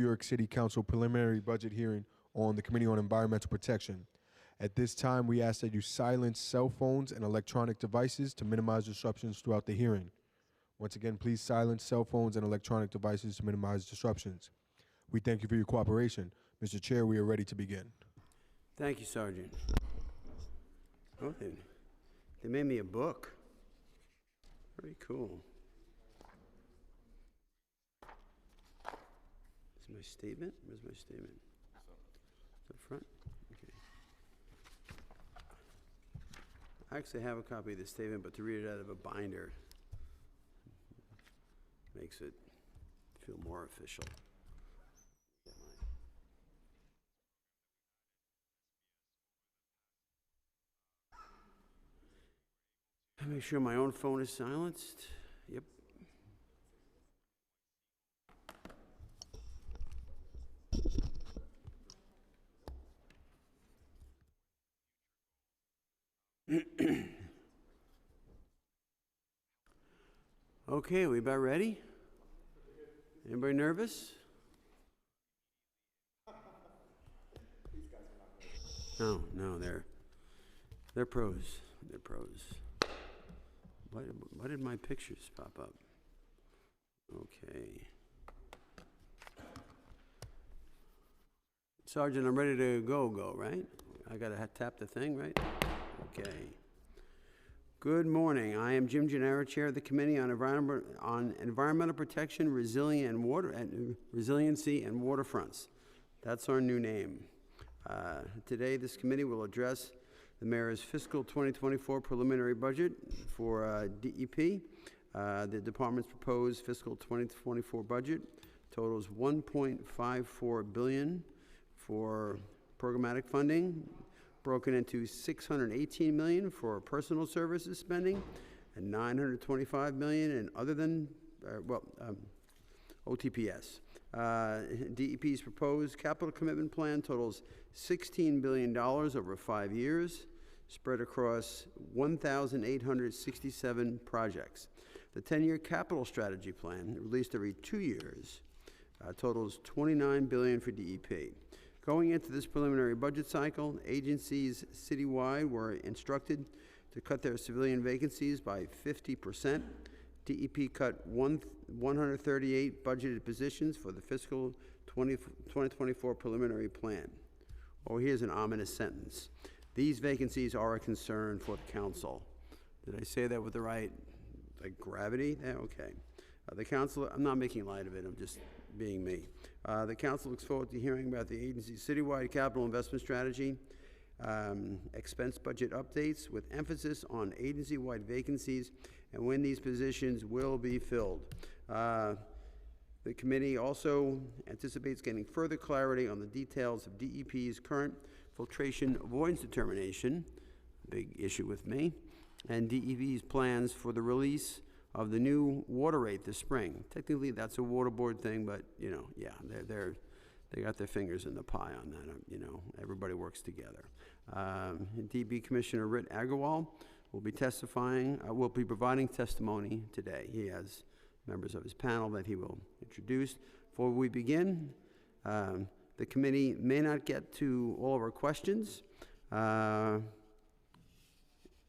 New York City Council preliminary budget hearing on the Committee on Environmental Protection. At this time, we ask that you silence cell phones and electronic devices to minimize disruptions throughout the hearing. Once again, please silence cell phones and electronic devices to minimize disruptions. We thank you for your cooperation. Mr. Chair, we are ready to begin. Thank you, Sergeant. Oh, they made me a book. Very cool. Is my statement? Where's my statement? Up front? Okay. I actually have a copy of the statement, but to read it out of a binder makes it feel more official. Make sure my own phone is silenced. Yep. Okay, we about ready? Anybody nervous? No, they're pros. They're pros. Why did my pictures pop up? Okay. Sergeant, I'm ready to go, right? I gotta tap the thing, right? Okay. Good morning. I am Jim Gennaro, Chair of the Committee on Environmental Protection, Resiliency, and Waterfronts. That's our new name. Today, this committee will address the Mayor's fiscal 2024 preliminary budget for DEP. The department's proposed fiscal 2024 budget totals $1.54 billion for programmatic funding, broken into $618 million for personal services spending and $925 million in other than, OTPS. DEP's proposed capital commitment plan totals $16 billion over 5 years, spread across 1,867 projects. The 10-year capital strategy plan, released every 2 years, totals $29 billion for DEP. Going into this preliminary budget cycle, agencies citywide were instructed to cut their civilian vacancies by 50%. DEP cut 138 budgeted positions for the fiscal 2024 preliminary plan. Oh, here's an ominous sentence. These vacancies are a concern for the council. Did I say that with the right, gravity? Yeah, okay. The council, I'm not making light of it, I'm just being me. The council looks forward to hearing about the agency's citywide capital investment strategy, expense budget updates with emphasis on agency-wide vacancies and when these positions will be filled. The committee also anticipates getting further clarity on the details of DEP's current filtration avoidance determination, big issue with me, and DEP's plans for the release of the new water rate this spring. Technically, that's a water board thing, but yeah, they got their fingers in the pie on that. Everybody works together. DEP Commissioner Rit Agarwal will be providing testimony today. He has members of his panel that he will introduce. Before we begin, the committee may not get to all of our questions, and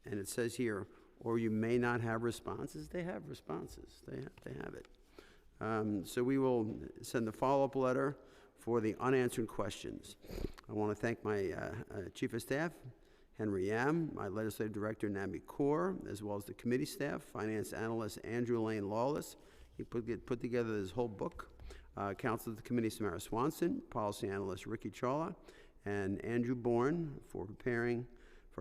it says here, or you may not have responses. They have responses. They have it. So we will send the follow-up letter for the unanswered questions. I want to thank my Chief of Staff, Henry Yam, my Legislative Director, Nami Kaur, as well as the committee staff, Finance Analyst Andrew Lane Lawless. He put together this whole book. Counsel of the Committee, Samara Swanson, Policy Analyst Ricky Chawla, and Andrew Bourne for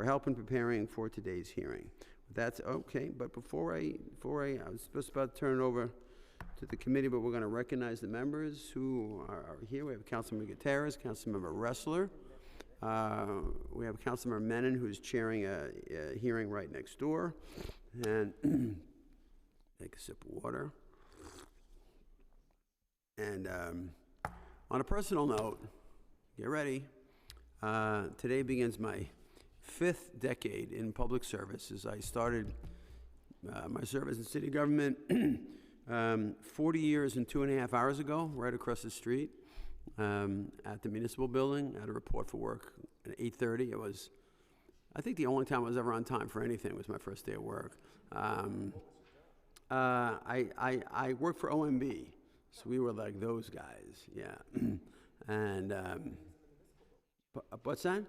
help in preparing for today's hearing. That's okay, but before I was just about to turn it over to the committee, but we're going to recognize the members who are here. We have Councilmember Gutierrez, Councilmember Ressler. We have Councilmember Menon, who's chairing a hearing right next door. And take a sip of water. And on a personal note, get ready. Today begins my 5th decade in public service, as I started my service in city government 40 years and 2.5 hours ago, right across the street. at the municipal building. I had a report for work at 8:30. It was, I think the only time I was ever on time for anything was my first day of work. I worked for OMB, so we were like those guys, yeah. And, what's that?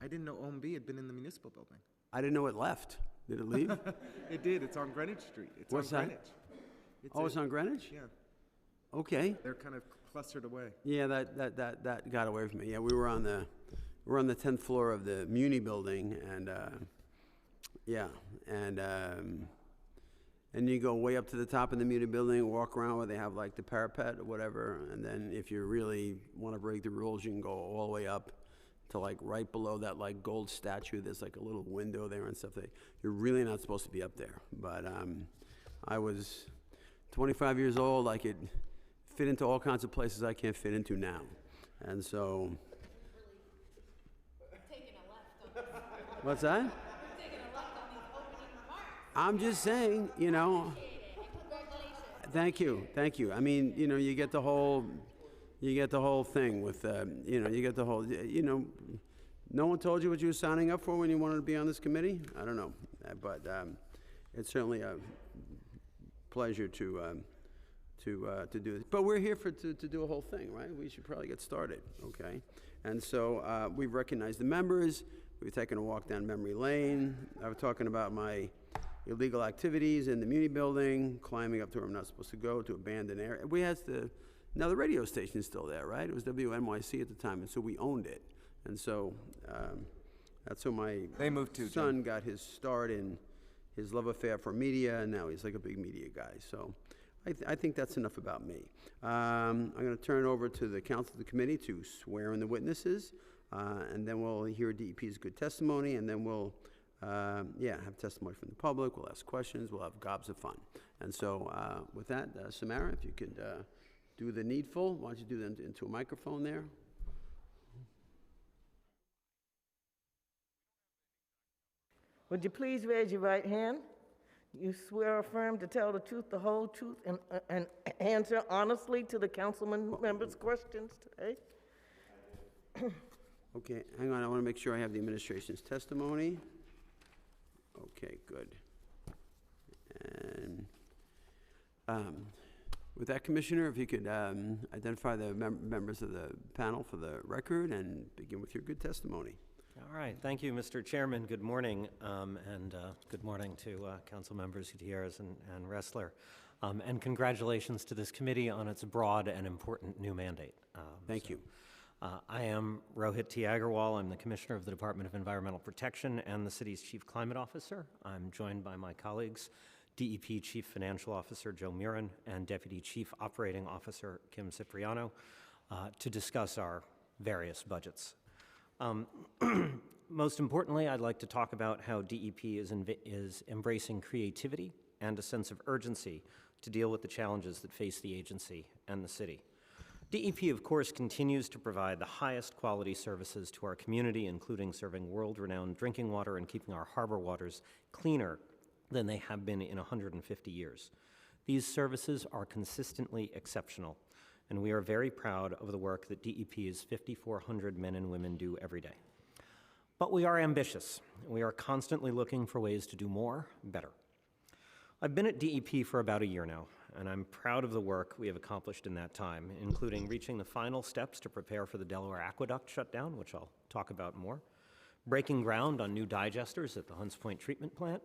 I didn't know OMB had been in the municipal building. I didn't know it left. Did it leave? It did. It's on Greenwich Street. It's What's on that? Greenwich. Oh, it's on Greenwich? Yeah, Okay. they're kind of clustered away. Yeah, that got away from me. Yeah, we were on the 10th floor of the Muni building, and yeah, and you go way up to the top of the Muni building, walk around where they have like the parapet or whatever, and then if you really want to break the rules, you can go all the way up to like right below that like gold statue. There's like a little window there and stuff. You're really not supposed to be up there. But I was 25 years old. I could fit into all kinds of places I can't fit into now. And so. What's that? I'm just saying, you know. Thank you. I mean, you know, you get the whole thing with, you know, you get the whole, you know, no one told you what you were signing up for when you wanted to be on this committee? I don't know, but it's certainly a pleasure to do this. But we're here to do a whole thing, right? We should probably get started, okay? And so we've recognized the members. We've taken a walk down memory lane. I was talking about my illegal activities in the Muni building, climbing up to where I'm not supposed to go, to abandoned area. Now the radio station's still there, right? It was WNYC at the time, and so we owned it. And so that's how my son got his start in his love affair for media, and now he's like a big media guy. So I think that's enough about me. I'm going to turn it over to the council of the committee to swear in the witnesses, and then we'll hear DEP's good testimony, and then we'll have testimony from the public. We'll ask questions. We'll have gobs of fun. And so with that, Samara, if you could do the needful. Why don't you do that into a microphone there? Would you please raise your right hand? You swear or affirm to tell the truth, the whole truth, and answer honestly to the councilman members' questions today? Okay, hang on. I want to make sure I have the administration's testimony. Okay, good. And with that, Commissioner, if you could identify the members of the panel for the record and begin with your good testimony. All right. Thank you, Mr. Chairman. Good morning, and good morning to Council members Gutierrez and Ressler. And congratulations to this committee on its broad and important new mandate. Thank you. I am Rohit T. Agarwal. I'm the Commissioner of the Department of Environmental Protection and the city's Chief Climate Officer. I'm joined by my colleagues, DEP Chief Financial Officer Joe Murin and Deputy Chief Operating Officer Kim Cipriano, to discuss our various budgets. Most importantly, I'd like to talk about how DEP is embracing creativity and a sense of urgency to deal with the challenges that face the agency and the city. DEP, of course, continues to provide the highest quality services to our community, including serving world-renowned drinking water and keeping our harbor waters cleaner than they have been in 150 years. These services are consistently exceptional, and we are very proud of the work that DEP's 5,400 men and women do every day. But we are ambitious. We are constantly looking for ways to do more, better. I've been at DEP for about a year now, and I'm proud of the work we have accomplished in that time, including reaching the final steps to prepare for the Delaware Aqueduct shutdown, which I'll talk about more, breaking ground on new digesters at the Hunts Point Treatment Plant,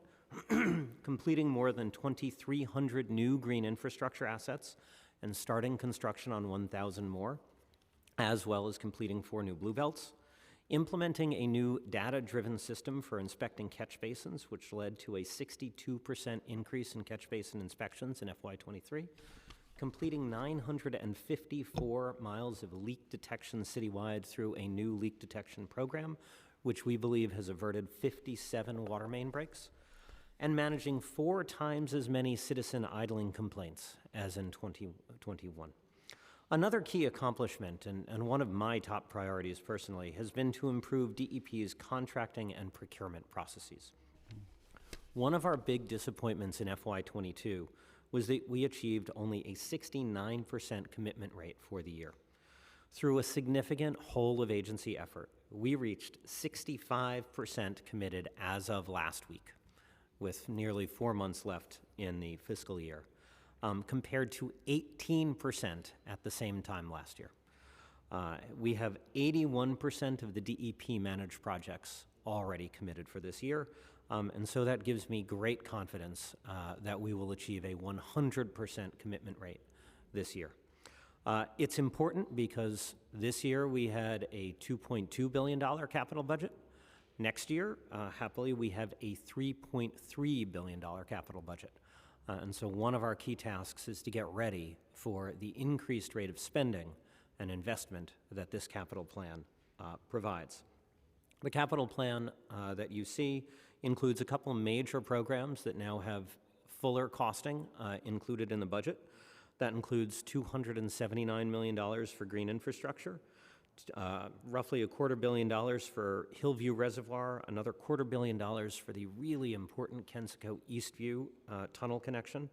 completing more than 2,300 new green infrastructure assets, and starting construction on 1,000 more, as well as completing 4 new blue belts, implementing a new data-driven system for inspecting catch basins, which led to a 62% increase in catch basin inspections in FY23, completing 954 miles of leak detection citywide through a new leak detection program, which we believe has averted 57 water main breaks, and managing 4 times as many citizen idling complaints as in 2021. Another key accomplishment, and one of my top priorities personally, has been to improve DEP's contracting and procurement processes. One of our big disappointments in FY22 was that we achieved only a 69% commitment rate for the year. Through a significant whole-of-agency effort, we reached 65% committed as of last week, with nearly 4 months left in the fiscal year, compared to 18% at the same time last year. We have 81% of the DEP managed projects already committed for this year, and so that gives me great confidence that we will achieve a 100% commitment rate this year. It's important because this year we had a $2.2 billion capital budget. Next year, happily, we have a $3.3 billion capital budget. And so one of our key tasks is to get ready for the increased rate of spending and investment that this capital plan provides. The capital plan that you see includes a couple of major programs that now have fuller costing included in the budget. That includes $279 million for green infrastructure, roughly $250 million for Hillview Reservoir, another $250 million for the really important Kensico Eastview tunnel connection,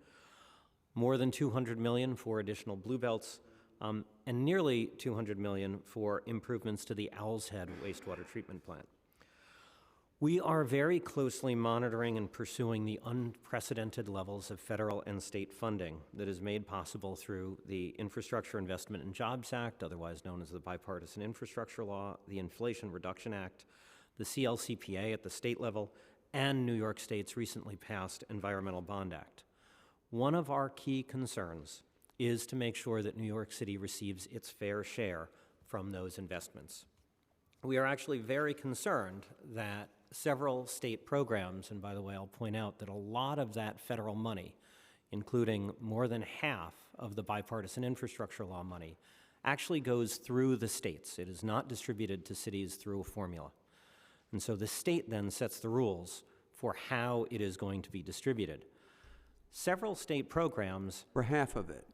more than $200 million for additional blue belts, and nearly $200 million for improvements to the Owl's Head wastewater treatment plant. We are very closely monitoring and pursuing the unprecedented levels of federal and state funding that is made possible through the Infrastructure Investment and Jobs Act, otherwise known as the Bipartisan Infrastructure Law, the Inflation Reduction Act, the CLCPA at the state level, and New York State's recently passed Environmental Bond Act. One of our key concerns is to make sure that New York City receives its fair share from those investments. We are actually very concerned that several state programs, and by the way, I'll point out that a lot of that federal money, including more than half of the Bipartisan Infrastructure Law money, actually goes through the states. It is not distributed to cities through a formula. And so the state then sets the rules for how it is going to be distributed. Several state programs... For half of it?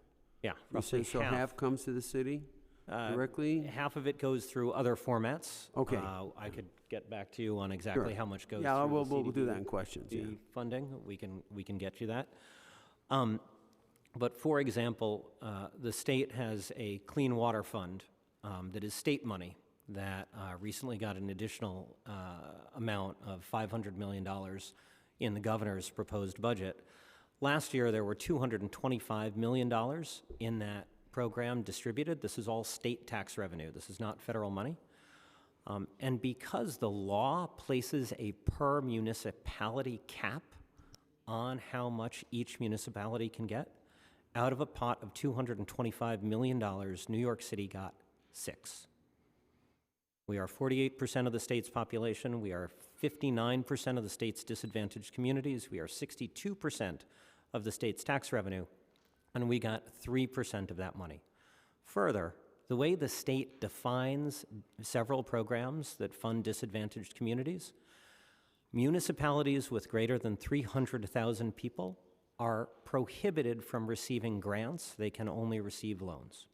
Yeah, You roughly say so half comes to the city directly? Half of it goes through other formats. Okay. I could get back to you on exactly how much goes Yeah, through we'll the do that in questions, yeah. CDBG funding. We can get you that. But for example, the state has a clean water fund that is state money that recently got an additional amount of $500 million in the governor's proposed budget. Last year, there were $225 million in that program distributed. This is all state tax revenue. This is not federal money. And because the law places a per municipality cap on how much each municipality can get, out of a pot of $225 million, New York City got 6. We are 48% of the state's population. We are 59% of the state's disadvantaged communities. We are 62% of the state's tax revenue, and we got 3% of that money. Further, the way the state defines several programs that fund disadvantaged communities, municipalities with greater than 300,000 people are prohibited from receiving grants. They can only receive loans.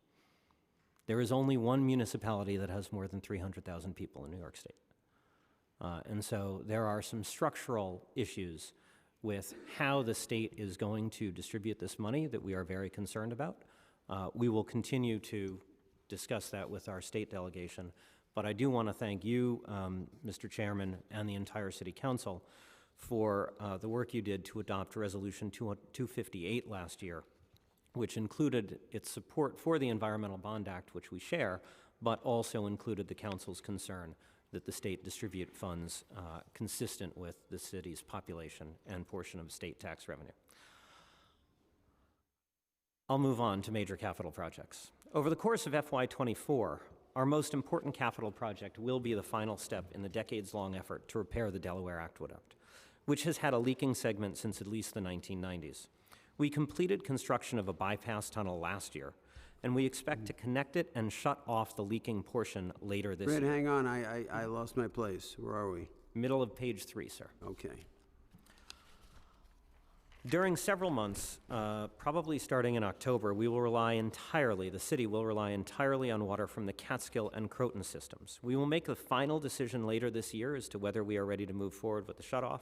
There is only one municipality that has more than 300,000 people in New York State. And so there are some structural issues with how the state is going to distribute this money that we are very concerned about. We will continue to discuss that with our state delegation, but I do want to thank you, Mr. Chairman, and the entire City Council for the work you did to adopt Resolution 258 last year, which included its support for the Environmental Bond Act, which we share, but also included the Council's concern that the state distribute funds consistent with the city's population and portion of state tax revenue. I'll move on to major capital projects. Over the course of FY24, our most important capital project will be the final step in the decades-long effort to repair the Delaware Aqueduct, which has had a leaking segment since at least the 1990s. We completed construction of a bypass tunnel last year, and we expect to connect it and shut off the leaking portion later this Fred, year. hang on, I lost my place. Where are we? Middle of page 3, sir. Okay. During several months, probably starting in October, the city will rely entirely on water from the Catskill and Croton systems. We will make the final decision later this year as to whether we are ready to move forward with the shutoff,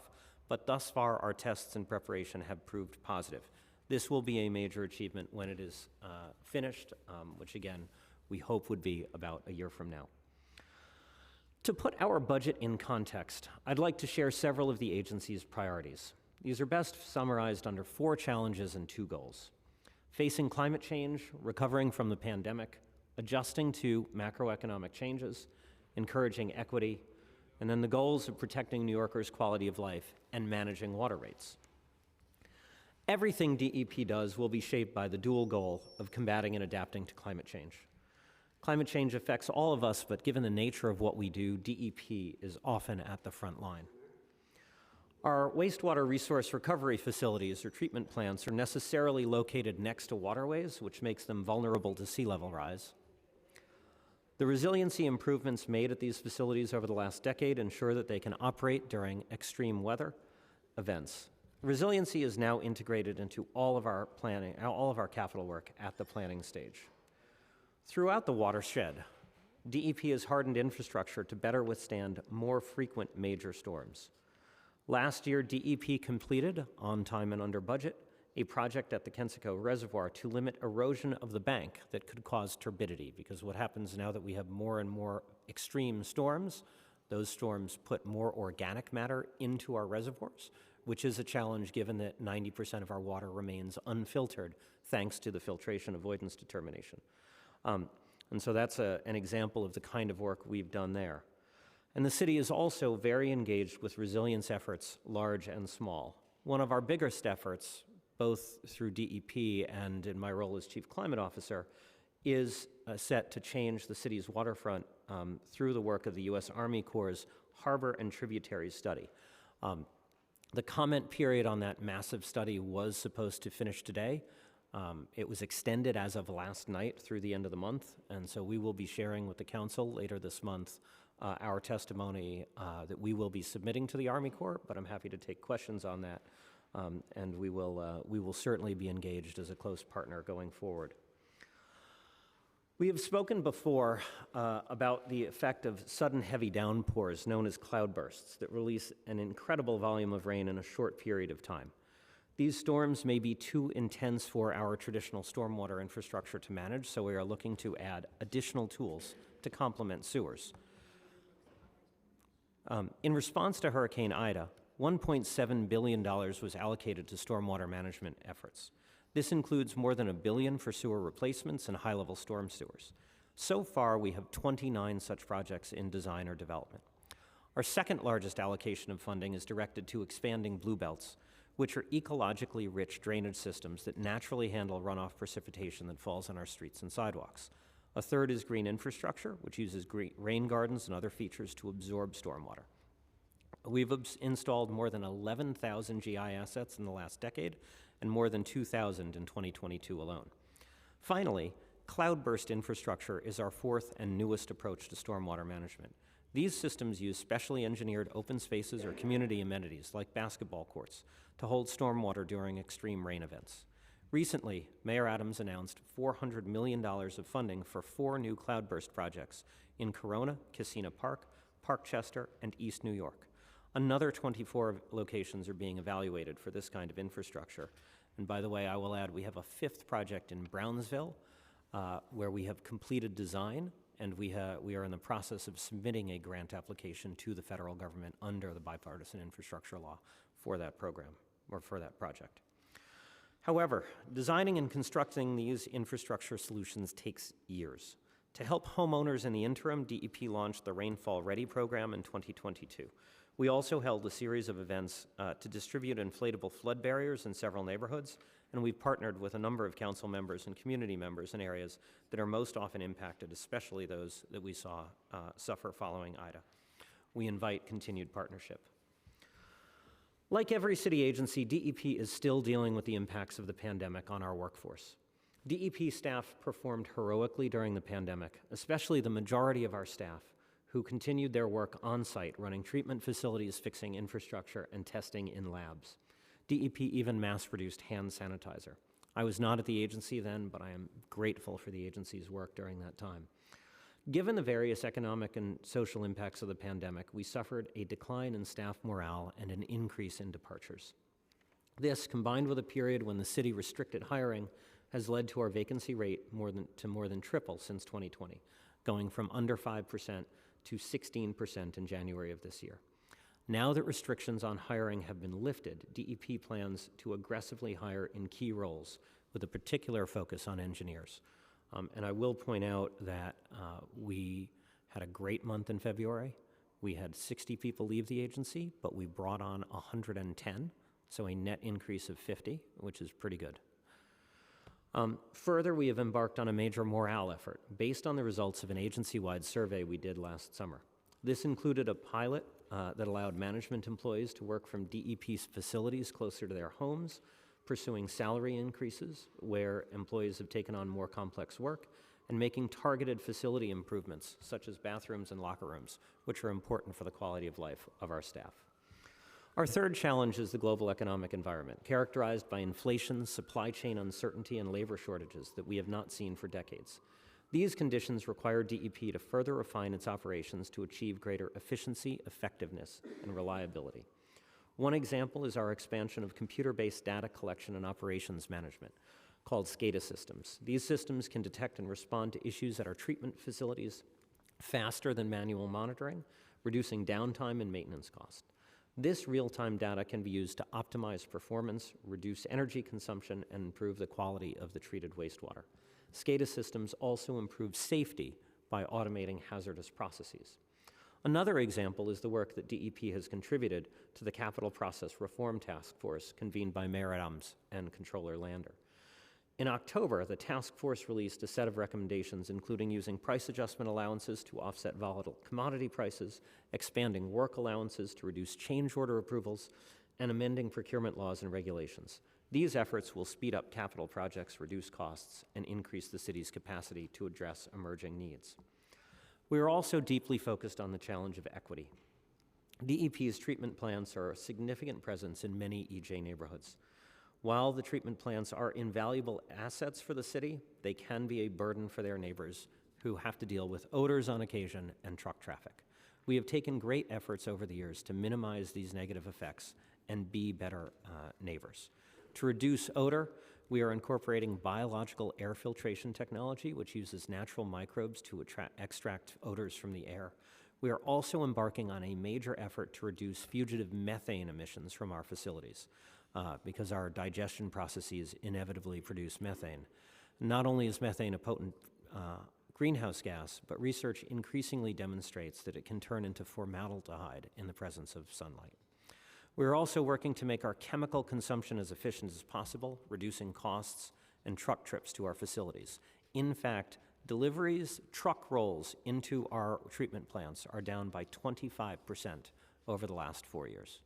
but thus far our tests and preparation have proved positive. This will be a major achievement when it is finished, which again, we hope would be about a year from now. To put our budget in context, I'd like to share several of the agency's priorities. These are best summarized under 4 challenges and 2 goals: facing climate change, recovering from the pandemic, adjusting to macroeconomic changes, encouraging equity, and then the goals of protecting New Yorkers' quality of life and managing water rates. Everything DEP does will be shaped by the dual goal of combating and adapting to climate change. Climate change affects all of us, but given the nature of what we do, DEP is often at the front line. Our wastewater resource recovery facilities or treatment plants are necessarily located next to waterways, which makes them vulnerable to sea level rise. The resiliency improvements made at these facilities over the last decade ensure that they can operate during extreme weather events. Resiliency is now integrated into all of our planning, all of our capital work at the planning stage. Throughout the watershed, DEP has hardened infrastructure to better withstand more frequent major storms. Last year, DEP completed, on time and under budget, a project at the Kensico Reservoir to limit erosion of the bank that could cause turbidity, because what happens now that we have more and more extreme storms, those storms put more organic matter into our reservoirs, which is a challenge given that 90% of our water remains unfiltered thanks to the filtration avoidance determination. And so that's an example of the kind of work we've done there. And the city is also very engaged with resilience efforts, large and small. One of our biggest efforts, both through DEP and in my role as Chief Climate Officer, is set to change the city's waterfront through the work of the U.S. Army Corps' Harbor and Tributaries Study. The comment period on that massive study was supposed to finish today. It was extended as of last night through the end of the month, and so we will be sharing with the council later this month our testimony that we will be submitting to the Army Corps, but I'm happy to take questions on that, and we will certainly be engaged as a close partner going forward. We have spoken before about the effect of sudden heavy downpours known as cloudbursts that release an incredible volume of rain in a short period of time. These storms may be too intense for our traditional stormwater infrastructure to manage, so we are looking to add additional tools to complement sewers. In response to Hurricane Ida, $1.7 billion was allocated to stormwater management efforts. This includes more than $1 billion for sewer replacements and high-level storm sewers. So far, we have 29 such projects in design or development. Our second largest allocation of funding is directed to expanding blue belts, which are ecologically rich drainage systems that naturally handle runoff precipitation that falls on our streets and sidewalks. A third is green infrastructure, which uses rain gardens and other features to absorb stormwater. We've installed more than 11,000 GI assets in the last decade and more than 2,000 in 2022 alone. Finally, cloudburst infrastructure is our fourth and newest approach to stormwater management. These systems use specially engineered open spaces or community amenities like basketball courts to hold stormwater during extreme rain events. Recently, Mayor Adams announced $400 million of funding for 4 new cloudburst projects in Corona, Kissena Park, Parkchester, and East New York. Another 24 locations are being evaluated for this kind of infrastructure. And by the way, I will add we have a 5th project in Brownsville where we have completed design, and we are in the process of submitting a grant application to the federal government under the bipartisan infrastructure law for that program, or for that project. However, designing and constructing these infrastructure solutions takes years. To help homeowners in the interim, DEP launched the Rainfall Ready program in 2022. We also held a series of events to distribute inflatable flood barriers in several neighborhoods, and we've partnered with a number of council members and community members in areas that are most often impacted, especially those that we saw suffer following Ida. We invite continued partnership. Like every city agency, DEP is still dealing with the impacts of the pandemic on our workforce. DEP staff performed heroically during the pandemic, especially the majority of our staff, who continued their work on-site, running treatment facilities, fixing infrastructure, and testing in labs. DEP even mass-produced hand sanitizer. I was not at the agency then, but I am grateful for the agency's work during that time. Given the various economic and social impacts of the pandemic, we suffered a decline in staff morale and an increase in departures. This, combined with a period when the city restricted hiring, has led to our vacancy rate more than triple since 2020, going from under 5% to 16% in January of this year. Now that restrictions on hiring have been lifted, DEP plans to aggressively hire in key roles with a particular focus on engineers. And I will point out that we had a great month in February. We had 60 people leave the agency, but we brought on 110, so a net increase of 50, which is pretty good. Further, we have embarked on a major morale effort based on the results of an agency-wide survey we did last summer. This included a pilot that allowed management employees to work from DEP's facilities closer to their homes, pursuing salary increases where employees have taken on more complex work, and making targeted facility improvements, such as bathrooms and locker rooms, which are important for the quality of life of our staff. Our third challenge is the global economic environment, characterized by inflation, supply chain uncertainty, and labor shortages that we have not seen for decades. These conditions require DEP to further refine its operations to achieve greater efficiency, effectiveness, and reliability. One example is our expansion of computer-based data collection and operations management, called SCADA systems. These systems can detect and respond to issues at our treatment facilities faster than manual monitoring, reducing downtime and maintenance cost. This real-time data can be used to optimize performance, reduce energy consumption, and improve the quality of the treated wastewater. SCADA systems also improve safety by automating hazardous processes. Another example is the work that DEP has contributed to the Capital Process Reform Task Force convened by Mayor Adams and Controller Lander. In October, the task force released a set of recommendations including using price adjustment allowances to offset volatile commodity prices, expanding work allowances to reduce change order approvals, and amending procurement laws and regulations. These efforts will speed up capital projects, reduce costs, and increase the city's capacity to address emerging needs. We are also deeply focused on the challenge of equity. DEP's treatment plants are a significant presence in many EJ neighborhoods. While the treatment plants are invaluable assets for the city, they can be a burden for their neighbors who have to deal with odors on occasion and truck traffic. We have taken great efforts over the years to minimize these negative effects and be better neighbors. To reduce odor, we are incorporating biological air filtration technology, which uses natural microbes to extract odors from the air. We are also embarking on a major effort to reduce fugitive methane emissions from our facilities because our digestion processes inevitably produce methane. Not only is methane a potent greenhouse gas, but research increasingly demonstrates that it can turn into formaldehyde in the presence of sunlight. We are also working to make our chemical consumption as efficient as possible, reducing costs and truck trips to our facilities. In fact, deliveries, truck rolls into our treatment plants are down by 25% over the last 4 years.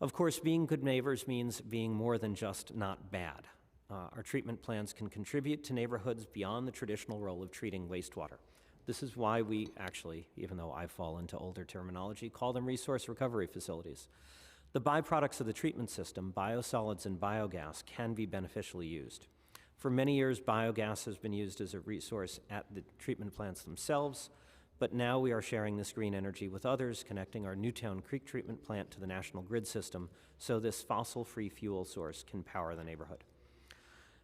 Of course, being good neighbors means being more than just not bad. Our treatment plants can contribute to neighborhoods beyond the traditional role of treating wastewater. This is why we actually, even though I fall into older terminology, call them resource recovery facilities. The byproducts of the treatment system, biosolids and biogas, can be beneficially used. For many years, biogas has been used as a resource at the treatment plants themselves, but now we are sharing this green energy with others, connecting our Newtown Creek treatment plant to the national grid system so this fossil-free fuel source can power the neighborhood.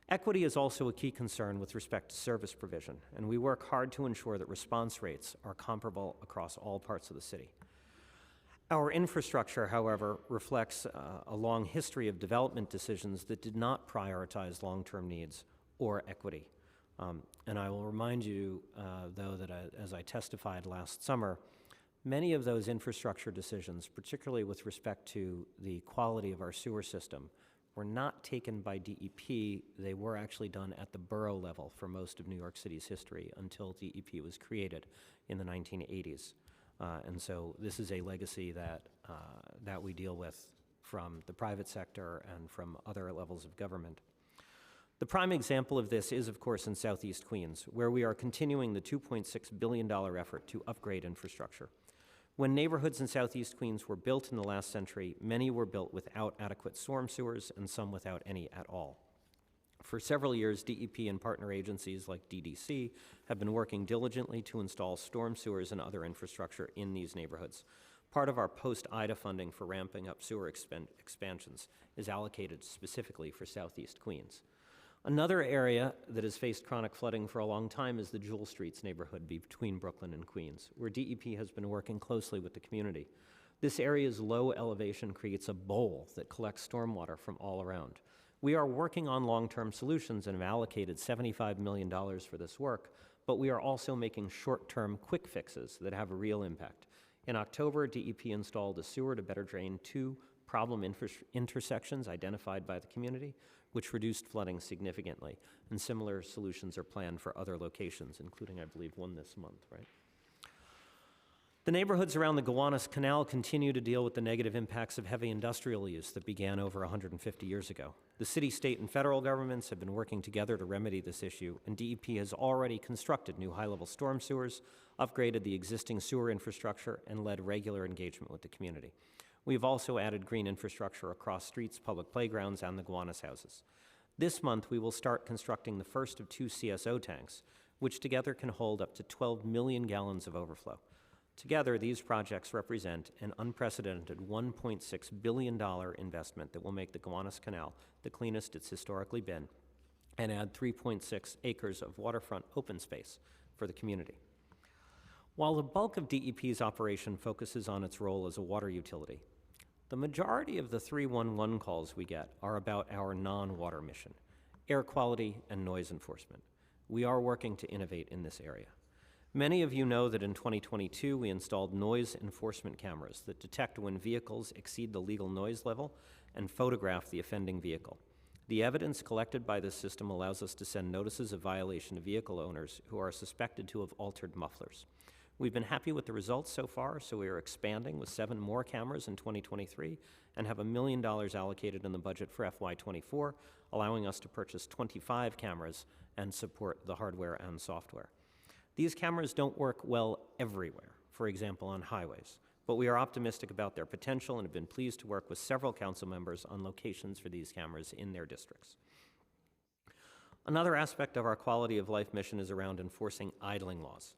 Equity is also a key concern with respect to service provision, and we work hard to ensure that response rates are comparable across all parts of the city. Our infrastructure, however, reflects a long history of development decisions that did not prioritize long-term needs or equity. And I will remind you, though, that as I testified last summer, many of those infrastructure decisions, particularly with respect to the quality of our sewer system, were not taken by DEP. They were actually done at the borough level for most of New York City's history until DEP was created in the 1980s. And so this is a legacy that we deal with from the private sector and from other levels of government. The prime example of this is, of course, in Southeast Queens, where we are continuing the $2.6 billion effort to upgrade infrastructure. When neighborhoods in Southeast Queens were built in the last century, many were built without adequate storm sewers and some without any at all. For several years, DEP and partner agencies like DDC have been working diligently to install storm sewers and other infrastructure in these neighborhoods. Part of our post-IDA funding for ramping up sewer expansions is allocated specifically for Southeast Queens. Another area that has faced chronic flooding for a long time is the Jewel Streets neighborhood between Brooklyn and Queens, where DEP has been working closely with the community. This area's low elevation creates a bowl that collects stormwater from all around. We are working on long-term solutions and have allocated $75 million for this work, but we are also making short-term quick fixes that have a real impact. In October, DEP installed a sewer to better drain 2 problem intersections identified by the community, which reduced flooding significantly. And similar solutions are planned for other locations, including, I believe, one this month, right? The neighborhoods around the Gowanus Canal continue to deal with the negative impacts of heavy industrial use that began over 150 years ago. The city, state, and federal governments have been working together to remedy this issue, and DEP has already constructed new high-level storm sewers, upgraded the existing sewer infrastructure, and led regular engagement with the community. We've also added green infrastructure across streets, public playgrounds, and the Gowanus houses. This month, we will start constructing the first of 2 CSO tanks, which together can hold up to 12 million gallons of overflow. Together, these projects represent an unprecedented $1.6 billion investment that will make the Gowanus Canal the cleanest it's historically been and add 3.6 acres of waterfront open space for the community. While the bulk of DEP's operation focuses on its role as a water utility, the majority of the 311 calls we get are about our non-water mission, air quality and noise enforcement. We are working to innovate in this area. Many of you know that in 2022, we installed noise enforcement cameras that detect when vehicles exceed the legal noise level and photograph the offending vehicle. The evidence collected by this system allows us to send notices of violation to vehicle owners who are suspected to have altered mufflers. We've been happy with the results so far, so we are expanding with 7 more cameras in 2023 and have $1 million allocated in the budget for FY24, allowing us to purchase 25 cameras and support the hardware and software. These cameras don't work well everywhere, for example, on highways, but we are optimistic about their potential and have been pleased to work with several council members on locations for these cameras in their districts. Another aspect of our quality of life mission is around enforcing idling laws.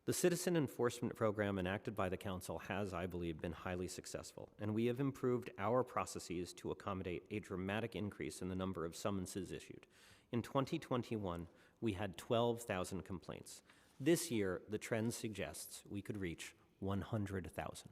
The citizen enforcement program enacted by the council has, I believe, been highly successful, and we have improved our processes to accommodate a dramatic increase in the number of summonses issued. In 2021, we had 12,000 complaints. This year, the trend suggests we could reach 100,000.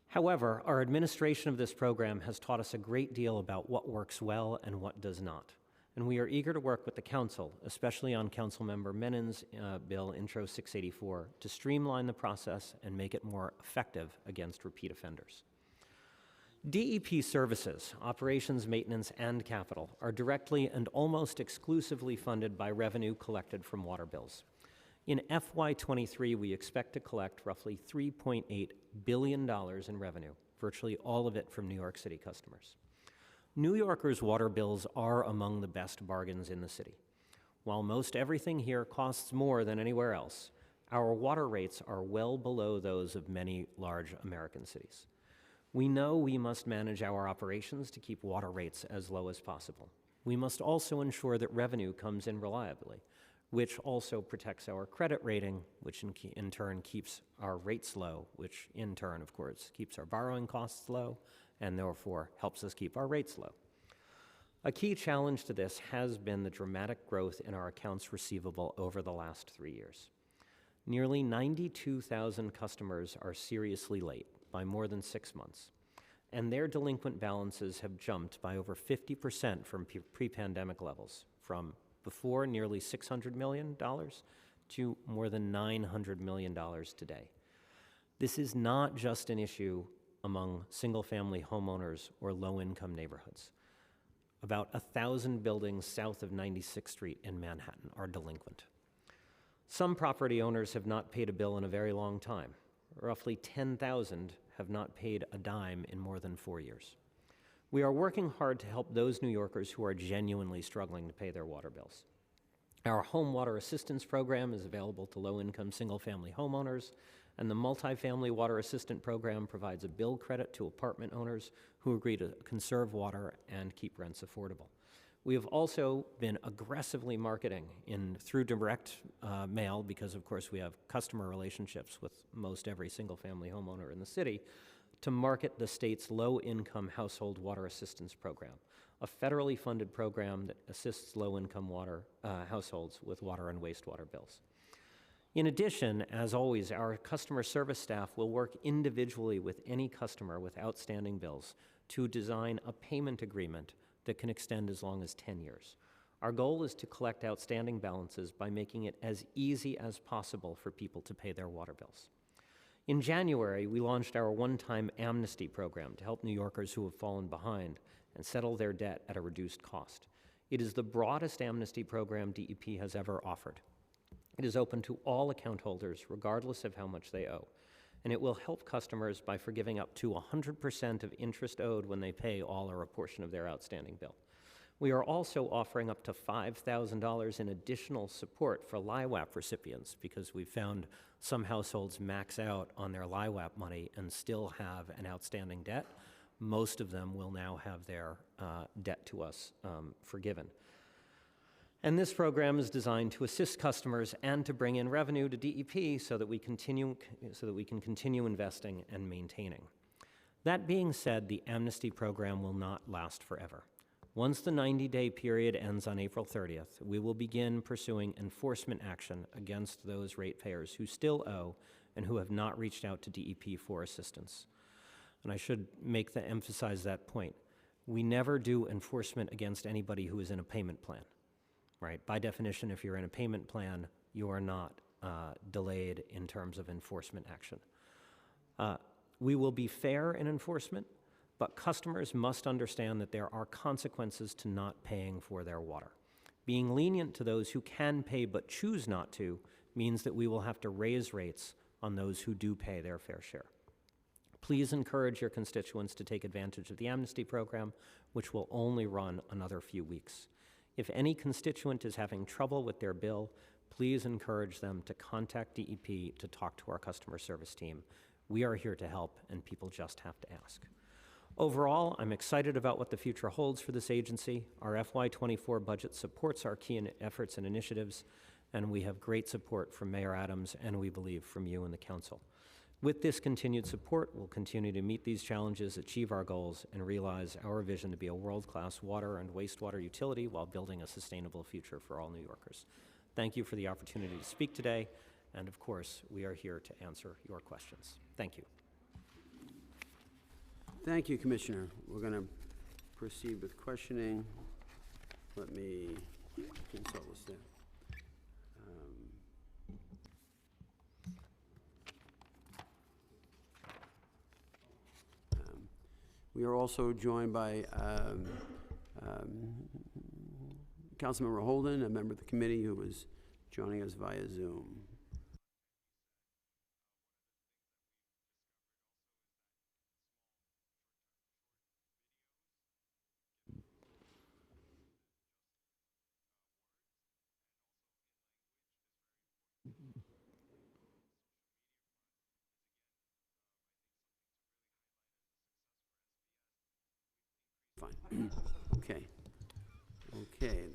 However, our administration of this program has taught us a great deal about what works well and what does not. And we are eager to work with the council, especially on Councilmember Menin's bill, Intro 684, to streamline the process and make it more effective against repeat offenders. DEP services, operations, maintenance, and capital, are directly and almost exclusively funded by revenue collected from water bills. In FY23, we expect to collect roughly $3.8 billion in revenue, virtually all of it from New York City customers. New Yorkers' water bills are among the best bargains in the city. While most everything here costs more than anywhere else, our water rates are well below those of many large American cities. We know we must manage our operations to keep water rates as low as possible. We must also ensure that revenue comes in reliably, which also protects our credit rating, which in turn keeps our rates low, which in turn, of course, keeps our borrowing costs low, and therefore helps us keep our rates low. A key challenge to this has been the dramatic growth in our accounts receivable over the last 3 years. Nearly 92,000 customers are seriously late by more than 6 months, and their delinquent balances have jumped by over 50% from pre-pandemic levels, from before nearly $600 million to more than $900 million today. This is not just an issue among single-family homeowners or low-income neighborhoods. About 1,000 buildings south of 96th Street in Manhattan are delinquent. Some property owners have not paid a bill in a very long time. Roughly 10,000 have not paid a dime in more than 4 years. We are working hard to help those New Yorkers who are genuinely struggling to pay their water bills. Our Home Water Assistance Program is available to low-income single-family homeowners, and the Multifamily Water Assistant Program provides a bill credit to apartment owners who agree to conserve water and keep rents affordable. We have also been aggressively marketing through direct mail, because of course we have customer relationships with most every single-family homeowner in the city, to market the state's low-income household water assistance program. a federally funded program that assists low-income households with water and wastewater bills. In addition, as always, our customer service staff will work individually with any customer with outstanding bills to design a payment agreement that can extend as long as 10 years. Our goal is to collect outstanding balances by making it as easy as possible for people to pay their water bills. In January, we launched our one-time amnesty program to help New Yorkers who have fallen behind and settle their debt at a reduced cost. It is the broadest amnesty program DEP has ever offered. It is open to all account holders, regardless of how much they owe, and it will help customers by forgiving up to 100% of interest owed when they pay all or a portion of their outstanding bill. We are also offering up to $5,000 in additional support for LIWAP recipients because we've found some households max out on their LIWAP money and still have an outstanding debt. Most of them will now have their debt to us forgiven. And this program is designed to assist customers and to bring in revenue to DEP so that we can continue investing and maintaining. That being said, the amnesty program will not last forever. Once the 90-day period ends on April 30th, we will begin pursuing enforcement action against those ratepayers who still owe and who have not reached out to DEP for assistance. And I should emphasize that point. We never do enforcement against anybody who is in a payment plan. Right? By definition, if you're in a payment plan, you are not delayed in terms of enforcement action. We will be fair in enforcement, but customers must understand that there are consequences to not paying for their water. Being lenient to those who can pay but choose not to means that we will have to raise rates on those who do pay their fair share. Please encourage your constituents to take advantage of the amnesty program, which will only run another few weeks. If any constituent is having trouble with their bill, please encourage them to contact DEP to talk to our customer service team. We are here to help, and people just have to ask. Overall, I'm excited about what the future holds for this agency. Our FY24 budget supports our key efforts and initiatives, and we have great support from Mayor Adams, and we believe from you and the Council. With this continued support, we'll continue to meet these challenges, achieve our goals, and realize our vision to be a world-class water and wastewater utility while building a sustainable future for all New Yorkers. Thank you for the opportunity to speak today, and of course, we are here to answer your questions. Thank you. Thank you, Commissioner. We're going to proceed with questioning. Let me consult with staff. We are also joined by Councilmember Holden, a member of the committee who is joining us via Zoom. Fine. Okay.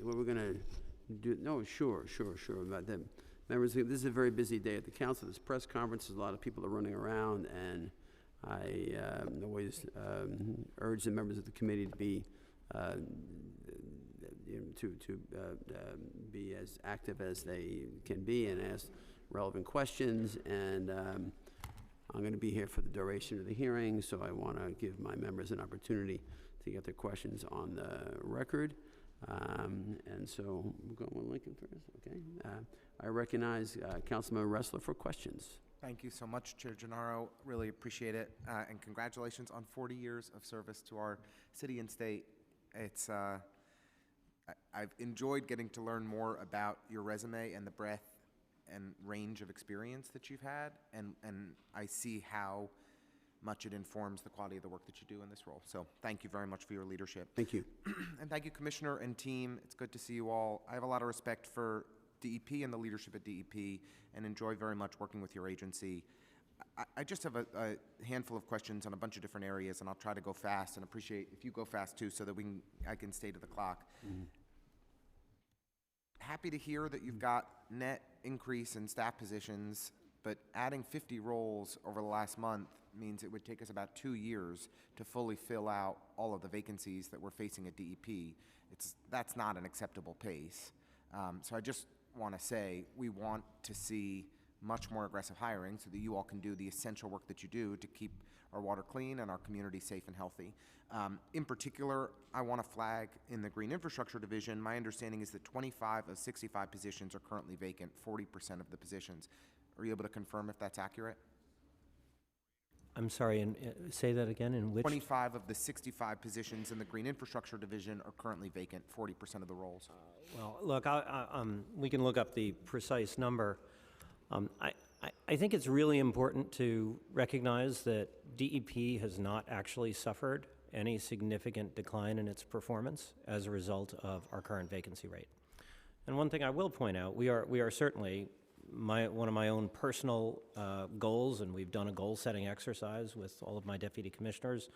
What we're going to do, no, sure. About them. Members, this is a very busy day at the council. This press conference, a lot of people are running around, and I always urge the members of the committee to be be as active as they can be and ask relevant questions. And I'm going to be here for the duration of the hearing, so I want to give my members an opportunity to get their questions on the record. And so we'll go with Lincoln first, okay? I recognize Councilman Ressler for questions. Thank you so much, Chair Gennaro. Really appreciate it. And congratulations on 40 years of service to our city and state. It's, I've enjoyed getting to learn more about your resume and the breadth and range of experience that you've had. And I see how much it informs the quality of the work that you do in this role. So thank you very much for your leadership. Thank you. And thank you, Commissioner and team. It's good to see you all. I have a lot of respect for DEP and the leadership at DEP and enjoy very much working with your agency. I just have a handful of questions on a bunch of different areas, and I'll try to go fast and appreciate if you go fast too so that I can stay to the clock. Mm-hmm. Happy to hear that you've got net increase in staff positions, but adding 50 roles over the last month means it would take us about 2 years to fully fill out all of the vacancies that we're facing at DEP. That's not an acceptable pace. So I just want to say we want to see much more aggressive hiring so that you all can do the essential work that you do to keep our water clean and our community safe and healthy. In particular, I want to flag in the Green Infrastructure Division, my understanding is that 25 of 65 positions are currently vacant, 40% of the positions. Are you able to confirm if that's accurate? I'm sorry, and say that again, in which? 25 of the 65 positions in the Green Infrastructure Division are currently vacant, 40% of the roles. Well, look, we can look up the precise number. I think it's really important to recognize that DEP has not actually suffered any significant decline in its performance as a result of our current vacancy rate. And one thing I will point out, we are certainly, one of my own personal goals, and we've done a goal-setting exercise with all of my deputy commissioners.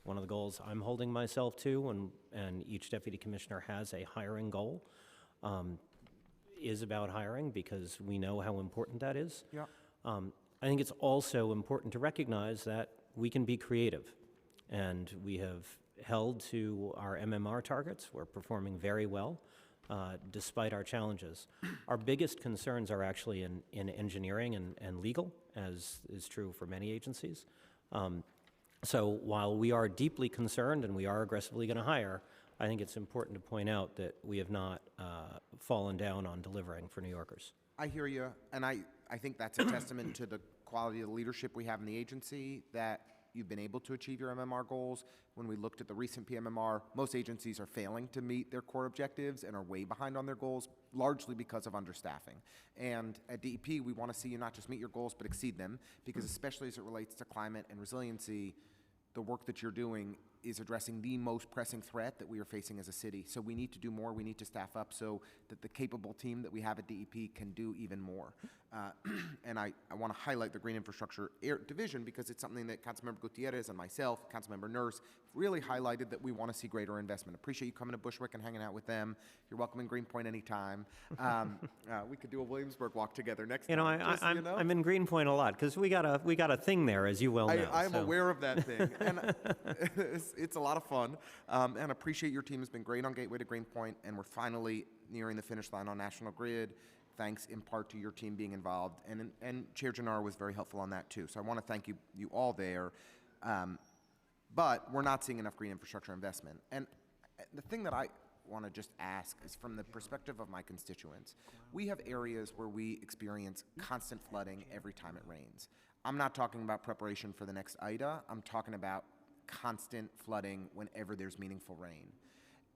One of the goals I'm holding myself to, and each deputy commissioner has a hiring goal, is about hiring because we know how important that is. Yeah. I think it's also important to recognize that we can be creative, and we have held to our MMR targets. We're performing very well despite our challenges. Our biggest concerns are actually in engineering and legal, as is true for many agencies. So while we are deeply concerned and we are aggressively going to hire, I think it's important to point out that we have not fallen down on delivering for New Yorkers. I hear you, and I think that's a testament to the quality of the leadership we have in the agency, that you've been able to achieve your MMR goals. When we looked at the recent PMMR, most agencies are failing to meet their core objectives and are way behind on their goals, largely because of understaffing. And at DEP, we want to see you not just meet your goals, but exceed them, because especially as it relates to climate and resiliency, the work that you're doing is addressing the most pressing threat that we are facing as a city. So we need to do more. We need to staff up so that the capable team that we have at DEP can do even more. And I want to highlight the Green Infrastructure Division because it's something that Councilmember Gutierrez and myself, Councilmember Nurse, really highlighted that we want to see greater investment. Appreciate you coming to Bushwick and hanging out with them. You're welcome in Greenpoint anytime. We could do a Williamsburg walk together next time. I'm in Greenpoint a lot because we got a thing there, as you well know. I'm aware of that thing, and it's a lot of fun. And appreciate your team has been great on Gateway to Greenpoint, and we're finally nearing the finish line on National Grid. Thanks in part to your team being involved, and Chair Gennaro was very helpful on that too. So I want to thank you all there. But we're not seeing enough green infrastructure investment. And the thing that I want to just ask is from the perspective of my constituents, we have areas where we experience constant flooding every time it rains. I'm not talking about preparation for the next Ida. I'm talking about constant flooding whenever there's meaningful rain.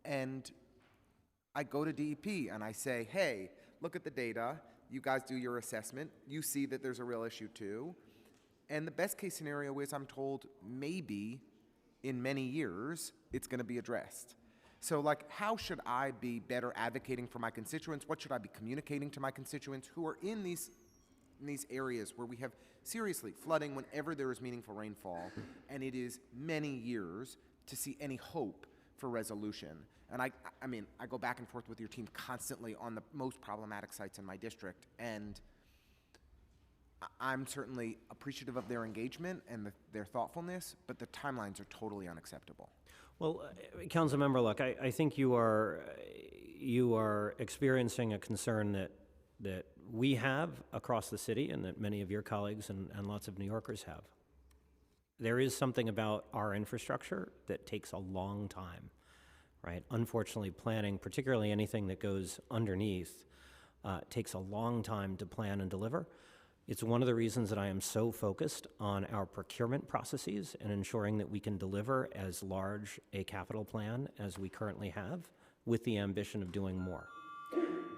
And I go to DEP and I say, hey, look at the data. You guys do your assessment. You see that there's a real issue too. And the best case scenario is I'm told maybe in many years it's going to be addressed. So like, how should I be better advocating for my constituents? What should I be communicating to my constituents who are in these areas where we have seriously flooding whenever there is meaningful rainfall, and it is many years to see any hope for resolution? And I mean, I go back and forth with your team constantly on the most problematic sites in my district, and I'm certainly appreciative of their engagement and their thoughtfulness, but the timelines are totally unacceptable. Well, Councilmember, look, I think you are experiencing a concern that we have across the city and that many of your colleagues and lots of New Yorkers have. There is something about our infrastructure that takes a long time, right? Unfortunately, planning, particularly anything that goes underneath, takes a long time to plan and deliver. It's one of the reasons that I am so focused on our procurement processes and ensuring that we can deliver as large a capital plan as we currently have with the ambition of doing more.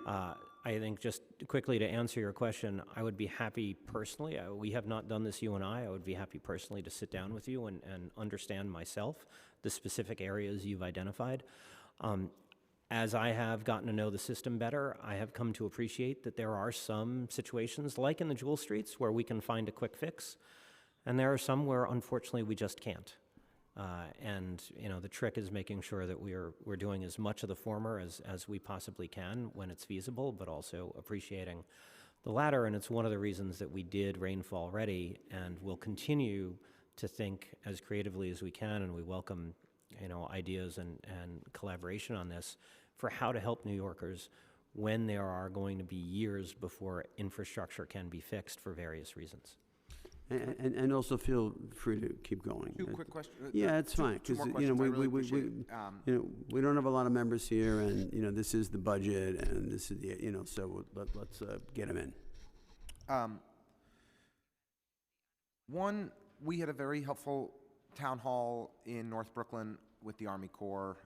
I think just quickly to answer your question, I would be happy personally, we have not done this, you and I would be happy personally to sit down with you and understand myself the specific areas you've identified. As I have gotten to know the system better, I have come to appreciate that there are some situations, like in the Jewel Streets, where we can find a quick fix, and there are some where, unfortunately, we just can't. And you know, the trick is making sure that we're doing as much of the former as we possibly can when it's feasible, but also appreciating the latter, and it's one of the reasons that we did Rainfall Ready and will continue to think as creatively as we can, and we welcome, ideas and collaboration on this for how to help New Yorkers when there are going to be years before infrastructure can be fixed for various reasons. And also feel free to keep going. Two quick questions. Yeah, it's fine, Two because, more questions. I really appreciate it. we don't have a lot of members here, and, this is the budget, and this is the, so let's get them in. One, we had a very helpful town hall in North Brooklyn with the Army Corps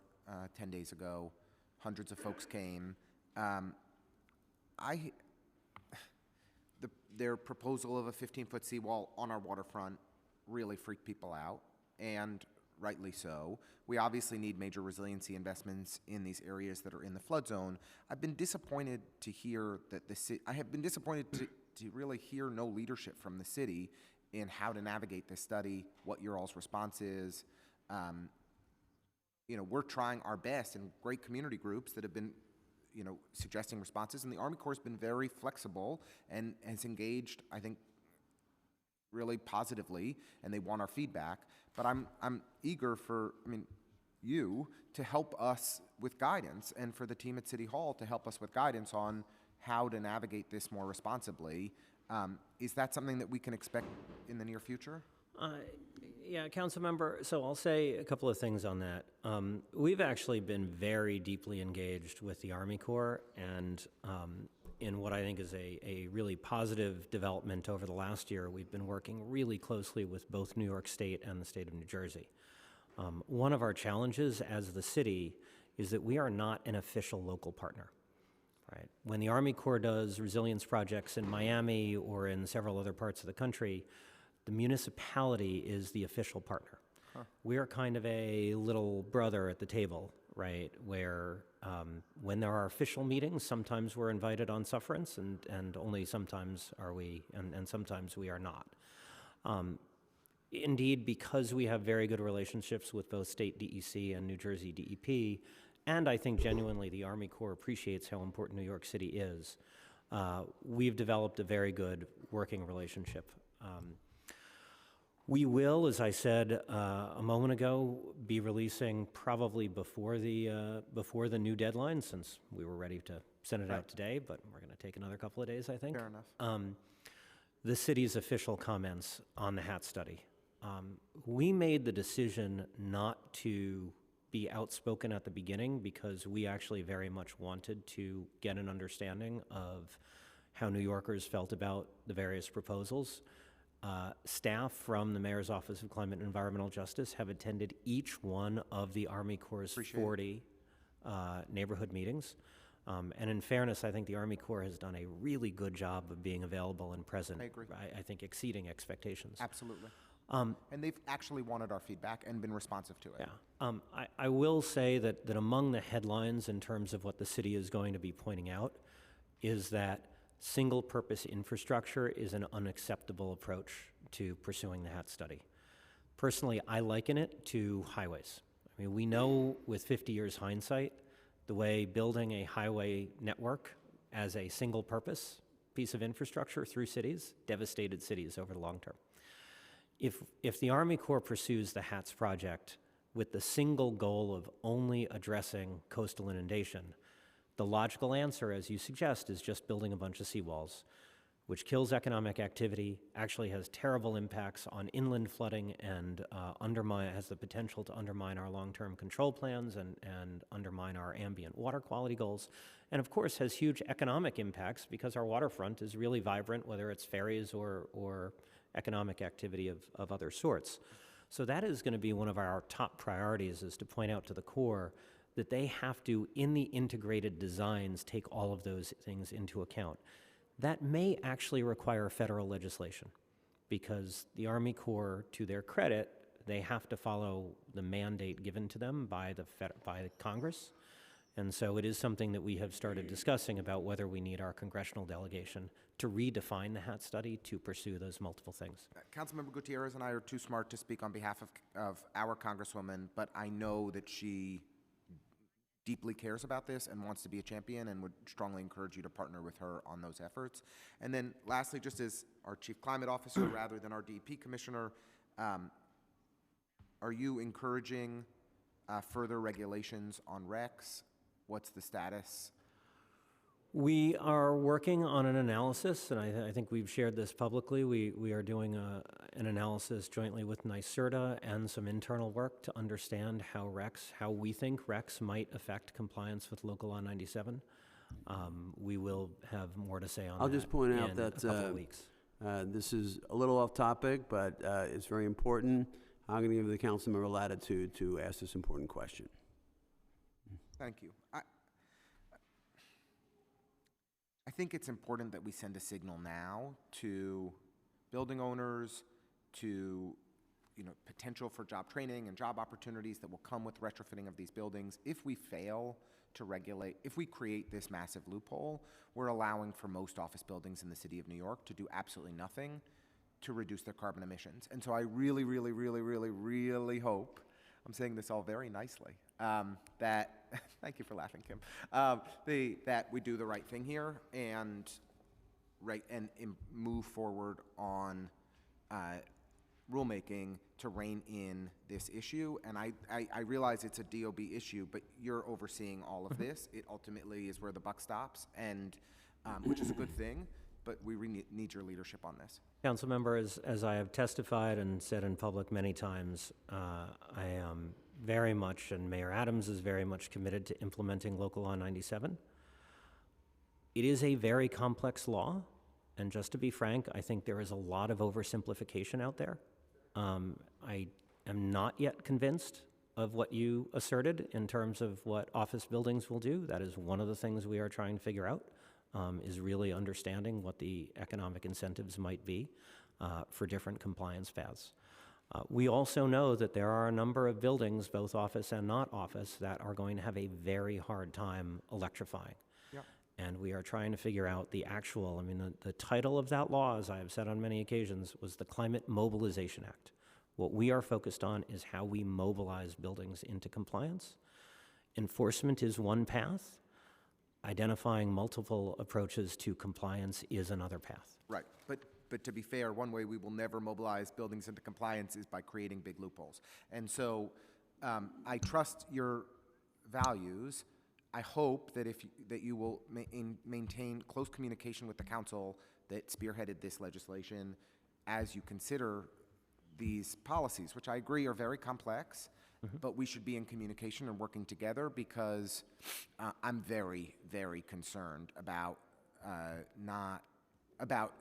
10 days ago. Hundreds of folks came. Their proposal of a 15-foot seawall on our waterfront really freaked people out, and rightly so. We obviously need major resiliency investments in these areas that are in the flood zone. I've been disappointed to hear that I have been disappointed to really hear no leadership from the city in how to navigate this study, what your all's response is. We're trying our best, and great community groups that have been suggesting responses, and the Army Corps has been very flexible and has engaged, I think, really positively, and they want our feedback. But I'm eager for, you to help us with guidance, and for the team at City Hall to help us with guidance on how to navigate this more responsibly. Is that something that we can expect in the near future? Yeah, council member, so I'll say a couple of things on that. We've actually been very deeply engaged with the Army Corps, and in what I think is a really positive development over the last year, we've been working really closely with both New York State and the state of New Jersey. One of our challenges as the city is that we are not an official local partner. Right. When the Army Corps does resilience projects in Miami or in several other parts of the country, the municipality is the official partner. We are kind of a little brother at the table, right, where when there are official meetings, sometimes we're invited on sufferance, and only sometimes are we, and sometimes we are not. Indeed, because we have very good relationships with both state DEC and New Jersey DEP, and I think genuinely the Army Corps appreciates how important New York City is, we've developed a very good working relationship. We will, as I said a moment ago, be releasing probably before the new deadline, since we were ready to send it out today, but we're going to take another couple of days, I think. Fair enough. The city's official comments on the HAT study. We made the decision not to be outspoken at the beginning because we actually very much wanted to get an understanding of how New Yorkers felt about the various proposals. Staff from the Mayor's Office of Climate and Environmental Justice have attended each one of the Army Corps' 40 neighborhood meetings. And in fairness, I think the Army Corps has done a really good job of being available and present. I agree. I think exceeding expectations. Absolutely. And they've actually wanted our feedback and been responsive to it. Yeah. I will say that among the headlines in terms of what the city is going to be pointing out is that single-purpose infrastructure is an unacceptable approach to pursuing the HAT study. Personally, I liken it to highways. I mean, we know with 50 years hindsight, the way building a highway network as a single-purpose piece of infrastructure through cities devastated cities over the long term. If the Army Corps pursues the HATS project with the single goal of only addressing coastal inundation, the logical answer, as you suggest, is just building a bunch of seawalls, which kills economic activity, actually has terrible impacts on inland flooding, and has the potential to undermine our long-term control plans and undermine our ambient water quality goals, and of course has huge economic impacts because our waterfront is really vibrant, whether it's ferries or economic activity of other sorts. So that is going to be one of our top priorities, is to point out to the Corps that they have to, in the integrated designs, take all of those things into account. That may actually require federal legislation, because the Army Corps, to their credit, they have to follow the mandate given to them by the Congress. And so it is something that we have started discussing about whether we need our congressional delegation to redefine the HAT study to pursue those multiple things. Councilmember Gutierrez and I are too smart to speak on behalf of our Congresswoman, but I know that she deeply cares about this and wants to be a champion, and would strongly encourage you to partner with her on those efforts. And then lastly, just as our Chief Climate Officer rather than our DEP Commissioner, are you encouraging further regulations on RECs? What's the status? We are working on an analysis, and I think we've shared this publicly. We are doing an analysis jointly with NYSERDA and some internal work to understand how we think RECs might affect compliance with Local Law 97. We will have more to say on that. I'll just point out in that a couple of weeks. this is a little off topic, but it's very important. I'm going to give the council member latitude to ask this important question. Thank you. I think it's important that we send a signal now to building owners, to potential for job training and job opportunities that will come with retrofitting of these buildings. If we fail to regulate, if we create this massive loophole, we're allowing for most office buildings in the city of New York to do absolutely nothing to reduce their carbon emissions. And so I really, really, really, really, really hope, I'm saying this all very nicely, that, thank you for laughing, Kim, that we do the right thing here and move forward on rulemaking to rein in this issue. And I realize it's a DOB issue, but you're overseeing all of this. It ultimately is where the buck stops, and which is a good thing, but we need your leadership on this. Council members, as I have testified and said in public many times, I am very much, and Mayor Adams is very much committed to implementing Local Law 97. It is a very complex law, and just to be frank, I think there is a lot of oversimplification out there. I am not yet convinced of what you asserted in terms of what office buildings will do. That is one of the things we are trying to figure out, is really understanding what the economic incentives might be for different compliance paths. We also know that there are a number of buildings, both office and not office, that are going to have a very hard time electrifying. Yep. And we are trying to figure out the actual, the title of that law, as I have said on many occasions, was the Climate Mobilization Act. What we are focused on is how we mobilize buildings into compliance. Enforcement is one path. Identifying multiple approaches to compliance is another path. Right, but to be fair, one way we will never mobilize buildings into compliance is by creating big loopholes. And so I trust your values. I hope that that you will maintain close communication with the council that spearheaded this legislation as you consider these policies, which I agree are very complex, but we should be in communication and working together, because I'm very, very concerned about about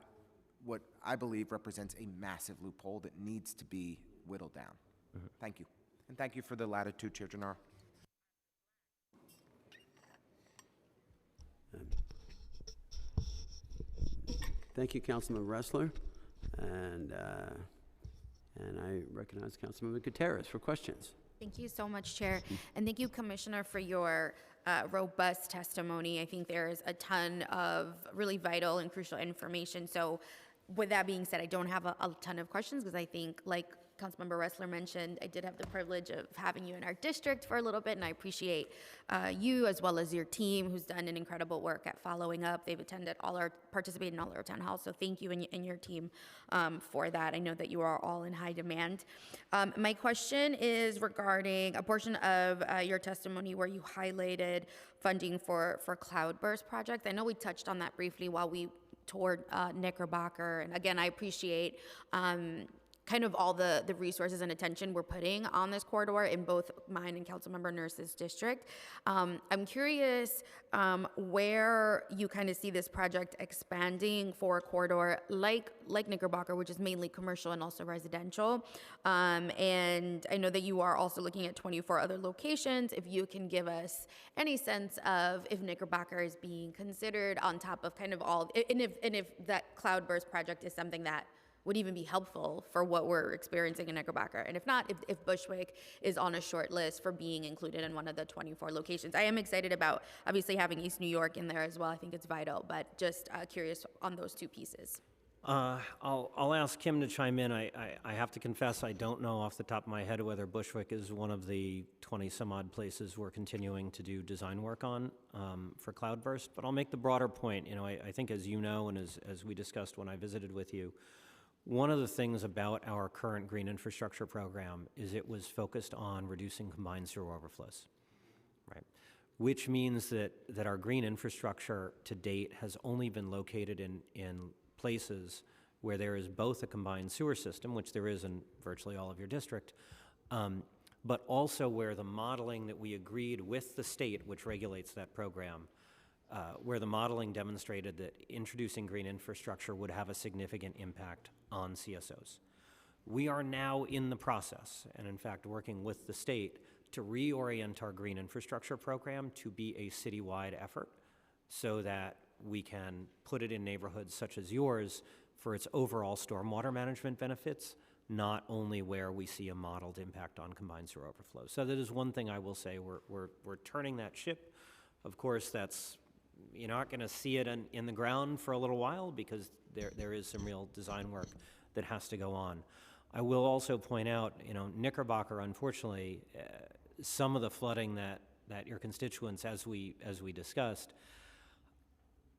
what I believe represents a massive loophole that needs to be whittled down. Thank you. And thank you for the latitude, Chair Gennaro. Thank you, Councilman Ressler. And I recognize Councilmember Gutierrez for questions. Thank you so much, Chair. And thank you, Commissioner, for your robust testimony. I think there's a ton of really vital and crucial information. So with that being said, I don't have a ton of questions, because I think, like Councilmember Ressler mentioned, I did have the privilege of having you in our district for a little bit, and I appreciate you as well as your team, who's done an incredible work at following up. They've participated in all our town halls, so thank you and your team for that. I know that you are all in high demand. My question is regarding a portion of your testimony where you highlighted funding for Cloudburst project. I know we touched on that briefly while we toured Knickerbocker, and again, I appreciate kind of all the resources and attention we're putting on this corridor in both mine and Councilmember Nurse's district. I'm curious where you kind of see this project expanding for a corridor like Knickerbocker, which is mainly commercial and also residential. And I know that you are also looking at 24 other locations. If you can give us any sense of if Knickerbocker is being considered on top of kind of all, and if that Cloudburst project is something that would even be helpful for what we're experiencing in Knickerbocker. And if not, if Bushwick is on a short list for being included in one of the 24 locations. I am excited about obviously having East New York in there as well. I think it's vital, but just curious on those two pieces. I'll ask Kim to chime in. I have to confess, I don't know off the top of my head whether Bushwick is one of the 20-some-odd places we're continuing to do design work on for Cloudburst, but I'll make the broader point. You know, I think as you know, and as we discussed when I visited with you, one of the things about our current green infrastructure program is it was focused on reducing combined sewer overflows, right? Which means that our green infrastructure to date has only been located in places where there is both a combined sewer system, which there is in virtually all of your district, but also where the modeling that we agreed with the state, which regulates that program, where the modeling demonstrated that introducing green infrastructure would have a significant impact on CSOs. We are now in the process, and in fact working with the state, to reorient our green infrastructure program to be a citywide effort so that we can put it in neighborhoods such as yours for its overall stormwater management benefits, not only where we see a modeled impact on combined sewer overflow. So that is one thing I will say, we're turning that ship. Of course, you're not going to see it in the ground for a little while because there is some real design work that has to go on. I will also point out, you know, Knickerbocker, unfortunately, some of the flooding that your constituents, as we discussed,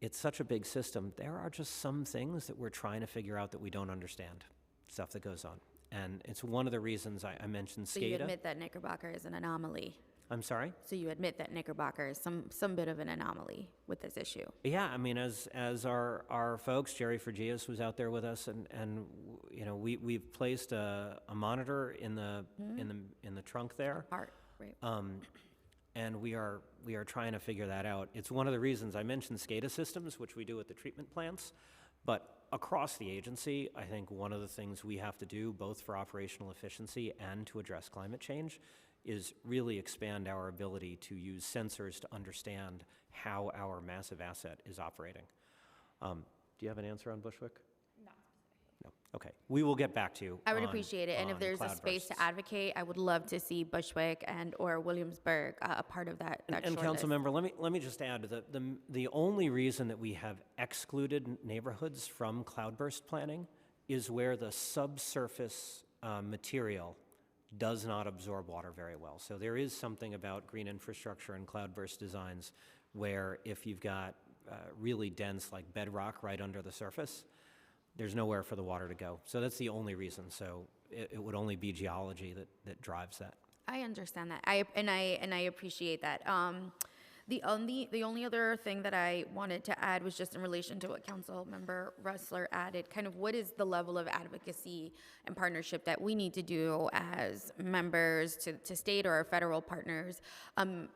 it's such a big system. There are just some things that we're trying to figure out that we don't understand, stuff that goes on. And it's one of the reasons I mentioned SCADA. So you admit that Knickerbocker is an anomaly? I'm sorry? So you admit that Knickerbocker is some bit of an anomaly with this issue? Yeah, I mean, as our folks, Jerry Fergias was out there with us, and you know, we've placed a monitor in the trunk there. Part, right. And we are trying to figure that out. It's one of the reasons I mentioned SCADA systems, which we do at the treatment plants, but across the agency, I think one of the things we have to do, both for operational efficiency and to address climate change, is really expand our ability to use sensors to understand how our massive asset is operating. Do you have an answer on Bushwick? No. Okay. We will get back to you. I would appreciate it, and if there's a space to advocate, I would love to see Bushwick or Williamsburg a part of that. And council member, let me just add that the only reason that we have excluded neighborhoods from cloudburst planning is where the subsurface material does not absorb water very well. So there is something about green infrastructure and cloudburst designs where if you've got really dense like bedrock right under the surface, there's nowhere for the water to go. So that's the only reason. So it would only be geology that drives that. I understand that. I appreciate that. The only other thing that I wanted to add was just in relation to what Council Member Ressler added, kind of what is the level of advocacy and partnership that we need to do as members to state or our federal partners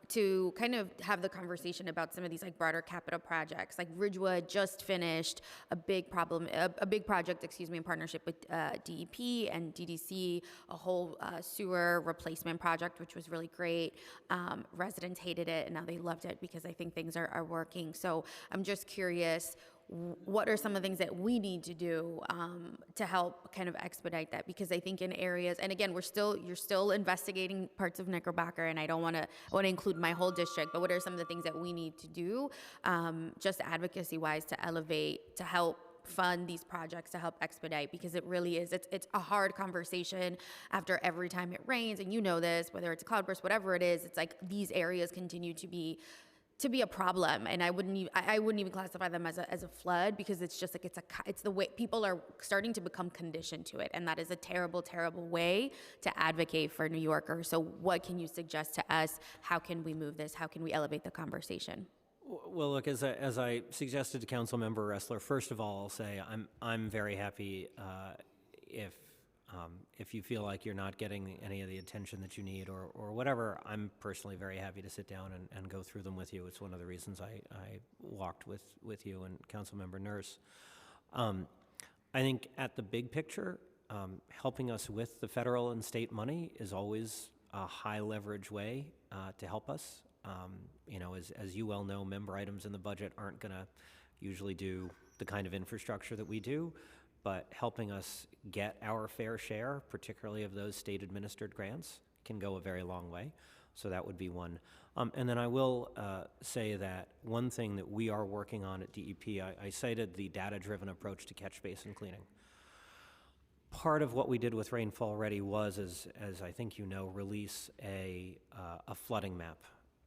to kind of have the conversation about some of these like broader capital projects. Like Ridgewood just finished a big project, in partnership with DEP and DDC, a whole sewer replacement project, which was really great. Residents hated it, and now they loved it because I think things are working. So I'm just curious, what are some of the things that we need to do to help kind of expedite that? Because I think in areas, and again, you're still investigating parts of Knickerbocker, and I want to include my whole district, but what are some of the things that we need to do just advocacy-wise to elevate, to help fund these projects, to help expedite? Because it really is, it's a hard conversation after every time it rains, and you know this, whether it's a cloudburst, whatever it is, it's like these areas continue to be a problem, and I wouldn't even classify them as a flood, because it's just like it's the way people are starting to become conditioned to it, and that is a terrible, terrible way to advocate for New Yorkers. So what can you suggest to us? How can we move this? How can we elevate the conversation? Well, look, as I suggested to Council Member Ressler, first of all, I'll say I'm very happy if you feel like you're not getting any of the attention that you need or whatever. I'm personally very happy to sit down and go through them with you. It's one of the reasons I walked with you and Council Member Nurse. I think at the big picture, helping us with the federal and state money is always a high leverage way to help us. You know, as you well know, member items in the budget aren't going to usually do the kind of infrastructure that we do, but helping us get our fair share, particularly of those state-administered grants, can go a very long way. So that would be one. And then I will say that one thing that we are working on at DEP, I cited the data-driven approach to catch basin cleaning. Part of what we did with Rainfall Ready was, as I think you know, release a flooding map.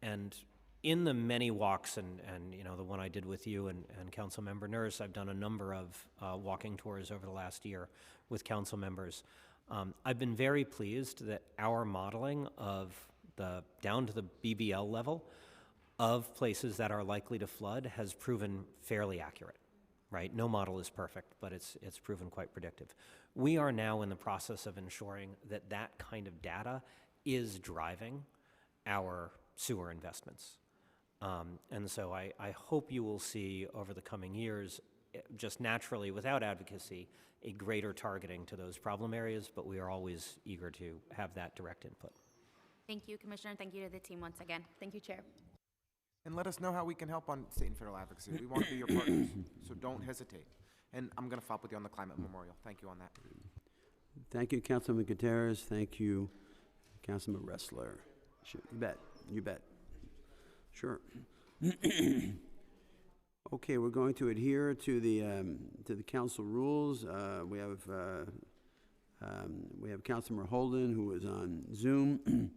And in the many walks, and you know, the one I did with you and Councilmember Nurse, I've done a number of walking tours over the last year with council members. I've been very pleased that our modeling of down to the BBL level of places that are likely to flood has proven fairly accurate, right? No model is perfect, but it's proven quite predictive. We are now in the process of ensuring that that kind of data is driving our sewer investments. And so I hope you will see over the coming years, just naturally without advocacy, a greater targeting to those problem areas, but we are always eager to have that direct input. Thank you, Commissioner. Thank you to the team once again. Thank you, Chair. And let us know how we can help on state and federal advocacy. We want to be your partners, so don't hesitate. And I'm going to follow up with you on the climate memorial. Thank you on that. Thank you, Councilman Gutierrez. Thank you, Councilman Ressler. Sure, you bet. You bet. Sure. Okay, we're going to adhere to the council rules. We have Councilmember Holden, who is on Zoom,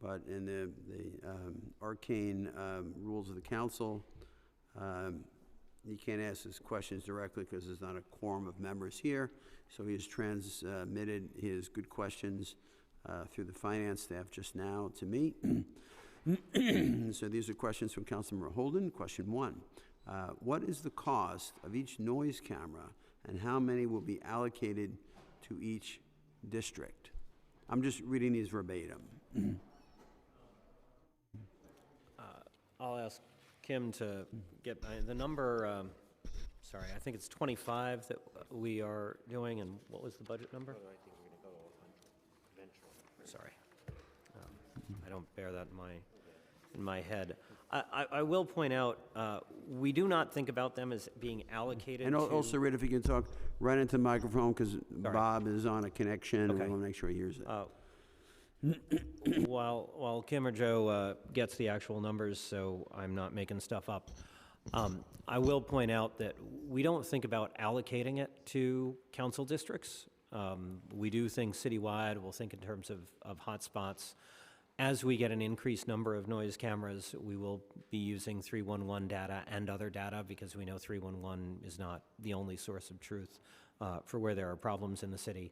but in the arcane rules of the council, he can't ask his questions directly because there's not a quorum of members here. So he has transmitted his good questions through the finance staff just now to me. So these are questions from Councilmember Holden. Question 1. What is the cost of each noise camera and how many will be allocated to each district? I'm just reading these verbatim. I'll ask Kim to get the number. Sorry, I think it's 25 that we are doing, and what was the budget number? Sorry, I don't bear that in my head. I will point out, we do not think about them as being allocated And to... also, Rit, if you can talk right into the microphone, because Bob is on a connection, and we Okay. want to make sure he hears it. While Kim or Joe gets the actual numbers, so I'm not making stuff up, I will point out that we don't think about allocating it to council districts. We do think citywide. We'll think in terms of hotspots. As we get an increased number of noise cameras, we will be using 311 data and other data, because we know 311 is not the only source of truth for where there are problems in the city.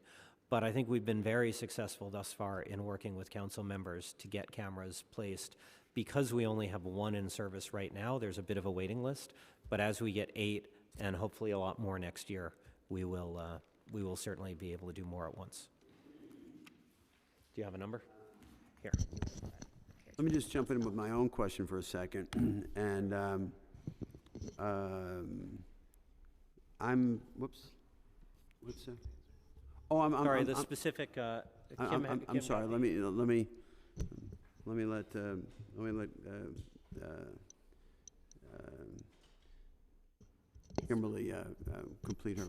But I think we've been very successful thus far in working with council members to get cameras placed. Because we only have one in service right now, there's a bit of a waiting list. But as we get 8 and hopefully a lot more next year, we will certainly be able to do more at once. Do you have a number? Here. Let me just jump in with my own question for a second. And whoops. What's that? Oh, I'm Sorry, the specific, Kim I'm sorry. got the- Let me let Kimberly complete her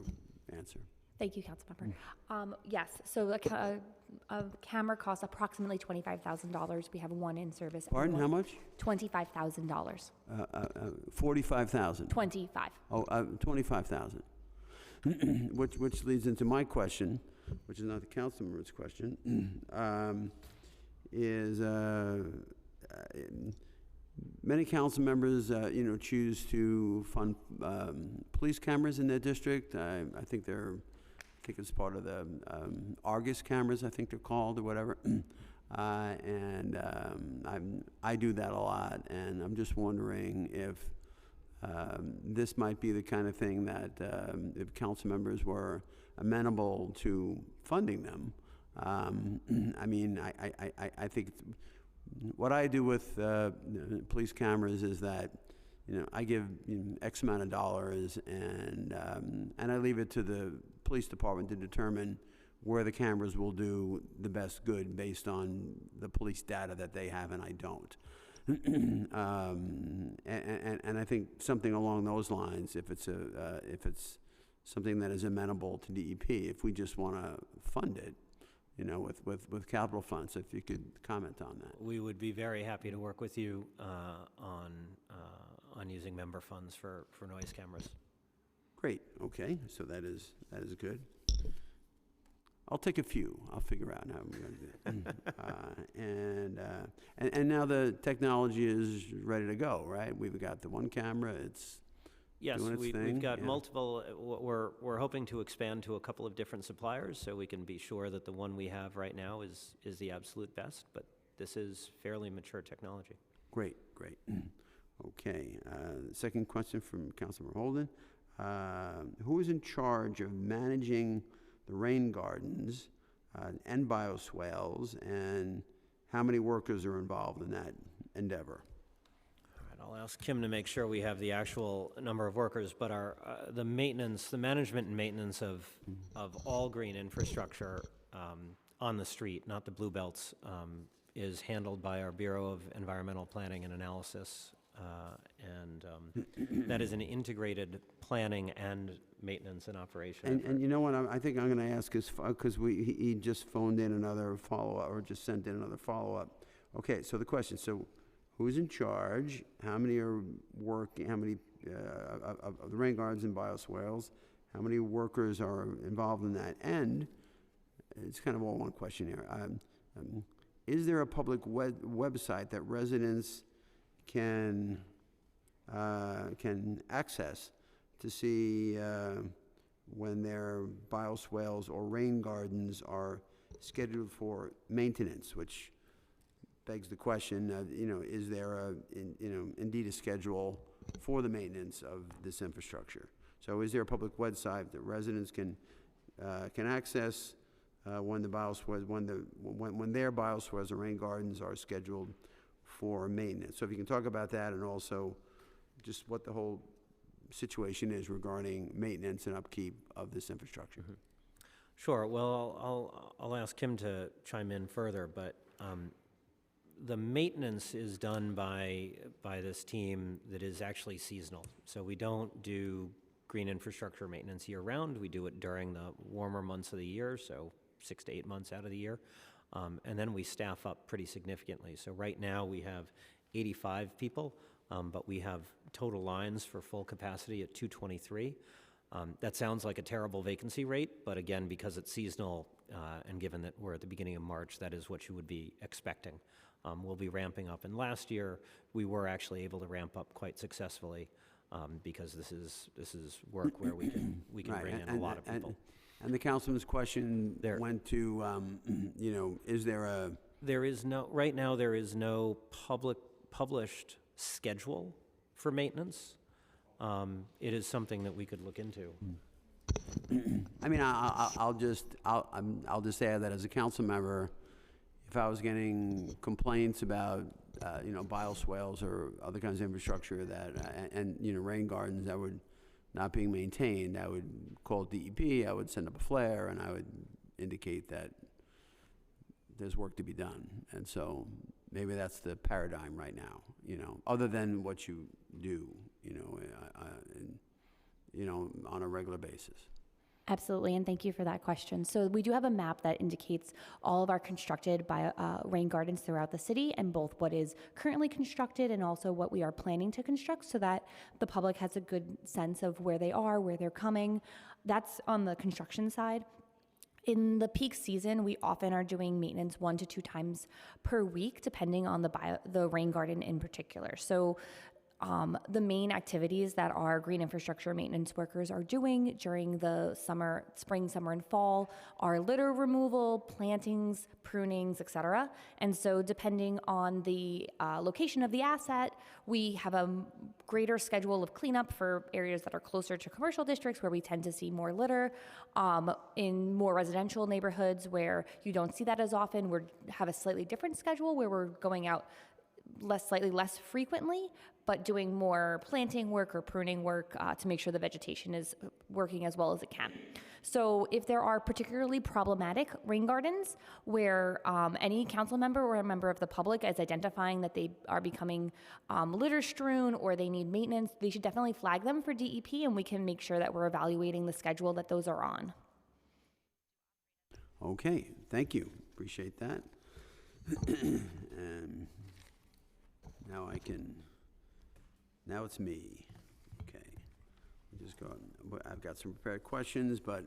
answer. Thank you, Councilmember. Yes, so a camera costs approximately $25,000. We have one in service. Pardon, how much? $25,000. 45,000. 25. Oh, 25,000. Which leads into my question, which is not the council member's question, is many council members, choose to fund police cameras in their district. I think it's part of the Argus cameras, I think they're called, or whatever. And I do that a lot, and I'm just wondering if this might be the kind of thing that if council members were amenable to funding them. I mean, I think what I do with police cameras is that, I give X amount of dollars, and I leave it to the police department to determine where the cameras will do the best good based on the police data that they have and I don't. And I think something along those lines, if it's something that is amenable to DEP, if we just want to fund it, you know, with capital funds. If you could comment on that. We would be very happy to work with you on using member funds for noise cameras. Great, okay, so that is good. I'll take a few. I'll figure out how I'm going to do it. And now the technology is ready to go, right? We've got the one camera. It's Yes, doing its we've thing, got yeah. multiple, we're hoping to expand to a couple of different suppliers so we can be sure that the one we have right now is the absolute best, but this is fairly mature technology. great. Okay. Second question from Councilmember Holden. Who is in charge of managing the rain gardens and bioswales, and how many workers are involved in that endeavor? All right, I'll ask Kim to make sure we have the actual number of workers, but our, the management and maintenance of all green infrastructure on the street, not the blue belts, is handled by our Bureau of Environmental Planning and Analysis. That is an integrated planning and maintenance and operation effort. And you know what, I think I'm going to ask is, because he just phoned in another follow-up, or just sent in another follow-up. Okay, so the question, so who's in charge? How many are working, how many of the rain gardens and bioswales? How many workers are involved in that? And it's kind of all one question here. Is there a public website that residents can access to see when their bioswales or rain gardens are scheduled for maintenance, which begs the question of, you know, is there indeed a schedule for the maintenance of this infrastructure? So is there a public website that residents can access when the bioswales, when their bioswales or rain gardens are scheduled for maintenance? So if you can talk about that, and also just what the whole situation is regarding maintenance and upkeep of this infrastructure. Mm-hmm. Sure. Well, I'll ask Kim to chime in further, but the maintenance is done by this team that is actually seasonal. So we don't do green infrastructure maintenance year-round. We do it during the warmer months of the year, so 6 to 8 months out of the year. And then we staff up pretty significantly. So right now we have 85 people, but we have total lines for full capacity at 223. That sounds like a terrible vacancy rate, but again, because it's seasonal, and given that we're at the beginning of March, that is what you would be expecting. We'll be ramping up. And last year, we were actually able to ramp up quite successfully, because this is work where we can Right, bring in a lot of people. And the councilman's question went to, you know, is there a... There is no, right now, there is no published schedule for maintenance. It is something that we could look into. I mean, I'll just add that as a council member, if I was getting complaints about, you know, bioswales or other kinds of infrastructure that, and you know, rain gardens that would not being maintained, I would call DEP, I would send up a flare, and I would indicate that there's work to be done. And so maybe that's the paradigm right now, you know, other than what you do, you know, on a regular basis. Absolutely, and thank you for that question. So we do have a map that indicates all of our constructed rain gardens throughout the city, and both what is currently constructed and also what we are planning to construct, so that the public has a good sense of where they are, where they're coming. That's on the construction side. In the peak season, we often are doing maintenance 1 to 2 times per week, depending on the rain garden in particular. So the main activities that our green infrastructure maintenance workers are doing during the spring, summer, and fall are litter removal, plantings, prunings, etc. And so depending on the location of the asset, we have a greater schedule of cleanup for areas that are closer to commercial districts where we tend to see more litter. In more residential neighborhoods where you don't see that as often, we have a slightly different schedule where we're going out slightly less frequently, but doing more planting work or pruning work to make sure the vegetation is working as well as it can. So if there are particularly problematic rain gardens where any council member or a member of the public is identifying that they are becoming litter strewn or they need maintenance, they should definitely flag them for DEP, and we can make sure that we're evaluating the schedule that those are on. Okay, thank you. Appreciate that. And now now it's me. Okay. Just go, I've got some prepared questions, but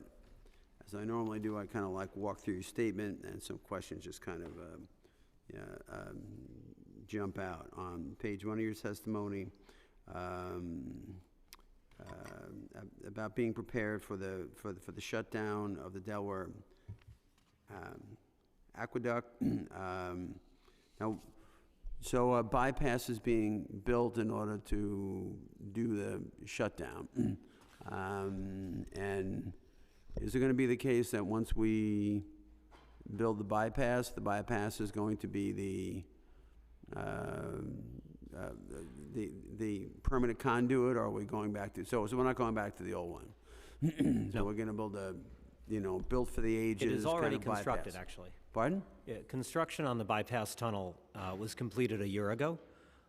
as I normally do, I kind of like walk through your statement and some questions just kind of jump out. On page 1 of your testimony, about being prepared for the shutdown of the Delaware aqueduct. Now, so a bypass is being built in order to do the shutdown. And is it going to be the case that once we build the bypass is going to be the permanent conduit, or are we going back to, so we're not going back to the old one? So we're going to build a, built for the ages It is already kind of constructed, bypass. actually. Pardon? Yeah, construction on the bypass tunnel was completed a year ago.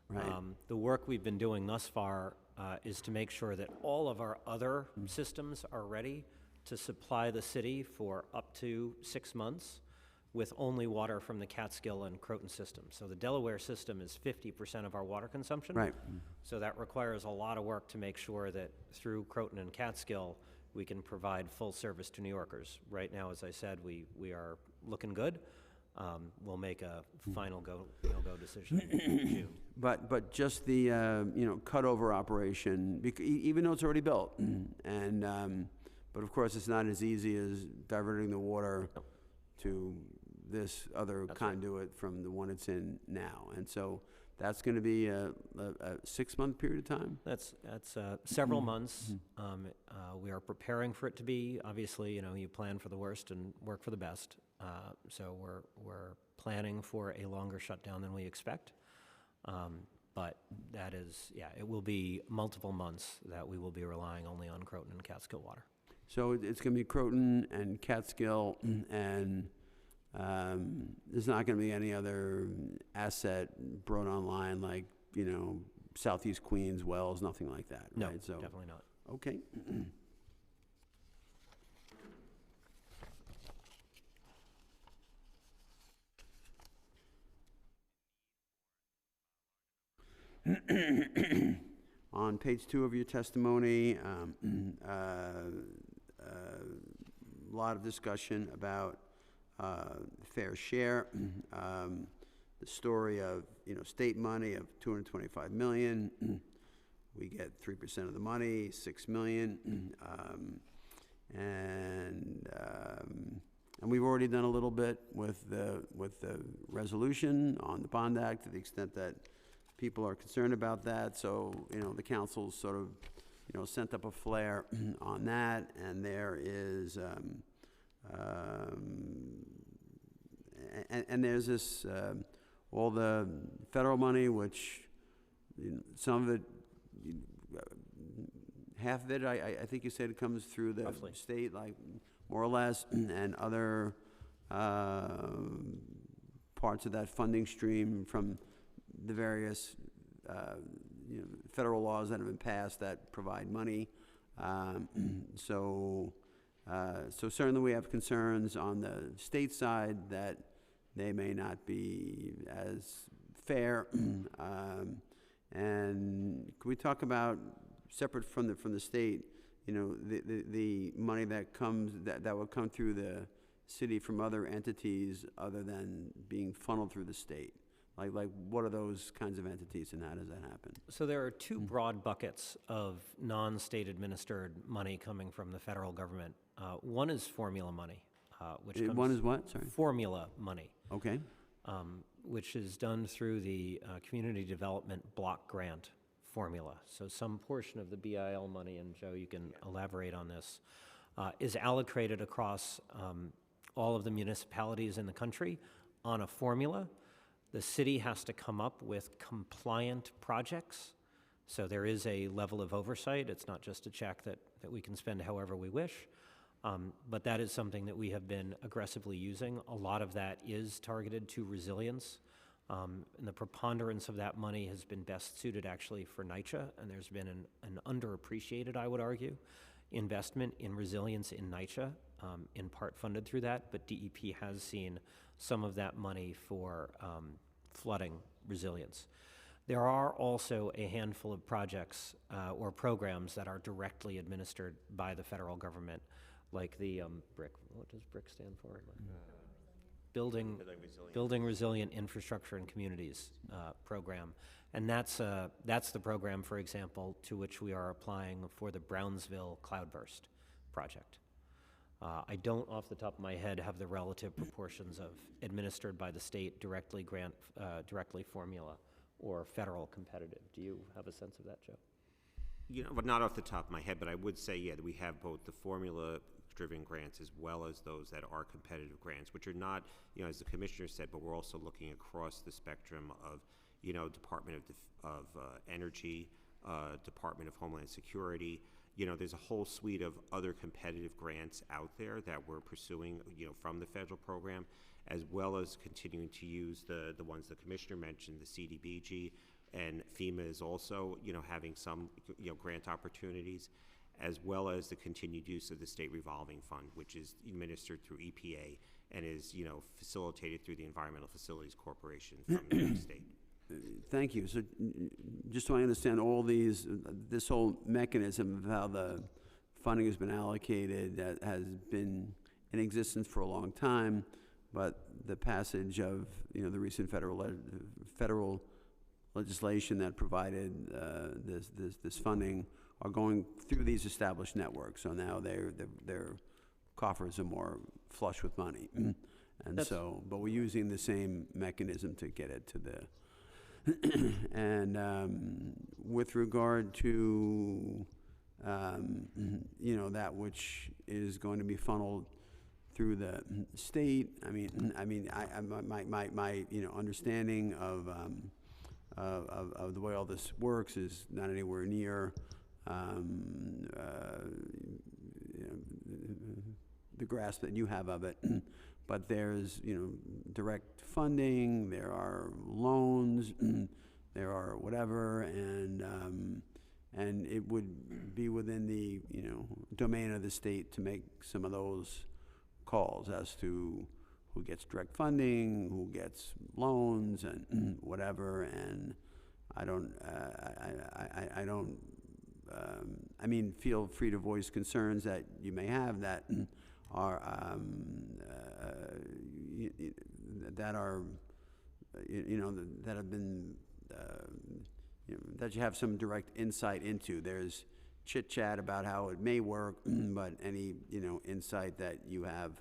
Right. The work we've been doing thus far is to make sure that all of our other systems are ready to supply the city for up to 6 months with only water from the Catskill and Croton systems. So the Delaware system is 50% of our water consumption. Right. So that requires a lot of work to make sure that through Croton and Catskill, we can provide full service to New Yorkers. Right now, as I said, we are looking good. We'll make a final no-go decision in June. But just the, cutover operation, even though it's already built, and, but of course, it's not as easy as diverting the water to this other conduit from the one it's in now. And so that's going to be a 6-month period of time? That's several months. We are preparing for it to be. Obviously, you plan for the worst and work for the best. So we're planning for a longer shutdown than we expect. But that is, it will be multiple months that we will be relying only on Croton and Catskill water. So it's going to be Croton and Catskill, and there's not going to be any other asset brought online like, Southeast Queens wells, nothing like that, No, right? So, definitely not. okay. On page 2 of your testimony, a lot of discussion about fair share, the story of, state money of $225 million. We get 3% of the money, $6 million. And we've already done a little bit with the resolution on the Bond Act to the extent that people are concerned about that. So, the council's sort of, sent up a flare on that, and there is, and there's this, all the federal money, which some of it, half of it, I think you said it comes through the Roughly. state, like more or less, and other parts of that funding stream from the various federal laws that have been passed that provide money. So certainly we have concerns on the state side that they may not be as fair. And can we talk about, separate from the state, the money that comes, that will come through the city from other entities other than being funneled through the state? Like what are those kinds of entities, and how does that happen? So there are two broad buckets of non-state administered money coming from the federal government. One is formula money, which comes... One is what, sorry? Formula money. Okay. Which is done through the Community Development Block Grant formula. So some portion of the BIL money, and Joe, you can elaborate on this, is allocated across all of the municipalities in the country on a formula. The city has to come up with compliant projects. So there is a level of oversight. It's not just a check that we can spend however we wish. But that is something that we have been aggressively using. A lot of that is targeted to resilience. And the preponderance of that money has been best suited actually for NYCHA, and there's been an underappreciated, I would argue, investment in resilience in NYCHA in part funded through that, but DEP has seen some of that money for flooding resilience. There are also a handful of projects or programs that are directly administered by the federal government, like the BRIC. What does BRIC stand for? Building Resilient Infrastructure and Communities program. And that's the program, for example, to which we are applying for the Brownsville Cloudburst project. I don't, off the top of my head, have the relative proportions of administered by the state directly directly formula or federal competitive. Do you have a sense of that, Joe? You know, but not off the top of my head, but I would say, yeah, that we have both the formula-driven grants as well as those that are competitive grants, which are not, you know, as the commissioner said, but we're also looking across the spectrum of, you know, Department of Energy, Department of Homeland Security. You know, there's a whole suite of other competitive grants out there that we're pursuing, you know, from the federal program, as well as continuing to use the ones the commissioner mentioned, the CDBG, and FEMA is also, you know, having some, you know, grant opportunities, as well as the continued use of the State Revolving Fund, which is administered through EPA and is, you know, facilitated through the Environmental Facilities Corporation from New York State. Thank you. So just so I understand all these, this whole mechanism of how the funding has been allocated that has been in existence for a long time, but the passage of, you know, the recent federal legislation that provided this funding are going through these established networks. So now their coffers are more flush with money. And so, but we're using the same mechanism to get it to the, and with regard to, you know, that which is going to be funneled through the state, I mean, my you know, understanding of the way all this works is not anywhere near you know, the grasp that you have of it. But there's, you know, direct funding, there are loans, there are whatever, and it would be within the, you know, domain of the state to make some of those calls as to who gets direct funding, who gets loans, and whatever. And I don't, I mean, feel free to voice concerns that you may have that are that are, you know, that have been, you know, that you have some direct insight into. There's chit chat about how it may work, but any, you know, insight that you have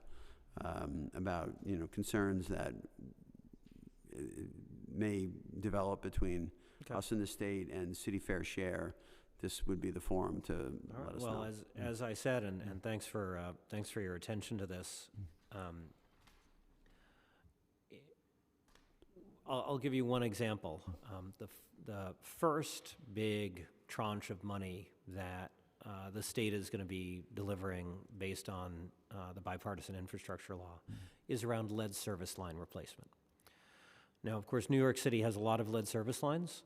about, you know, concerns that may develop between us and the state and City Fair Share, this would be the forum to let us know. Well, as I said, and thanks for your attention to this. I'll give you one example. The first big tranche of money that the state is going to be delivering based on the bipartisan infrastructure law is around lead service line replacement. Now, of course, New York City has a lot of lead service lines.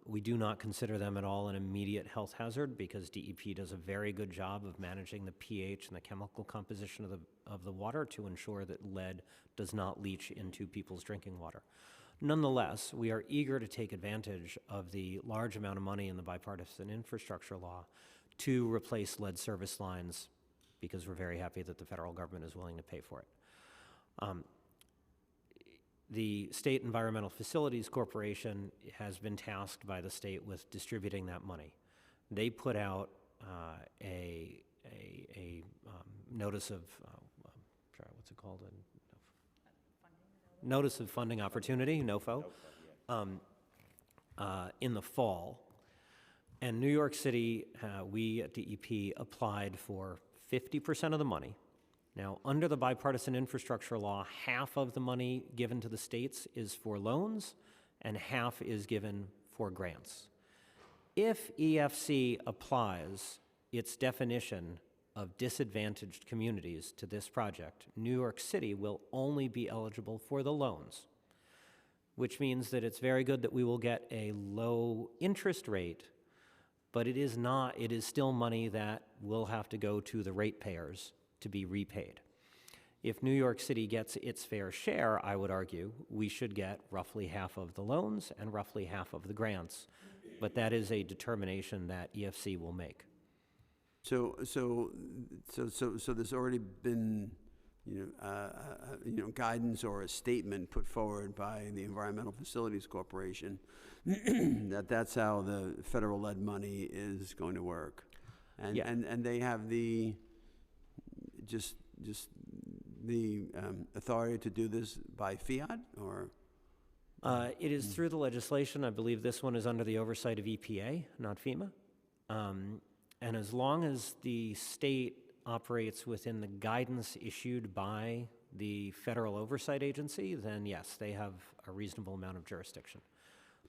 We do not consider them at all an immediate health hazard because DEP does a very good job of managing the pH and the chemical composition of the water to ensure that lead does not leach into people's drinking water. Nonetheless, we are eager to take advantage of the large amount of money in the bipartisan infrastructure law to replace lead service lines because we're very happy that the federal government is willing to pay for it. The State Environmental Facilities Corporation has been tasked by the state with distributing that money. They put out a notice of, sorry, what's it called? Notice of Funding Opportunity, NOFO, in the fall. And New York City, we at DEP applied for 50% of the money. Now, under the bipartisan infrastructure law, half of the money given to the states is for loans and half is given for grants. If EFC applies its definition of disadvantaged communities to this project, New York City will only be eligible for the loans, which means that it's very good that we will get a low interest rate, but it is still money that will have to go to the ratepayers to be repaid. If New York City gets its fair share, I would argue, we should get roughly half of the loans and roughly half of the grants. But that is a determination that EFC will make. So there's already been, guidance or a statement put forward by the Environmental Facilities Corporation that's how the federal-led money is going to work. And, Yeah. and they have the, just the authority to do this by fiat, or? It is through the legislation. I believe this one is under the oversight of EPA, not FEMA. And as long as the state operates within the guidance issued by the federal oversight agency, then yes, they have a reasonable amount of jurisdiction.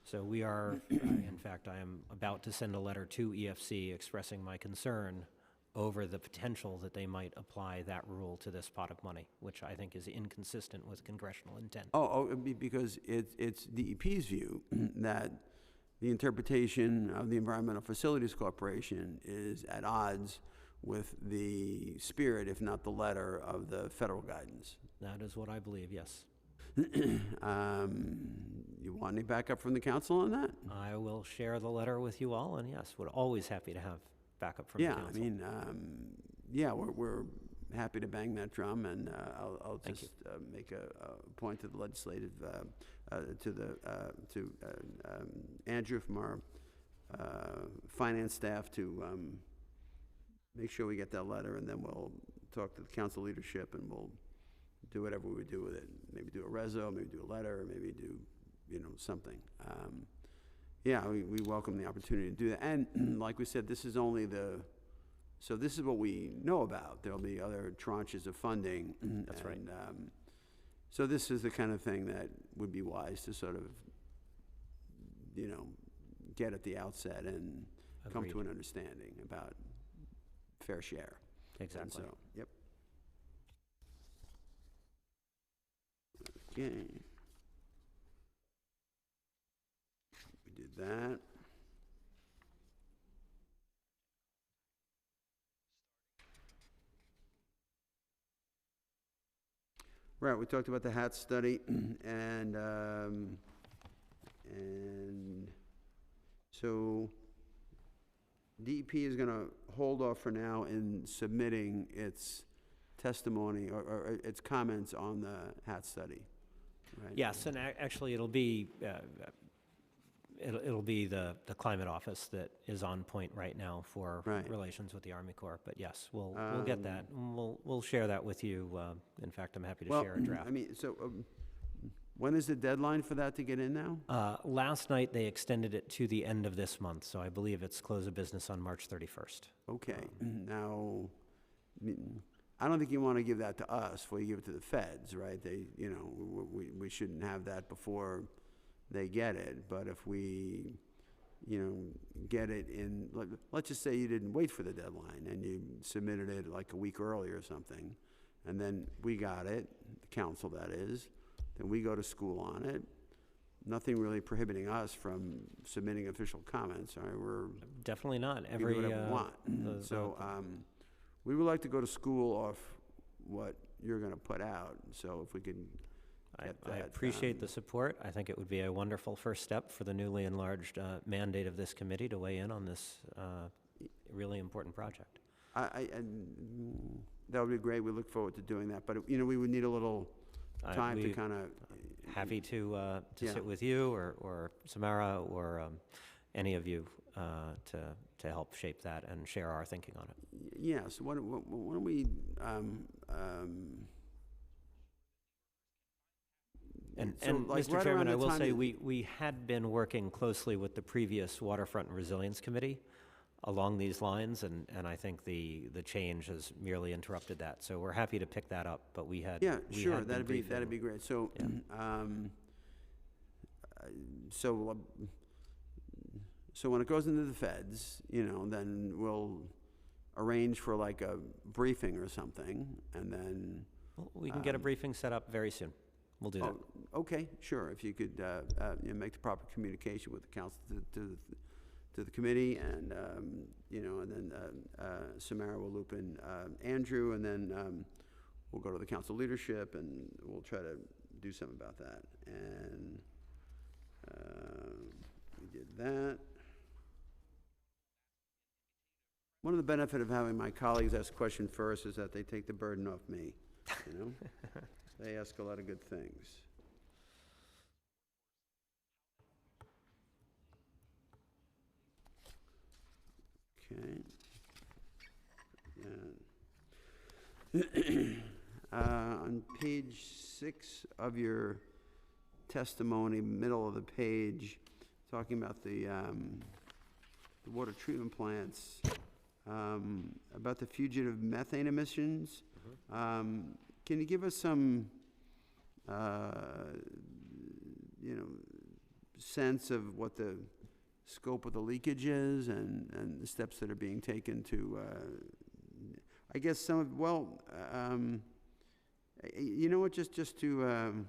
So we are, in fact, I am about to send a letter to EFC expressing my concern over the potential that they might apply that rule to this pot of money, which I think is inconsistent with congressional intent. Because it's DEP's view that the interpretation of the Environmental Facilities Corporation is at odds with the spirit, if not the letter, of the federal guidance. That is what I believe, yes. You want any backup from the council on that? I will share the letter with you all, and yes, we're always happy to have backup from the Yeah, council. I mean, we're happy to bang that drum, and I'll Thank just make a point to the legislative, to Andrew from our finance staff to make sure we get that letter, and then we'll talk to the council leadership, and we'll do whatever we do with it. Maybe do a reso, maybe do a letter, maybe do, something. We welcome the opportunity to do that. And like we said, this is only so this is what we know about. There'll be other tranches of funding. That's right. So this is the kind of thing that would be wise to sort of, get at the outset and come to Agreed. an understanding about fair share. Exactly. And so, yep. Okay. We did that. Right, we talked about the HAT study, and so DEP is going to hold off for now in submitting its testimony or its comments on the HAT study, right? Yes, and actually it'll be the climate office that is on point right now for Right. relations with the Army Corps. But yes, we'll get that. And we'll share that with you. In fact, I'm happy to share a draft. I mean, so when is the deadline for that to get in now? Last night they extended it to the end of this month, so I believe it's close of business on March 31st. Okay, now, I don't think you want to give that to us before you give it to the feds, right? They, we shouldn't have that before they get it, but if we, get it in, let's just say you didn't wait for the deadline and you submitted it like a week early or something, and then we got it, the council that is, then we go to school on it. Nothing really prohibiting us from submitting official comments, all right? We're Definitely not. we do whatever we want. So we would like to go to school off what you're going to put out. So if we could get that. I appreciate the support. I think it would be a wonderful first step for the newly enlarged mandate of this committee to weigh in on this really important project. That would be great. We look forward to doing that. But we would need a little time to kind of. Happy to Yeah. sit with you or Samara or any of you to help shape that and share our thinking on it. Yes. Why don't we? And like Mr. right Chairman, around I the will time say you- we had been working closely with the previous Waterfront and Resilience Committee along these lines, and I think the change has merely interrupted that. So we're happy to pick that up, but we had Yeah, we sure. had been That'd be great. So, so when it goes into the feds, then we'll arrange for like a briefing or something, and then. Well, we can get a briefing set up very soon. We'll do that. Okay, sure. If you could make the proper communication with the council to the committee, and, and then Samara will loop in Andrew, and then we'll go to the council leadership, and we'll try to do something about that. And we did that. One of the benefit of having my colleagues ask a question first is that they take the burden off me, They ask a lot of good things. Okay. On page 6 of your testimony, middle of the page, talking about the water treatment plants, about the fugitive methane emissions. Can you give us some, sense of what the scope of the leakage is and the steps that are being taken to, I guess some of, just to,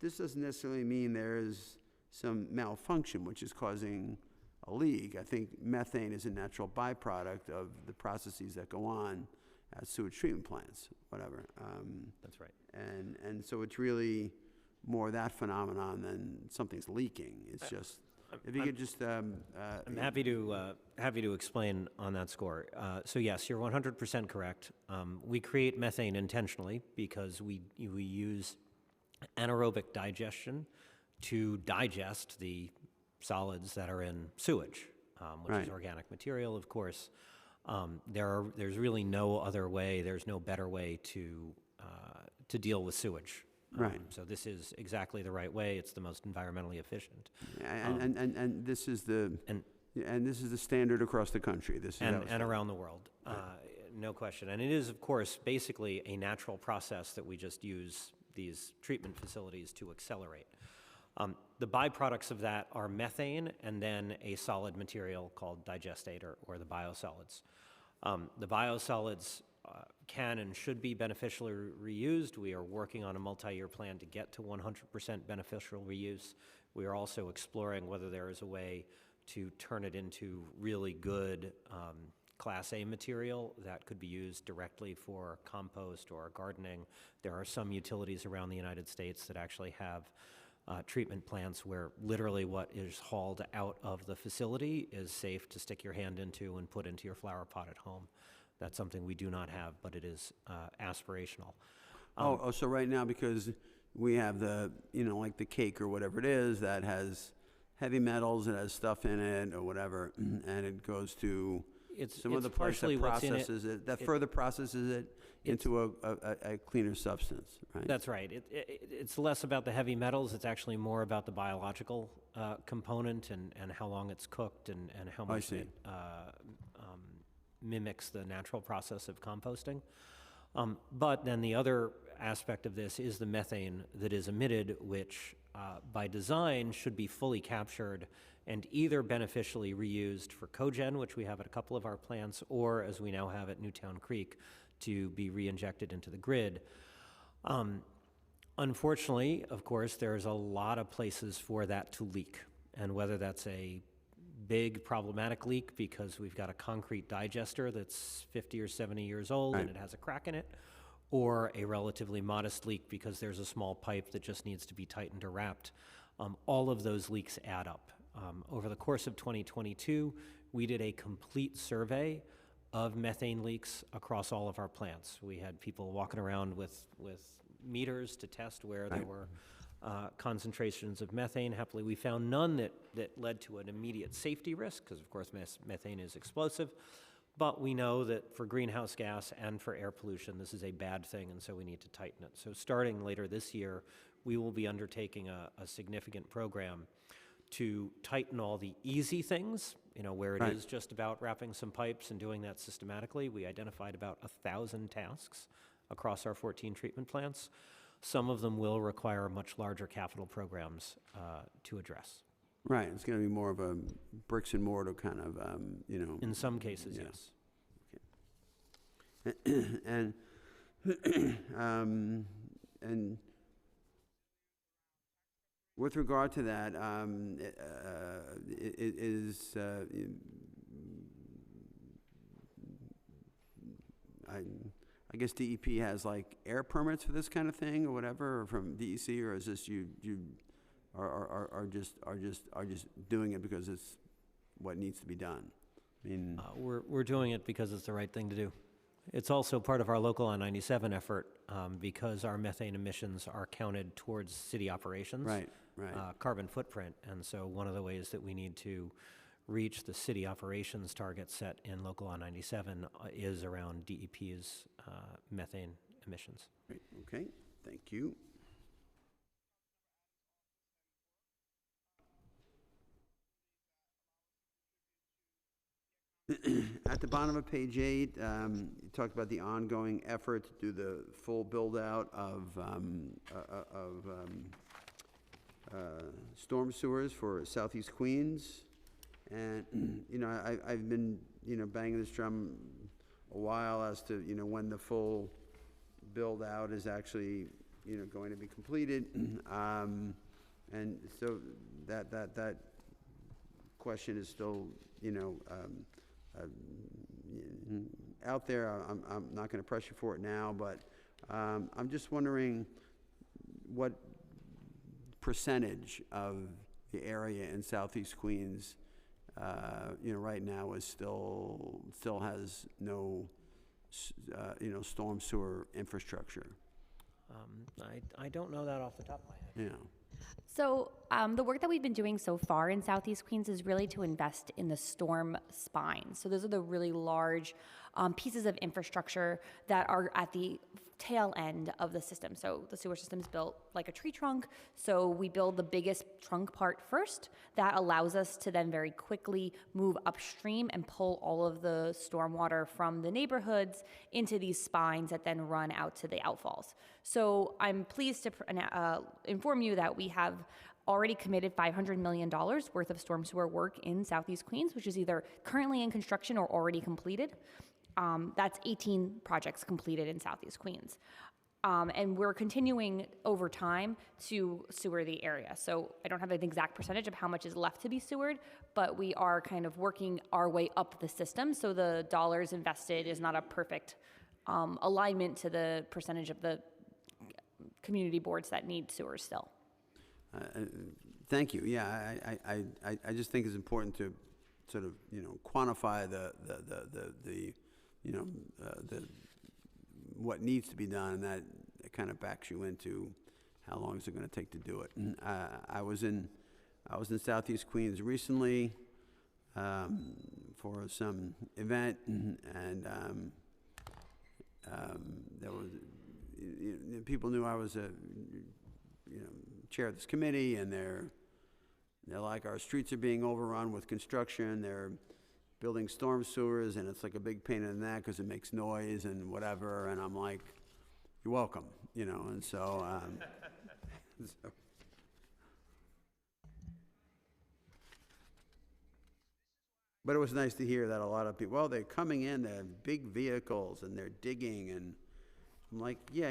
this doesn't necessarily mean there's some malfunction which is causing a leak. I think methane is a natural byproduct of the processes that go on at sewage treatment plants, whatever. That's right. And so it's really more that phenomenon than something's leaking. It's just, if you could just... I'm happy to explain on that score. So yes, you're 100% correct. We create methane intentionally because we use anaerobic digestion to digest the solids that are in sewage, which is organic material, of course. There's really no other way, there's no better way to deal with sewage. Right. So this is exactly the right way. It's the most environmentally efficient. And this is the standard across the country. This is and around the world, no question. And it is, of course, basically a natural process that we just use these treatment facilities to accelerate. The byproducts of that are methane and then a solid material called digestate or the biosolids. The biosolids can and should be beneficially reused. We are working on a multi-year plan to get to 100% beneficial reuse. We are also exploring whether there is a way to turn it into really good Class A material that could be used directly for compost or gardening. There are some utilities around the United States that actually have treatment plants where literally what is hauled out of the facility is safe to stick your hand into and put into your flower pot at home. That's something we do not have, but it is aspirational. So right now, because we have the, like the cake or whatever it is that has heavy metals, it has stuff in it or whatever, and it goes to some of the place that processes it, that further processes it into a cleaner substance, right? That's right. It's less about the heavy metals. It's actually more about the biological component and how long it's cooked and how much it mimics the natural process of composting. But then the other aspect of this is the methane that is emitted, which by design should be fully captured and either beneficially reused for cogen, which we have at a couple of our plants, or as we now have at Newtown Creek, to be re-injected into the grid. Unfortunately, of course, there's a lot of places for that to leak, and whether that's a big problematic leak because we've got a concrete digester that's 50 or 70 years old and it has a crack in it, or a relatively modest leak because there's a small pipe that just needs to be tightened or wrapped. All of those leaks add up. Over the course of 2022, we did a complete survey of methane leaks across all of our plants. We had people walking around with meters to test where there were concentrations of methane. Happily, we found none that led to an immediate safety risk, because of course methane is explosive. But we know that for greenhouse gas and for air pollution, this is a bad thing, and so we need to tighten it. So starting later this year, we will be undertaking a significant program to tighten all the easy things, where it is just about wrapping some pipes and doing that systematically. We identified about 1,000 tasks across our 14 treatment plants. Some of them will require much larger capital programs to address. Right, it's going to be more of a bricks and mortar kind of, In some cases, yes. Okay. And With regard to that, I guess DEP has like air permits for this kind of thing or whatever, or from DEC, or is this you are just doing it because it's what needs to be done? I mean, We're doing it because it's the right thing to do. It's also part of our local I-97 effort because our methane emissions are counted towards city operations. right. Carbon footprint. And so one of the ways that we need to reach the city operations target set in local I-97 is around DEP's methane emissions. Great. Okay, thank you. At the bottom of page 8, you talked about the ongoing effort to do the full build-out of storm sewers for Southeast Queens. And, you know, I've been, you know, banging this drum a while as to, you know, when the full build-out is actually, you know, going to be completed. And so that question is still, you know, out there. I'm not going to press you for it now, but I'm just wondering what percentage of the area in Southeast Queens, you know, right now is still has no, you know, storm sewer infrastructure. I don't know that off the top of my head. Yeah. So the work that we've been doing so far in Southeast Queens is really to invest in the storm spines. So those are the really large pieces of infrastructure that are at the tail end of the system. So the sewer system is built like a tree trunk. So we build the biggest trunk part first. That allows us to then very quickly move upstream and pull all of the stormwater from the neighborhoods into these spines that then run out to the outfalls. So I'm pleased to inform you that we have already committed $500 million worth of storm sewer work in Southeast Queens, which is either currently in construction or already completed. That's 18 projects completed in Southeast Queens. And we're continuing over time to sewer the area. So I don't have an exact percentage of how much is left to be sewered, but we are kind of working our way up the system. So the dollars invested is not a perfect alignment to the percentage of the community boards that need sewers still. Thank you. Yeah, I just think it's important to sort of, you know, quantify the you know, what needs to be done, and that kind of backs you into how long is it going to take to do it. And, I was in Southeast Queens recently for some event, and there was, you know, people knew I was a, you know, chair of this committee, and they're like, our streets are being overrun with construction. They're building storm sewers, and it's like a big pain in the neck because it makes noise and whatever. And I'm like, you're welcome, you know. And so, but it was nice to hear that a lot of people, well, they're coming in, they have big vehicles and they're digging, and I'm like, yeah,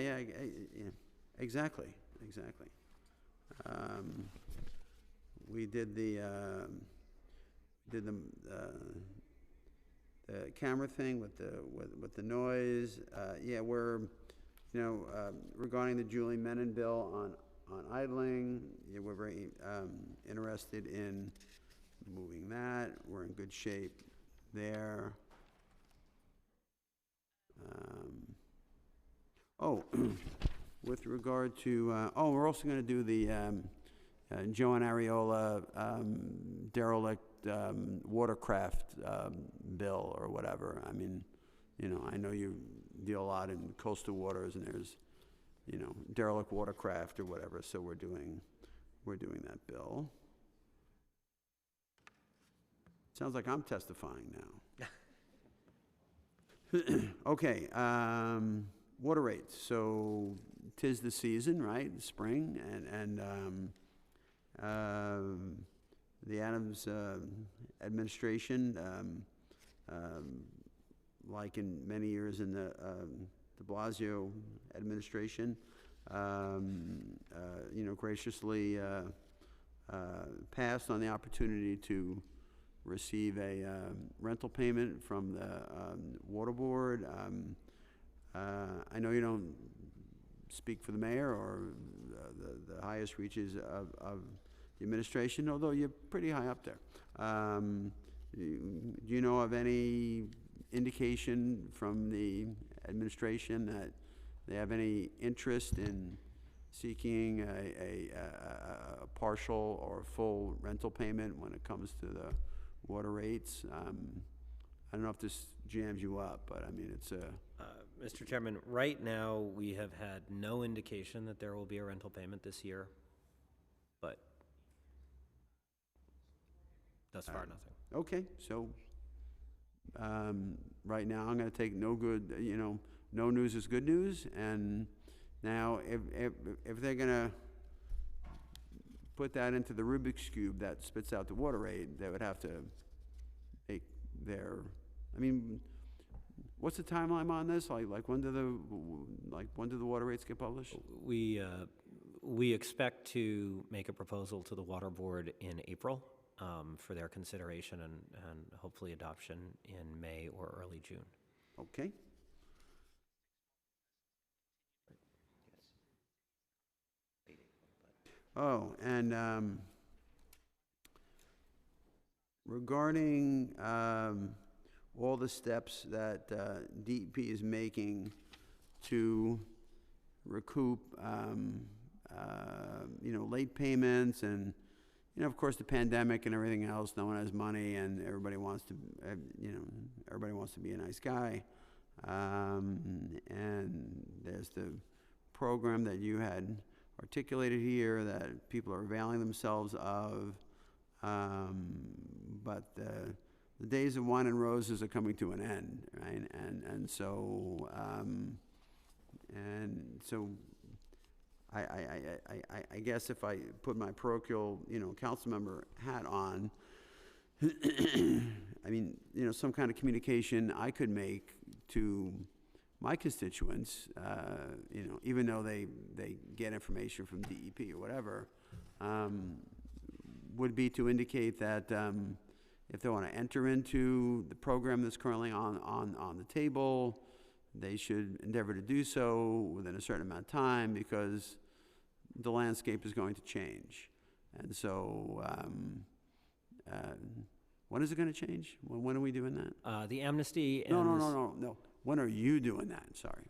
exactly. We did the camera thing with the noise. Yeah, we're, you know, regarding the Julie Menon bill on idling, yeah, we're very interested in moving that. We're in good shape there. With regard to, we're also going to do the Joe and Ariola derelict watercraft bill or whatever. I mean, you know, I know you deal a lot in coastal waters, and there's, you know, derelict watercraft or whatever. So we're doing that bill. Sounds like I'm testifying now. Okay, water rates. So 'tis the season, right? Spring, and the Adams administration, like in many years in the de Blasio administration, you know, graciously passed on the opportunity to receive a rental payment from the water board. I know you don't speak for the mayor or the highest reaches of the administration, although you're pretty high up there. Do you know of any indication from the administration that they have any interest in seeking a partial or full rental payment when it comes to the water rates? I don't know if this jams you up, but I mean, it's a... Mr. Chairman, right now, we have had no indication that there will be a rental payment this year, but thus far, nothing. Okay, so, right now, I'm gonna take no good, no news is good news, and now, if they're gonna put that into the Rubik's Cube that spits out the water rate, they would have to make their, I mean, what's the timeline on this? Like when do the water rates get published? We expect to make a proposal to the Water Board in April for their consideration and hopefully adoption in May or early June. Okay. Oh, and regarding all the steps that DEP is making to recoup, late payments and, of course, the pandemic and everything else, no one has money and everybody wants to, everybody wants to be a nice guy. And there's the program that you had articulated here that people are availing themselves of, but the days of wine and roses are coming to an end, right? And so I guess if I put my parochial, council member hat on, I mean, some kind of communication I could make to my constituents, even though they get information from DEP or whatever, would be to indicate that if they want to enter into the program that's currently on the table, they should endeavor to do so within a certain amount of time because the landscape is going to change. And so, when is it going to change? When are we doing that? The amnesty ends... No. When are you doing that? Sorry.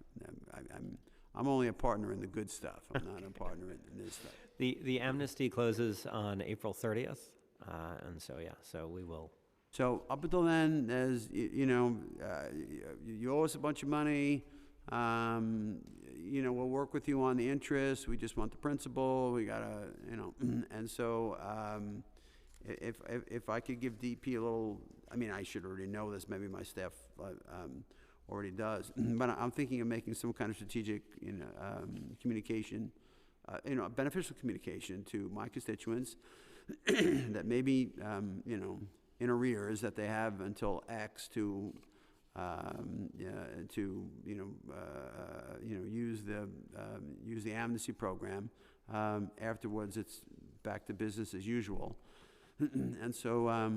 I'm only a partner in the good stuff. I'm not a partner in this stuff. The amnesty closes on April 30th, and so, yeah, so we will... So up until then, there's, you owe us a bunch of money. We'll work with you on the interest. We just want the principal. We gotta, and so if I could give DP a little, I mean, I should already know this. Maybe my staff already does, but I'm thinking of making some kind of strategic, communication, beneficial communication to my constituents that maybe, in arrears that they have until X to use the amnesty program. Afterwards, it's back to business as usual. And so,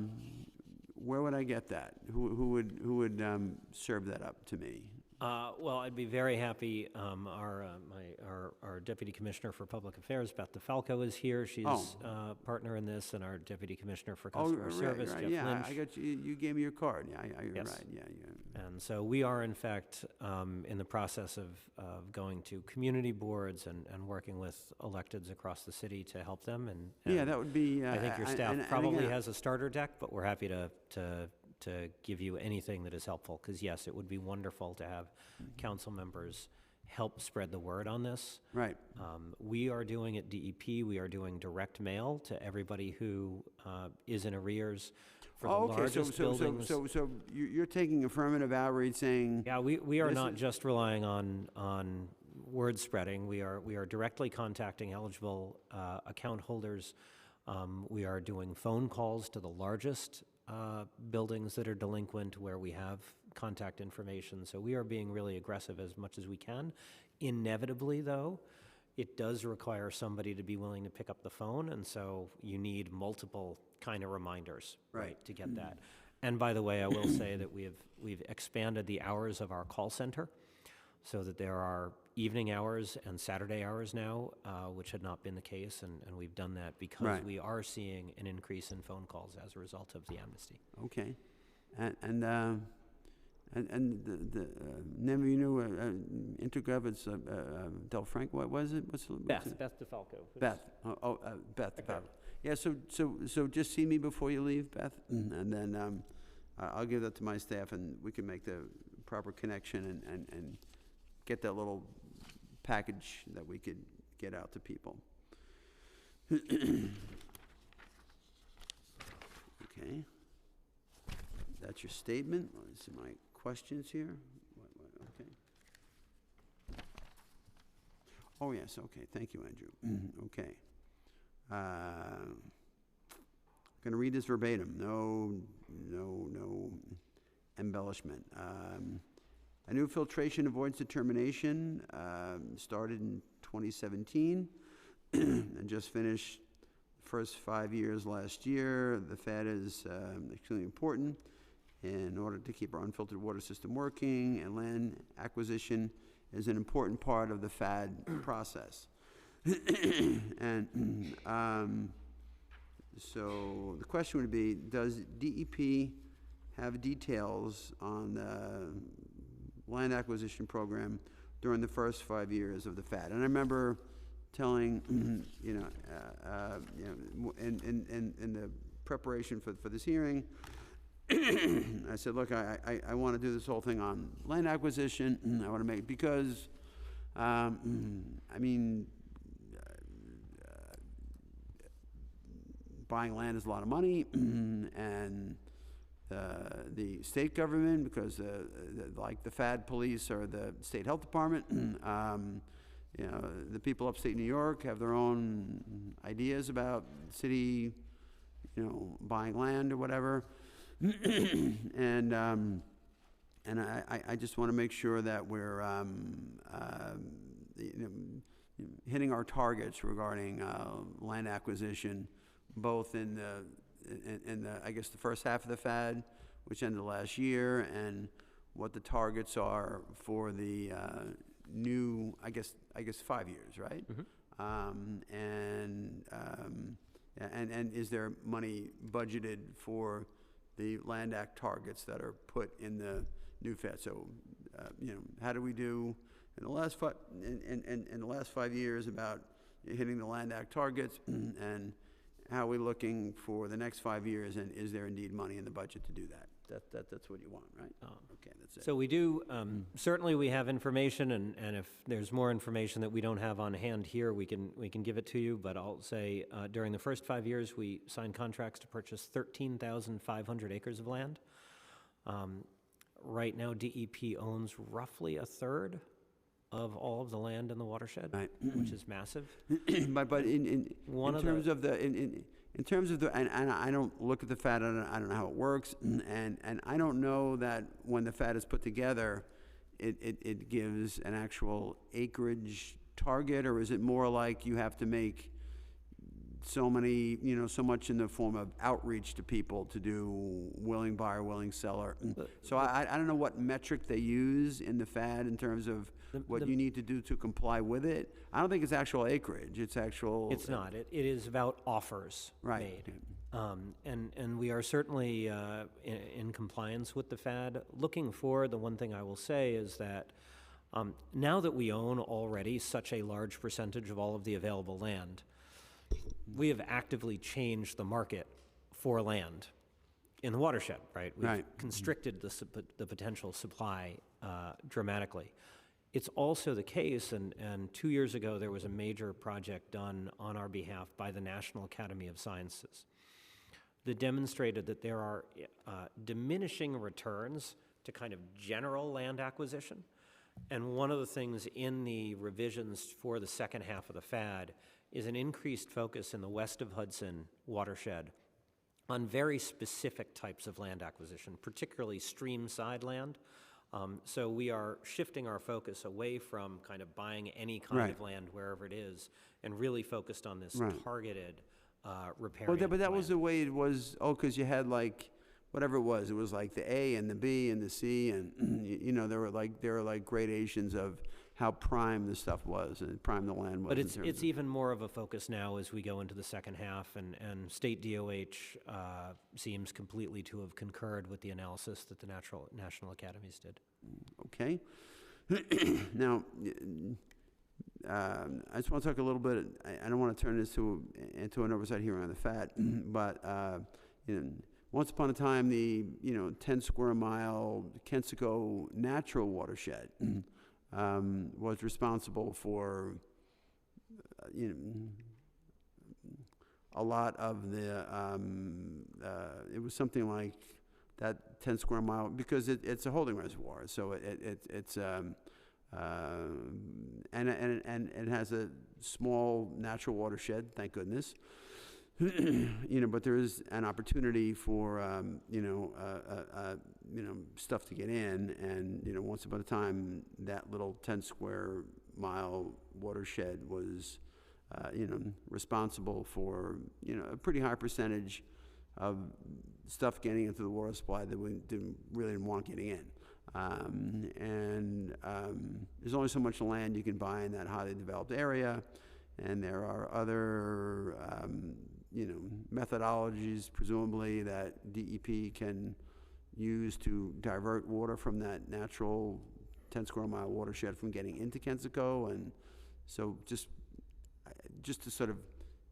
where would I get that? Who would serve that up to me? Well, I'd be very happy. Our Deputy Commissioner for Public Affairs, Beth DeFalco, is here. She's partner in this, and our Deputy Commissioner for Customer Service, right. Jeff Yeah, Lynch. I got you. You gave me your card. Yeah, you're Yes. right. Yeah. And so we are, in fact, in the process of going to community boards and working with electeds across the city to help them. And Yeah, that would be. I think your staff and probably again, has a starter deck, but we're happy to give you anything that is helpful, because yes, it would be wonderful to have council members help spread the word on this. Right. We are doing at DEP, we are doing direct mail to everybody who is in arrears for the largest buildings. So you're taking affirmative outreach saying. Yeah, we are this not is- just relying on word spreading. We are directly contacting eligible account holders. We are doing phone calls to the largest buildings that are delinquent where we have contact information. So we are being really aggressive as much as we can. Inevitably, though, it does require somebody to be willing to pick up the phone, and so you need multiple kind of reminders, Right. to get that. And by the way, I will say that we've expanded the hours of our call center so that there are evening hours and Saturday hours now, which had not been the case, and we've done that because Right. we are seeing an increase in phone calls as a result of the amnesty. Okay. And the name of your new intergovern's Del Frank, what was it? What's it? Beth DeFalco. Beth. Beth. Yeah. So just see me before you leave, Beth, and then I'll give that to my staff, and we can make the proper connection and get that little package that we could get out to people. Okay. That's your statement. Let's see my questions here. Okay. Oh, yes, okay. Thank you, Andrew. Okay. Going to read this verbatim. No embellishment. A new filtration avoidance determination started in 2017 and just finished the first 5 years last year. The FAD is extremely important in order to keep our unfiltered water system working, and land acquisition is an important part of the FAD process. And so the question would be, does DEP have details on the land acquisition program during the first 5 years of the FAD? And I remember telling, in the preparation for this hearing, I said, look, I want to do this whole thing on land acquisition. I want to make, because, buying land is a lot of money, and the state government, because like the FAD police or the state health department, the people upstate New York have their own ideas about city, buying land or whatever. And I just want to make sure that we're hitting our targets regarding land acquisition, both in the I guess the first half of the FAD, which ended last year, and what the targets are for the new I guess 5 years, right? And is there money budgeted for the Land Act targets that are put in the new FAD? So, how do we do in the last 5 years about hitting the Land Act targets, and how are we looking for the next 5 years, and is there indeed money in the budget to do that? That's what you want, right? Okay, that's it. So we do, certainly we have information, and if there's more information that we don't have on hand here, we can give it to you, but I'll say during the first 5 years, we signed contracts to purchase 13,500 acres of land. Right now, DEP owns roughly a third of all of the land in the watershed, Right. which is massive. But in terms of the, and I don't look at the FAD, I don't know how it works, and I don't know that when the FAD is put together, it gives an actual acreage target, or is it more like you have to make so many, so much in the form of outreach to people to do willing buyer, willing seller? So I don't know what metric they use in the FAD in terms of what you need to do to comply with it. I don't think it's actual acreage. It's actual. It's not. It is about offers Right. made. And we are certainly in compliance with the FAD. Looking forward, the one thing I will say is that now that we own already such a large percentage of all of the available land, we have actively changed the market for land in the watershed, right? We've constricted the potential supply dramatically. It's also the case, and 2 years ago there was a major project done on our behalf by the National Academy of Sciences that demonstrated that there are diminishing returns to kind of general land acquisition. And one of the things in the revisions for the second half of the FAD is an increased focus in the west of Hudson watershed on very specific types of land acquisition, particularly stream side land, So we are shifting our focus away from kind of buying any kind of land wherever it is, and really focused on this targeted repairing But that was plan. the way it was, because you had like, whatever it was like the A and the B and the C, and, you know, there were like gradations of how prime the stuff was, and prime the land was. But in terms it's of- even more of a focus now as we go into the second half, and state DOH seems completely to have concurred with the analysis that the National Academies did. Okay. Now, I just want to talk a little bit, I don't want to turn this into an oversight hearing on the FAD, but, you know, once upon a time, the, 10 square mile Kensico natural watershed was responsible for, a lot of the, it was something like that 10 square mile, because it's a holding reservoir, so it's, and it has a small natural watershed, thank goodness. But there is an opportunity for, stuff to get in, and, once upon a time, that little 10 square mile watershed was, responsible for, a pretty high percentage of stuff getting into the water supply that we really didn't want getting in. There's only so much land you can buy in that highly developed area, and there are other, methodologies, presumably, that DEP can use to divert water from that natural 10 square mile watershed from getting into Kensico. And so just to sort of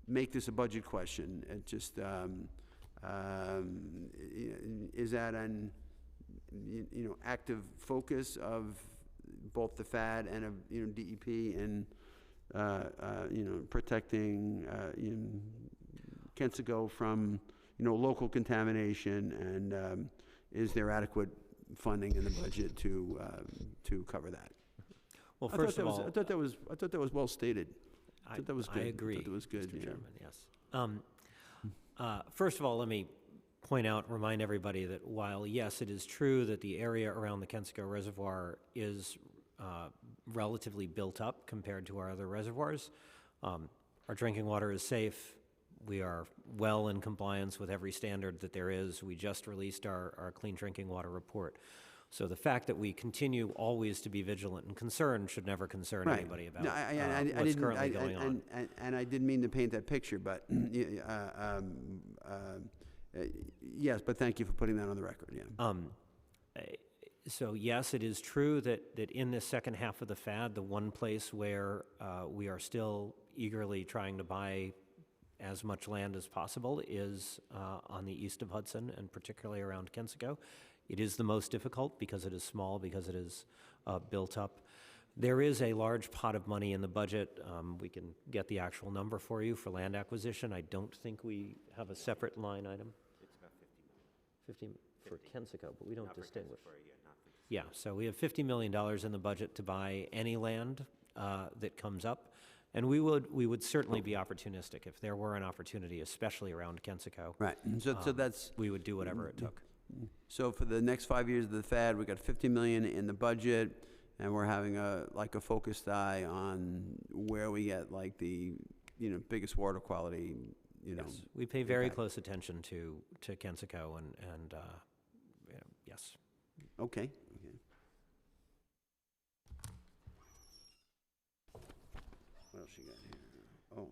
make this a budget question, it just, is that an, active focus of both the FAD and of, DEP in, protecting, Kensico from, local contamination, and is there adequate funding in the budget to cover that? Well, first of all, I thought that was well stated. I thought that was good. I agree, I thought that was good. Mr. Chairman, yes. First of all, let me point out, remind everybody that while, yes, it is true that the area around the Kensico Reservoir is relatively built up compared to our other reservoirs, our drinking water is safe. We are well in compliance with every standard that there is. We just released our clean drinking water report. So the fact that we continue always to be vigilant and concerned should never concern anybody about what's currently going on. And I didn't mean to paint that picture, but yes, but thank you for putting that on the record, yeah. So yes, it is true that in this second half of the FAD, the one place where we are still eagerly trying to buy as much land as possible is on the east of Hudson, and particularly around Kensico. It is the most difficult because it is small, because it is built up. There is a large pot of money in the budget. We can get the actual number for you for land acquisition. I don't think we have a separate line item. It's about 50 million. 50 for Kensico, but we don't Not for distinguish. Kensico, yeah, not for Yeah, so we have $50 million in the budget to buy any land that comes up. And we would certainly be opportunistic if there were an opportunity, especially around Kensico. Right, so that's, We would do whatever it took. so for the next 5 years of the FAD, we got 50 million in the budget, and we're having a focused eye on where we get like the, biggest water quality, Yes, we pay very impact. close attention to Kensico, and yes. Okay. What else you got here?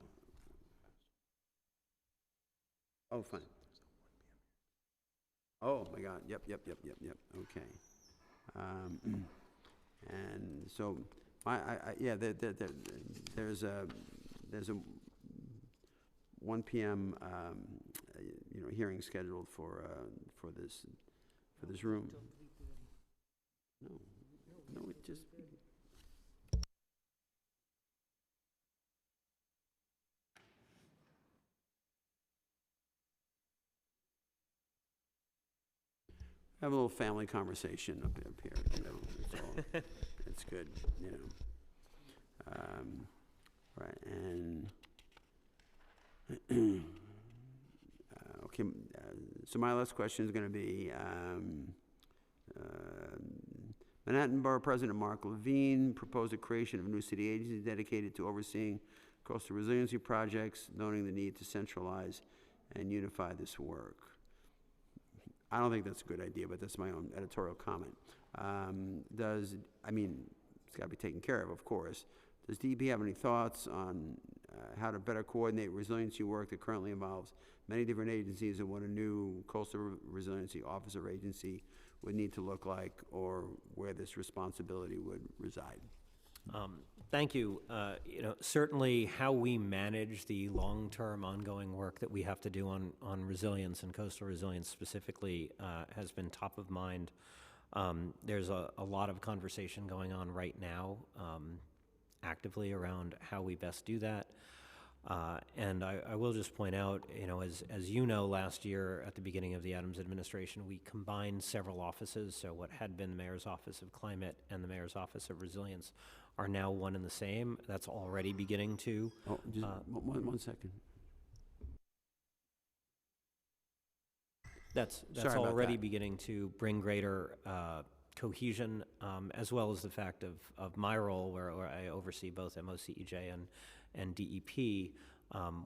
Oh, fine. Oh, my God, yep, okay. And so, yeah, there's a 1 p.m. Hearing scheduled for this room. No, it just. Have a little family conversation up here, it's all, it's good, right, and, okay, so my last question is gonna be, Manhattan Borough President Mark Levine proposed the creation of a new city agency dedicated to overseeing coastal resiliency projects, noting the need to centralize and unify this work. I don't think that's a good idea, but that's my own editorial comment. It's got to be taken care of course. Does DEP have any thoughts on how to better coordinate resiliency work that currently involves many different agencies, and what a new coastal resiliency office or agency would need to look like, or where this responsibility would reside? Thank you. Certainly how we manage the long-term ongoing work that we have to do on resilience and coastal resilience specifically has been top of mind. There's a lot of conversation going on right now actively around how we best do that. And I will just point out, as you know, last year at the beginning of the Adams administration, we combined several offices. So what had been the Mayor's Office of Climate and the Mayor's Office of Resilience are now one and the same. That's already beginning to. Oh, just one second. That's Sorry about already that. beginning to bring greater cohesion, as well as the fact of my role, where I oversee both MOCEJ and DEP,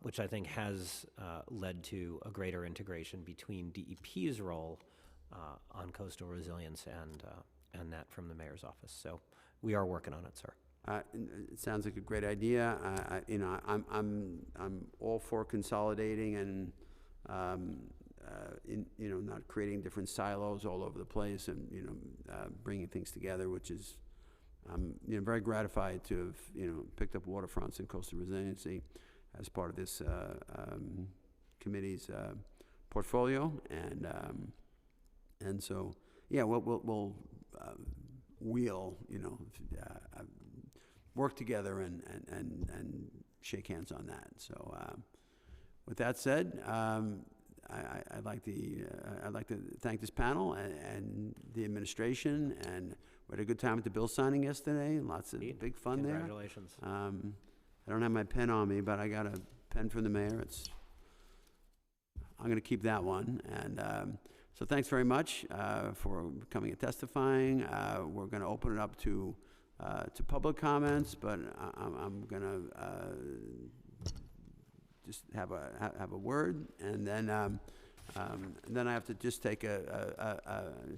which I think has led to a greater integration between DEP's role on coastal resilience and that from the mayor's office. So we are working on it, sir. It sounds like a great idea. I'm all for consolidating and not creating different silos all over the place, and bringing things together, which is I'm very gratified to have picked up waterfronts and coastal resiliency as part of this committee's portfolio, and so we'll work together and shake hands on that. So with that said, I'd like to thank this panel and the administration, and we had a good time at the bill signing yesterday. Lots of big fun there. Congratulations. I don't have my pen on me, but I got a pen from the mayor. I'm going to keep that one. And so thanks very much for coming and testifying. We're going to open it up to public comments, but I'm going to just have a word, and then I have to just take a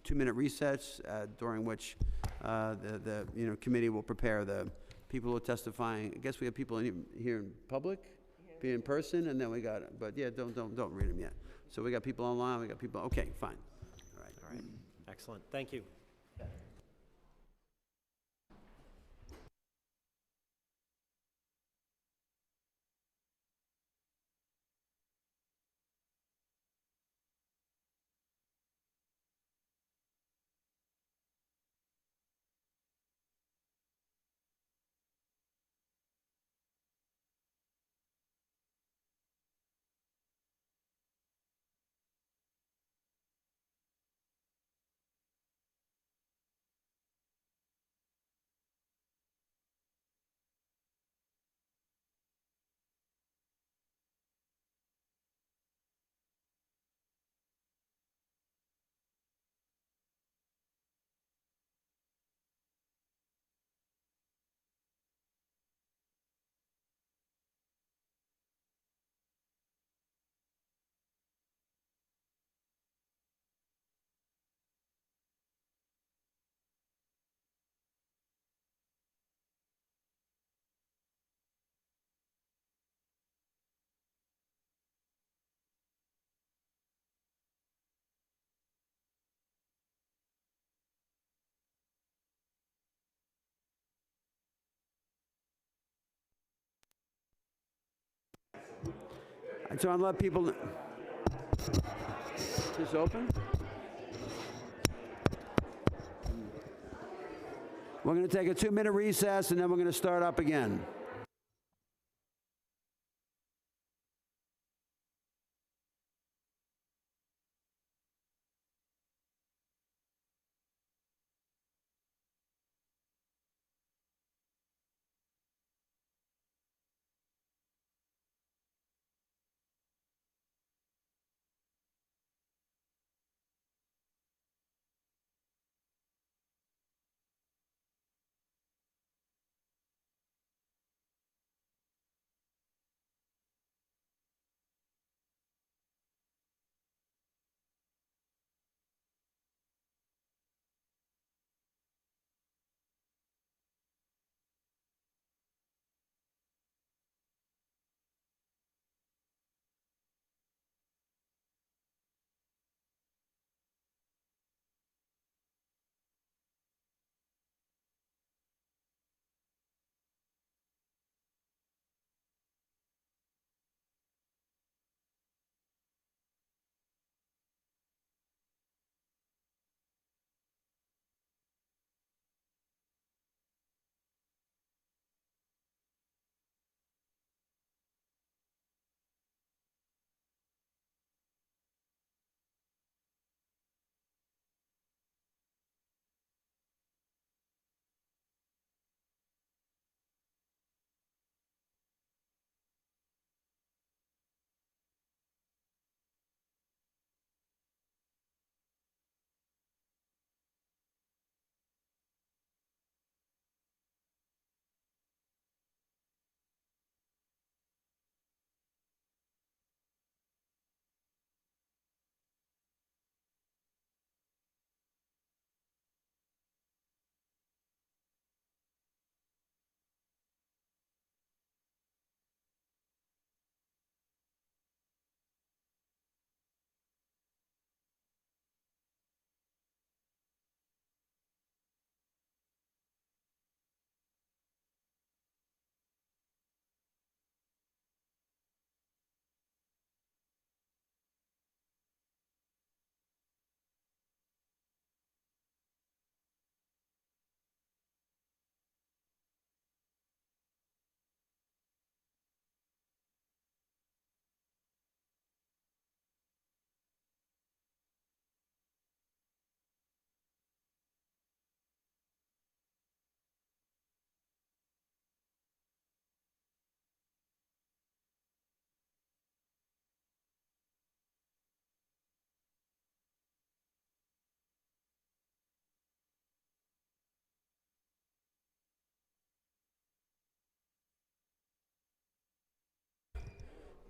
2-minute recess during which the committee will prepare the people who are testifying. I guess we have people here in public, be in person, and then we got. But yeah, don't read them yet. So we got people online. We got people. Okay, fine. All right. Excellent. Thank you. And so I'll let people. Just open. We're going to take a 2-minute recess, and then we're going to start up again.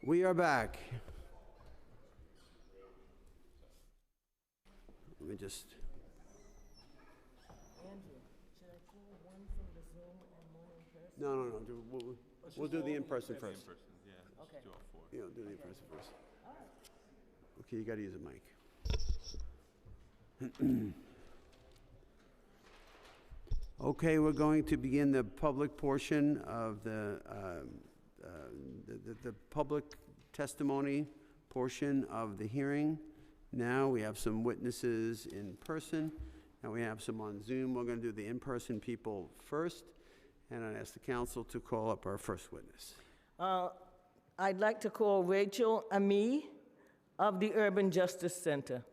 We are back. Let me just. No. We'll do the in-person first. Yeah, do the in-person first. Okay, you gotta use a mic. Okay, we're going to begin the public portion of the public testimony portion of the hearing. Now we have some witnesses in person, and we have some on Zoom. We're going to do the in-person people first, and I ask the council to call up our first witness. I'd like to call Rachel Ami of the Urban Justice Center.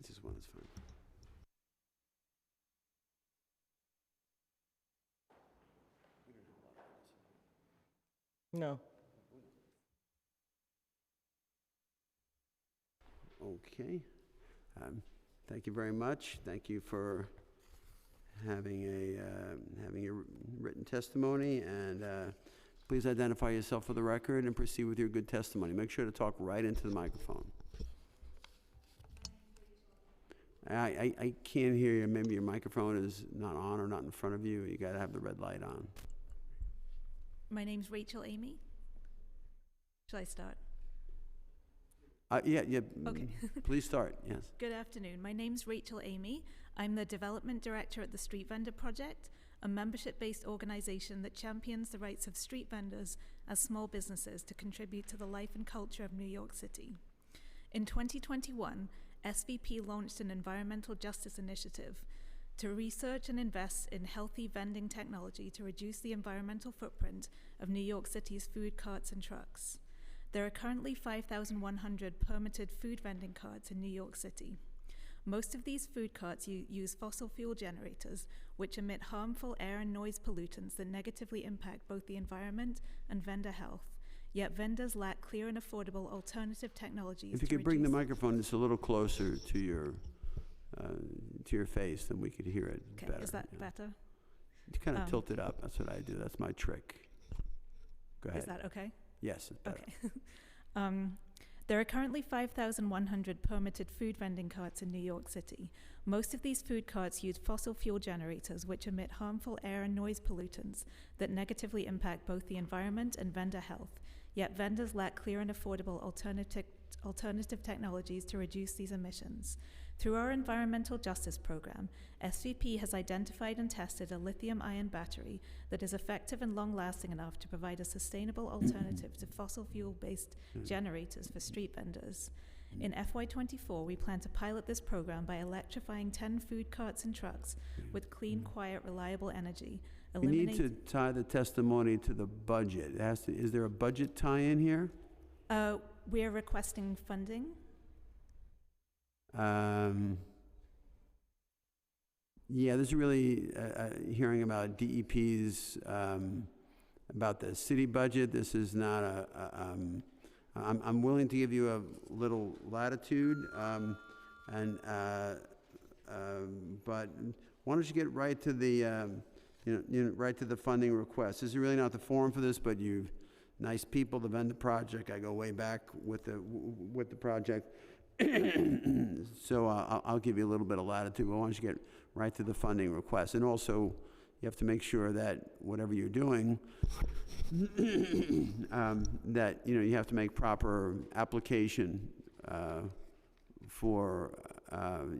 This one is fine. No. Okay. Thank you very much. Thank you for having a written testimony, and please identify yourself for the record and proceed with your good testimony. Make sure to talk right into the microphone. I can't hear you. Maybe your microphone is not on or not in front of you. You got to have the red light on. My name's Rachel Amy. Shall I start? Yeah. Okay. Please start, yes. Good afternoon. My name's Rachel Amy. I'm the Development Director at the Street Vendor Project, a membership-based organization that champions the rights of street vendors as small businesses to contribute to the life and culture of New York City. In 2021, SVP launched an environmental justice initiative to research and invest in healthy vending technology to reduce the environmental footprint of New York City's food carts and trucks. There are currently 5,100 permitted food vending carts in New York City. Most of these food carts use fossil fuel generators, which emit harmful air and noise pollutants that negatively impact both the environment and vendor health. Yet vendors lack clear and affordable alternative technologies. If you could bring the microphone just a little closer to your face, then we could hear it better. Is that better? You kind of tilt it up. That's what I do. That's my trick. Go ahead. Is that okay? Yes, it's better. Okay. There are currently 5,100 permitted food vending carts in New York City. Most of these food carts use fossil fuel generators, which emit harmful air and noise pollutants that negatively impact both the environment and vendor health. Yet vendors lack clear and affordable alternative technologies to reduce these emissions. Through our environmental justice program, SVP has identified and tested a lithium-ion battery that is effective and long-lasting enough to provide a sustainable alternative to fossil fuel-based generators for street vendors. In FY24, we plan to pilot this program by electrifying 10 food carts and trucks with clean, quiet, reliable energy. You need to tie the testimony to the budget. Is there a budget tie-in here? We are requesting funding. Yeah, this is really hearing about DEP's, about the city budget. This is not I'm willing to give you a little latitude, but why don't you get right to the, right to the funding request. This is really not the forum for this, but you've nice people to vend the project. I go way back with the project. So I'll give you a little bit of latitude, but why don't you get right to the funding request? And also, you have to make sure that whatever you're doing, that you have to make proper application for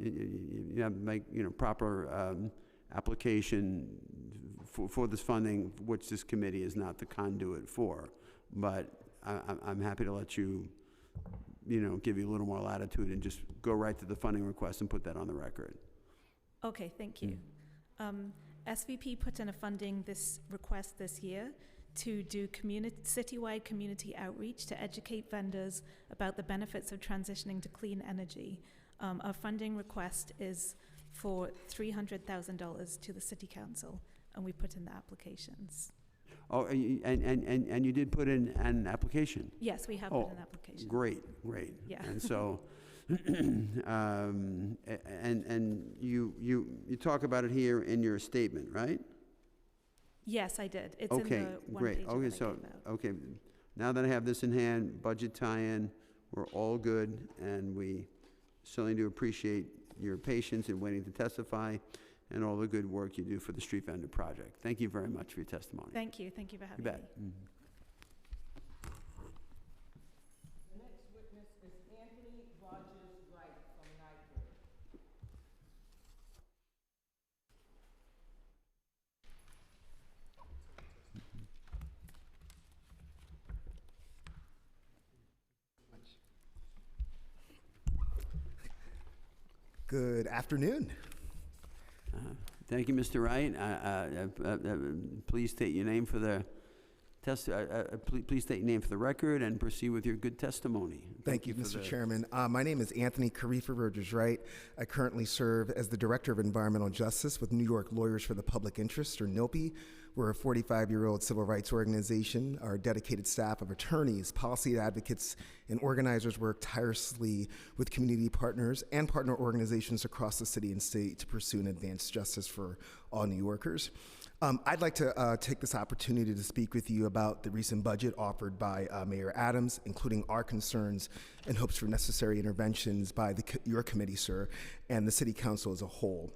you have to make proper application for this funding, which this committee is not the conduit for. But I'm happy to let you. Give you a little more latitude and just go right to the funding request and put that on the record. Okay, thank you. SVP put in a funding request this year to do citywide community outreach to educate vendors about the benefits of transitioning to clean energy. Our funding request is for $300,000 to the City Council, and we put in the applications. Oh, and you did put in an application? Yes, we have Oh, put an application. Great. Yeah. And so, and you talk about it here in your statement, right? Yes, I did. It's in Okay, the one great. page Okay, that I so, gave out. okay, now that I have this in hand, budget tie-in, we're all good, and we certainly do appreciate your patience in waiting to testify and all the good work you do for the street vendor project. Thank you very much for your testimony. Thank you for You having me. bet. Mhm. The next witness is Anthony Rogers Wright from Knightburg. Good afternoon. Thank you, Mr. Wright. Please state your name for the please state your name for the record and proceed with your good testimony. Thank you, for Mr. the- Chairman. My name is Anthony Carifa Rogers Wright. I currently serve as the Director of Environmental Justice with New York Lawyers for the Public Interest, or NOPI. We're a 45-year-old civil rights organization. Our dedicated staff of attorneys, policy advocates, and organizers work tirelessly with community partners and partner organizations across the city and state to pursue and advance justice for all New Yorkers. I'd like to take this opportunity to speak with you about the recent budget offered by Mayor Adams, including our concerns and hopes for necessary interventions by your committee, sir, and the City Council as a whole.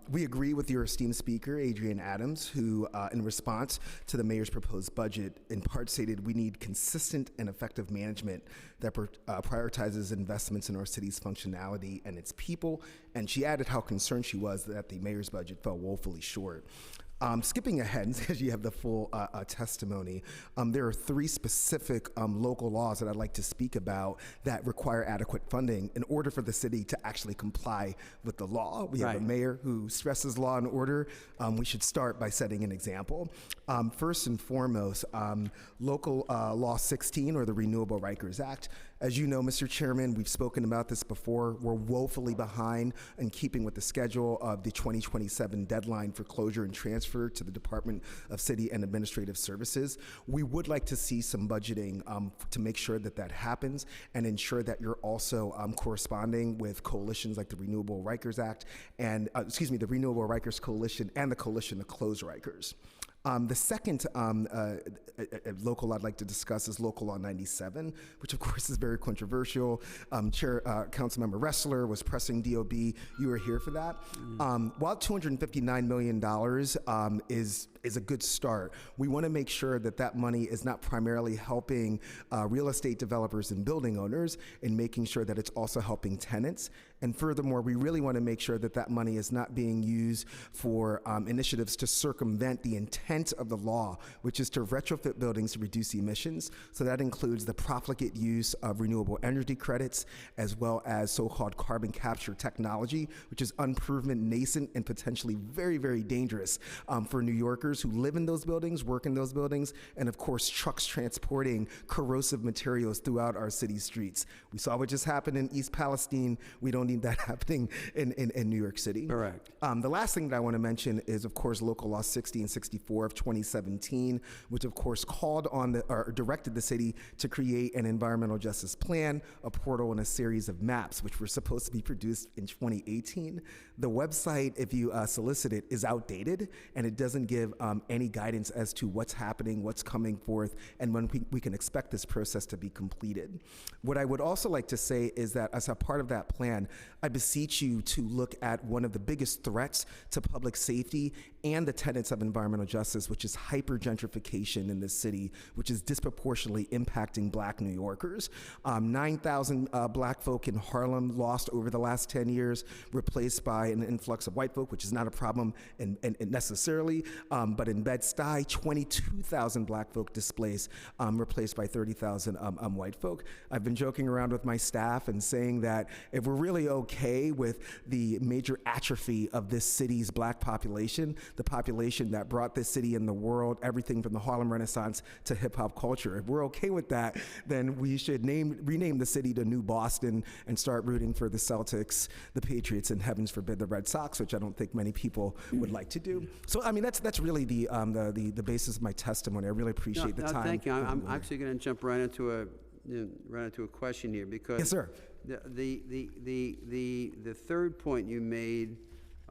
We agree with your esteemed speaker, Adrian Adams, who, in response to the mayor's proposed budget, in part stated we need consistent and effective management that prioritizes investments in our city's functionality and its people. And she added how concerned she was that the mayor's budget fell woefully short. Skipping ahead, as you have the full testimony, there are three specific local laws that I'd like to speak about that require adequate funding in order for the city to actually comply with the law. We have a mayor who stresses law and order. We should start by setting an example. First and foremost, local law 16, or the Renewable Rikers Act. As you know, Mr. Chairman, we've spoken about this before. We're woefully behind in keeping with the schedule of the 2027 deadline for closure and transfer to the Department of City and Administrative Services. We would like to see some budgeting to make sure that that happens and ensure that you're also corresponding with coalitions like the Renewable Rikers Act and, the Renewable Rikers Coalition and the Coalition to Close Rikers. The second local I'd like to discuss is Local Law 97, which of course is very controversial. Councilmember Ressler was pressing DOB. You were here for that. While $259 million is a good start, we want to make sure that that money is not primarily helping real estate developers and building owners, and making sure that it's also helping tenants. And furthermore, we really want to make sure that that money is not being used for initiatives to circumvent the intent of the law, which is to retrofit buildings to reduce emissions. So that includes the profligate use of renewable energy credits, as well as so-called carbon capture technology, which is unproven, nascent, and potentially very, very dangerous for New Yorkers who live in those buildings, work in those buildings, and of course, trucks transporting corrosive materials throughout our city streets. We saw what just happened in East Palestine. We don't need that happening in New York City. Correct. The last thing that I want to mention is, of course, Local Law 60 and 64 of 2017, which of course called on or directed the city to create an environmental justice plan, a portal, and a series of maps, which were supposed to be produced in 2018. The website, if you solicit it, is outdated, and it doesn't give any guidance as to what's happening, what's coming forth, and when we can expect this process to be completed. What I would also like to say is that as a part of that plan, I beseech you to look at one of the biggest threats to public safety and the tenets of environmental justice, which is hyper-gentrification in this city, which is disproportionately impacting Black New Yorkers. 9,000 Black folk in Harlem lost over the last 10 years, replaced by an influx of white folk, which is not a problem necessarily, but in Bed-Stuy, 22,000 Black folk displaced, replaced by 30,000 white folk. I've been joking around with my staff and saying that if we're really okay with the major atrophy of this city's Black population, the population that brought this city in the world, everything from the Harlem Renaissance to hip hop culture, if we're okay with that, then we should rename the city to New Boston and start rooting for the Celtics, the Patriots, and heavens forbid the Red Sox, which I don't think many people would like to do. So, I mean, that's really really the basis of my testimony. I really appreciate the time. Thank you. I'm actually going to jump right into a question here, because Yes, sir. the third point you made,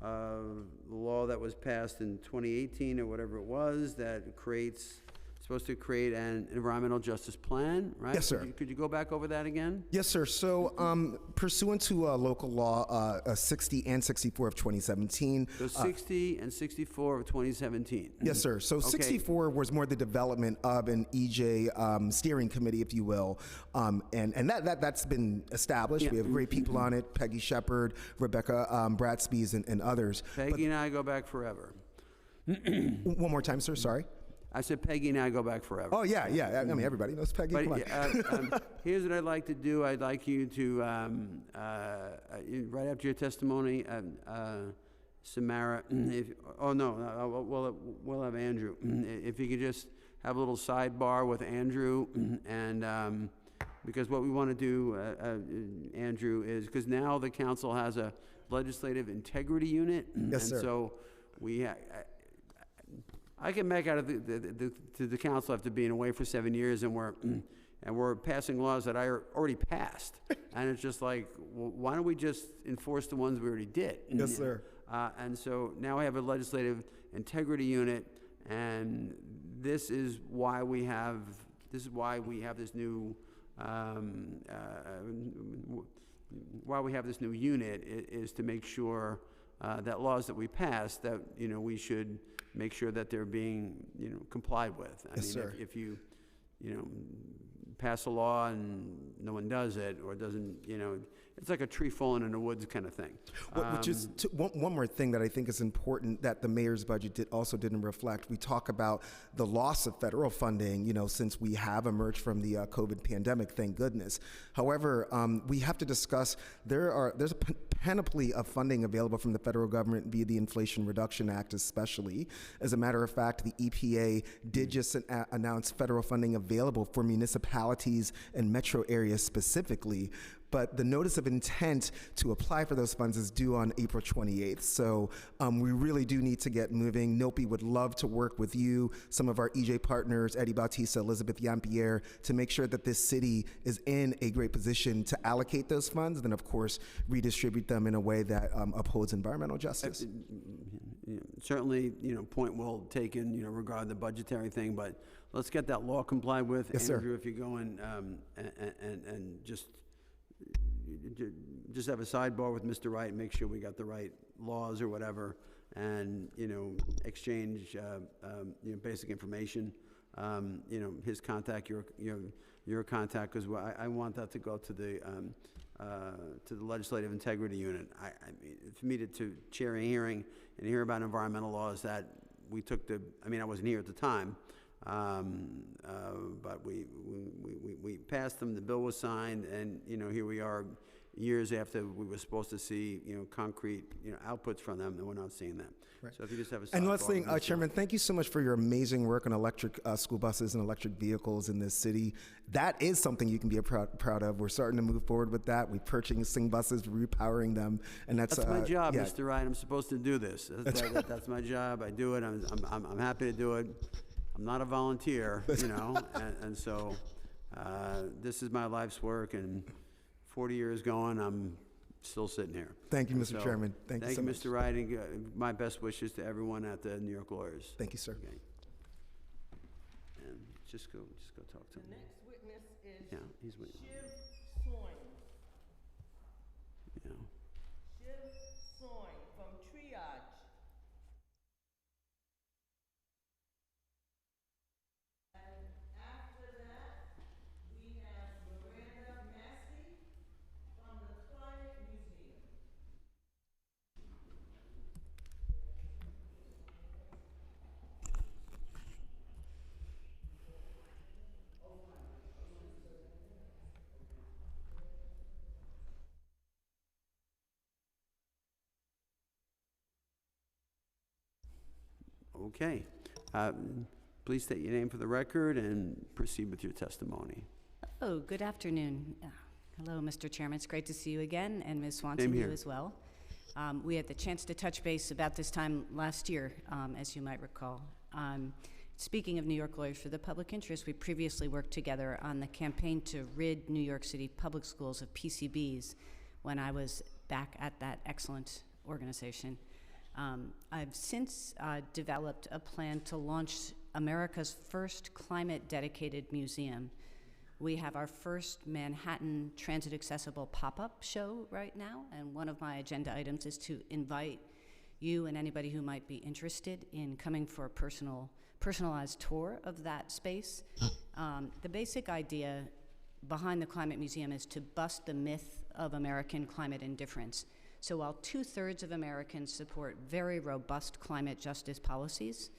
the law that was passed in 2018 or whatever it was, that supposed to create an environmental justice plan, right? Yes, sir. Could you go back over that again? Yes, sir. So, pursuant to local law 60 and 64 of 2017. So 60 and 64 of 2017. Yes, sir. So Okay. 64 was more the development of an EJ steering committee, if you will, and that's been established. Yeah. We have great people on it: Peggy Shepard, Rebecca Bradsby's, and others. Peggy and I go back forever. One more time, sir. Sorry. I said Peggy and I go back forever. Oh yeah. I mean, everybody knows Peggy. Come on. But here's what I'd like to do. I'd like you to, right after your testimony, Samara, we'll have Andrew. If you could just have a little sidebar with Andrew, and because what we want to do, Andrew, is because now the council has a legislative integrity unit. Yes, and sir. so I can make out of the council after being away for 7 years, and we're passing laws that I already passed, and it's just like, well, why don't we just enforce the ones we already did? Yes, sir. And so now we have a legislative integrity unit, and this is why we have this new why we have this new unit is to make sure that laws that we pass, that we should make sure that they're being complied with. I mean, sir. if you pass a law and no one does it, or doesn't, it's like a tree falling in the woods kind of thing. Which is one more thing that I think is important that the mayor's budget didn't reflect. We talk about the loss of federal funding, since we have emerged from the COVID pandemic, thank goodness. However, we have to discuss there's a panoply of funding available from the federal government via the Inflation Reduction Act, especially. As a matter of fact, the EPA did just announce federal funding available for municipalities and metro areas specifically. But the notice of intent to apply for those funds is due on April 28th. So we really do need to get moving. NOPI would love to work with you, some of our EJ partners, Eddie Bautista, Elizabeth Yampierre, to make sure that this city is in a great position to allocate those funds, and then of course redistribute them in a way that upholds environmental justice. Certainly, point well taken, regarding the budgetary thing, but let's get that law complied with. Yes, Andrew, sir. if you go in and just have a sidebar with Mr. Wright and make sure we got the right laws or whatever, and exchange basic information, his contact, your contact, because I want that to go to the legislative integrity unit. I mean, for me to chair a hearing and hear about environmental laws that we took I wasn't here at the time, but we passed them, the bill was signed, and here we are years after we were supposed to see concrete outputs from them, and we're not seeing that. Right. So if you just have a And sidebar last thing, with Mr. Chairman, thank you so much for your amazing work on electric school buses and electric vehicles in this city. That is something you can be proud of. We're starting to move forward with that. We're purchasing buses, repowering them, and that's my job, yeah. Mr. Wright. I'm supposed to do this. That's my job. I do it. I'm happy to do it. I'm not a volunteer, and so this is my life's work, and 40 years going, I'm still sitting here. Thank you, And Mr. Chairman. Thank you so much. Mr. Wright, and my best wishes to everyone at the New York Lawyers. Thank you, sir. Okay. And just go talk to him. The next witness is Yeah, he's waiting. Shiv Soin. Yeah. Shiv Soin from Triage. And after that, we have Miranda Massey from the Climate Museum. Okay. Please state your name for the record and proceed with your testimony. Oh, good afternoon. Hello, Mr. Chairman. It's great to see you again, and Ms. Same Swanson, you here. as well. We had the chance to touch base about this time last year, as you might recall. Speaking of New York Lawyers for the Public Interest, we previously worked together on the campaign to rid New York City public schools of PCBs when I was back at that excellent organization. I've since developed a plan to launch America's first climate-dedicated museum. We have our first Manhattan transit-accessible pop-up show right now, and one of my agenda items is to invite you and anybody who might be interested in coming for a personalized tour of that space. The basic idea behind the Climate Museum is to bust the myth of American climate indifference. So while 2/3 of Americans support very robust climate justice policies,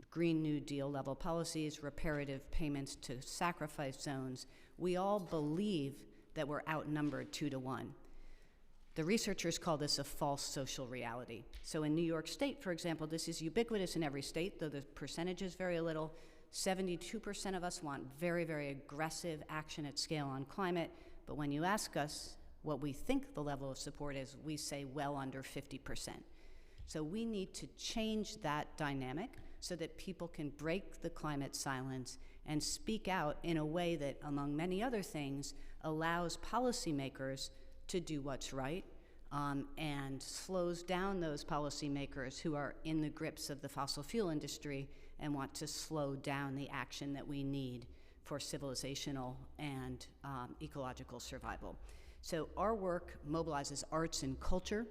Green New Deal level policies, reparative payments to sacrifice zones, we all believe that we're outnumbered 2-to-1. The researchers call this a false social reality. So in New York State, for example, this is ubiquitous in every state, though the percentage is very little. 72% of us want very, very aggressive action at scale on climate, but when you ask us what we think the level of support is, we say well under 50%. So we need to change that dynamic so that people can break the climate silence and speak out in a way that, among many other things, allows policymakers to do what's right, and slows down those policymakers who are in the grips of the fossil fuel industry and want to slow down the action that we need for civilizational and ecological survival. So our work mobilizes arts and culture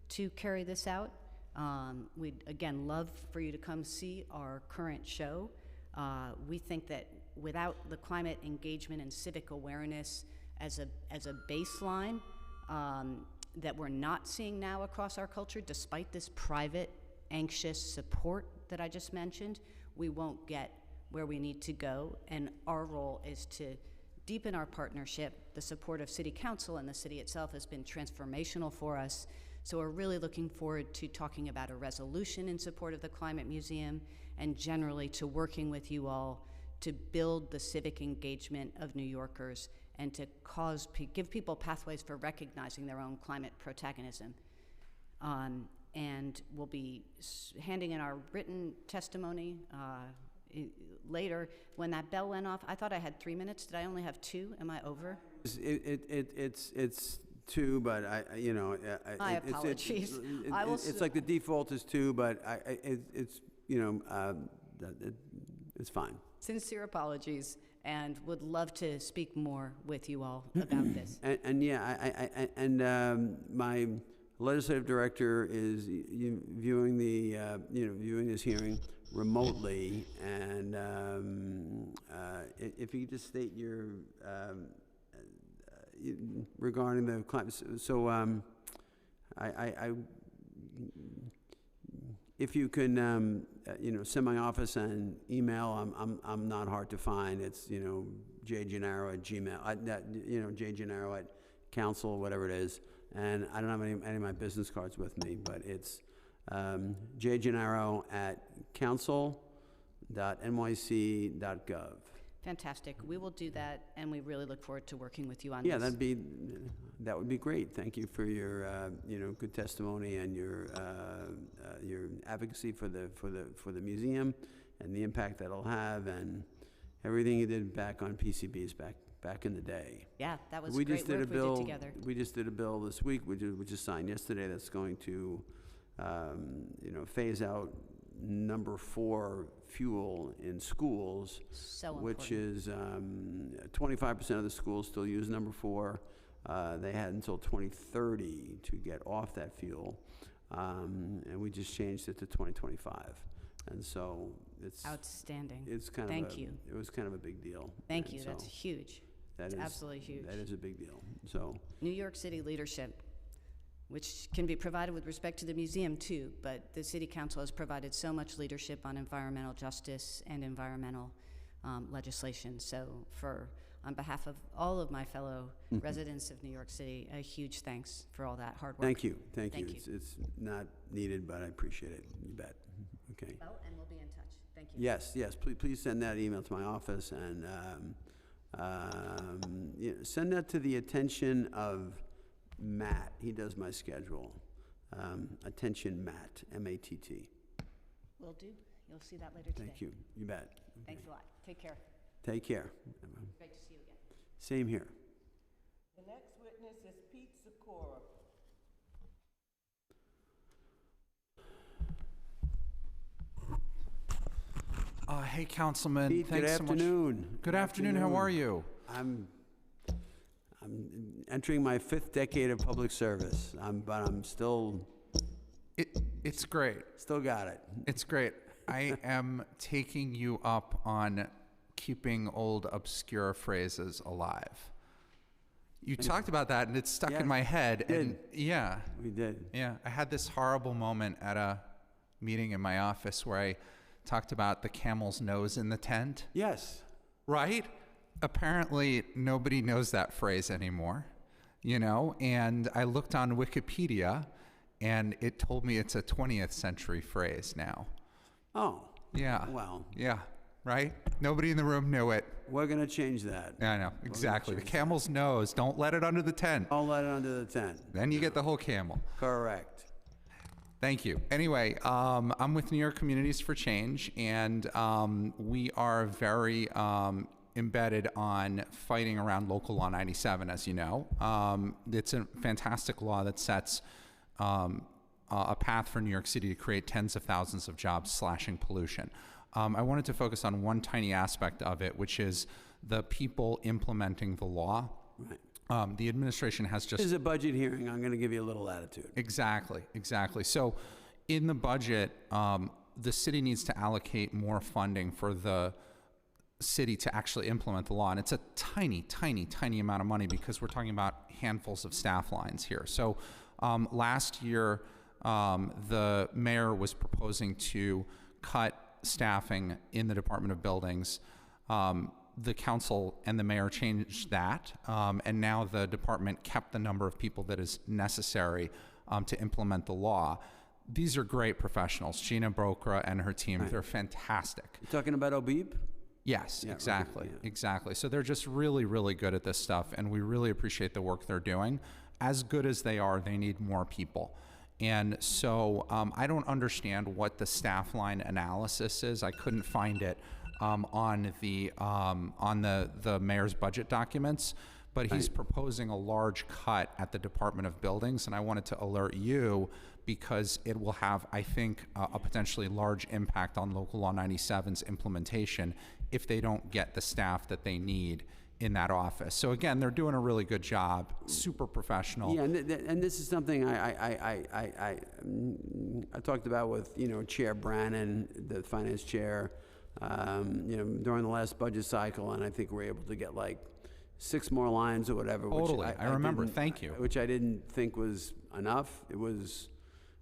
to carry this out. We'd, again, love for you to come see our current show. We think that without the climate engagement and civic awareness as a baseline that we're not seeing now across our culture, despite this private, anxious support that I just mentioned, we won't get where we need to go. And our role is to deepen our partnership. The support of City Council and the city itself has been transformational for us. So we're really looking forward to talking about a resolution in support of the Climate Museum and generally to working with you all to build the civic engagement of New Yorkers and to give people pathways for recognizing their own climate protagonism. And we'll be handing in our written testimony later. When that bell went off, I thought I had 3 minutes. Did I only have 2? Am I over? It's 2, but My apologies. It's like the default is 2, but it's fine. Sincere apologies, and would love to speak more with you all about this. My legislative director is viewing viewing this hearing remotely, and if you could just state your regarding the climate. So if you can send my office an email, I'm not hard to find. It's jgennaro@gmail. jgennaro@council, whatever it is. And I don't have any of my business cards with me, but it's jgennaro@council.nyc.gov. Fantastic. We will do that, and we really look forward to working with you on Yeah, this. that would be great. Thank you for your good testimony and your advocacy for the museum and the impact that'll have, and everything you did back on PCBs back in the day. Yeah, that was We great just did work a bill. we did together. We just did a bill this week, which was signed yesterday. That's going to phase out number 4 fuel in schools, So which important. is 25% of the schools still use number 4. They had until 2030 to get off that fuel, and we just changed it to 2025. And so it's Outstanding. It's kind Thank of you. It was kind of a big deal. Thank And you. That's so huge. that It's is- absolutely huge. That is a big deal. So New York City leadership, which can be provided with respect to the museum too, but the City Council has provided so much leadership on environmental justice and environmental legislation. So on behalf of all of my fellow residents of New York City, a huge thanks for all that hard work. thank you. Thank you. Thank you. It's not needed, but I appreciate it. You bet. Okay. Well, and we'll be in touch. Thank you. Yes, please send that email to my office, and send that to the attention of Matt. He does my schedule. Attention Matt, M-A-T-T. Will do. You'll see that later today. Thank you. You bet. Thanks a lot. Take care. Take care. Great to see you again. Same here. The next witness is Pete Sikora. Hey, Councilman. Pete, good thanks so much. afternoon. Good afternoon. How are you? I'm entering my 5th decade of public service, but I'm still It's great. still got it. It's great. I am taking you up on keeping old obscure phrases alive. You talked about that, and it's stuck Yes, in my head. we And yeah, We did. yeah, I had this horrible moment at a meeting in my office where I talked about the camel's nose in the tent. Yes. Right? Apparently, nobody knows that phrase anymore, you know? And I looked on Wikipedia, and it told me it's a 20th century phrase now. Oh. Yeah. Well, Yeah, right? Nobody in the room knew it. we're going to change that. Yeah, I know, exactly. The camel's nose, don't let it under the tent. Don't let it under the tent. Then you get the whole camel. Correct. Thank you. Anyway, I'm with New York Communities for Change, and we are very embedded on fighting around Local Law 97, as you know. It's a fantastic law that sets a path for New York City to create tens of thousands of jobs, slashing pollution. I wanted to focus on one tiny aspect of it, which is the people implementing the law. Right. The administration has just... This is a budget hearing. I'm going to give you a little latitude. Exactly, exactly. So in the budget, the city needs to allocate more funding for the city to actually implement the law. And it's a tiny, tiny, tiny amount of money because we're talking about handfuls of staff lines here. So last year, the mayor was proposing to cut staffing in the Department of Buildings. The council and the mayor changed that, and now the department kept the number of people that is necessary to implement the law. These are great professionals. Gina Brokra and her team, they're fantastic. You talking about OBEEP? Yes, Yeah, exactly, okay, yeah. exactly. So they're just really, really good at this stuff, and we really appreciate the work they're doing. As good as they are, they need more people. And so I don't understand what the staff line analysis is. I couldn't find it on the mayor's budget documents, but he's proposing a large cut at the Department of Buildings, and I wanted to alert you because it will have, I think, a potentially large impact on Local Law 97's implementation if they don't get the staff that they need in that office. So again, they're doing a really good job, super professional. Yeah, and this is something I talked about with, Chair Brannan, the finance chair, during the last budget cycle, and I think we're able to get like 6 more lines or whatever. Totally, which I remember. didn't- Thank you. Which I didn't think was enough. It was,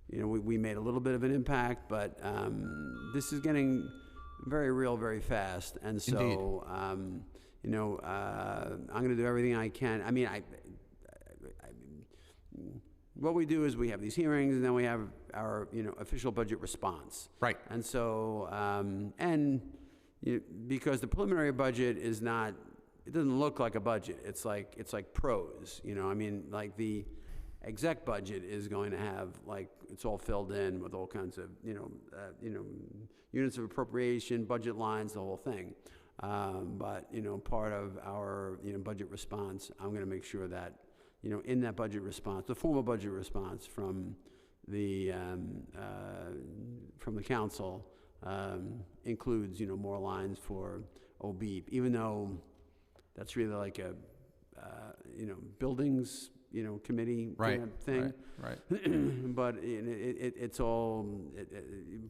we made a little bit of an impact, but this is getting very real very fast, and so I'm going to do everything I can. I mean, what we do is we have these hearings, and then we have our, official budget response. Right. And so, because the preliminary budget is not, it doesn't look like a budget. It's like prose, I mean, like the exec budget is going to have, like, it's all filled in with all kinds of, units of appropriation, budget lines, the whole thing. But, part of our, budget response, I'm going to make sure that, in that budget response, the formal budget response from the council includes, more lines for OBEEP, even though that's really like a, buildings, committee kind of thing. Right. But it's all,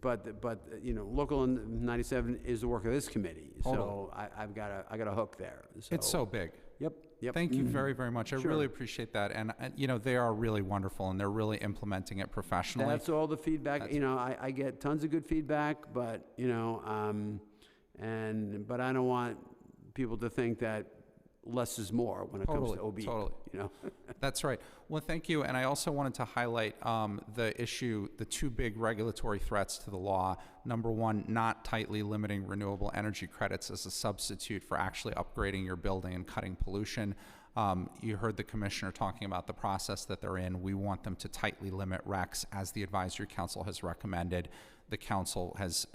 but Local 97 is the work of this committee. So I got a hook there. It's so big. Yep. Thank you very, very much. I really appreciate that. And, they are really wonderful, and they're really implementing it professionally. That's all the feedback. I get tons of good feedback, but, but I don't want people to think that less is more when it comes to OB. Totally. That's right. Well, thank you. And I also wanted to highlight the 2 big regulatory threats to the law. Number one, not tightly limiting renewable energy credits as a substitute for actually upgrading your building and cutting pollution. You heard the commissioner talking about the process that they're in. We want them to tightly limit RECs as the advisory council has recommended. the council has,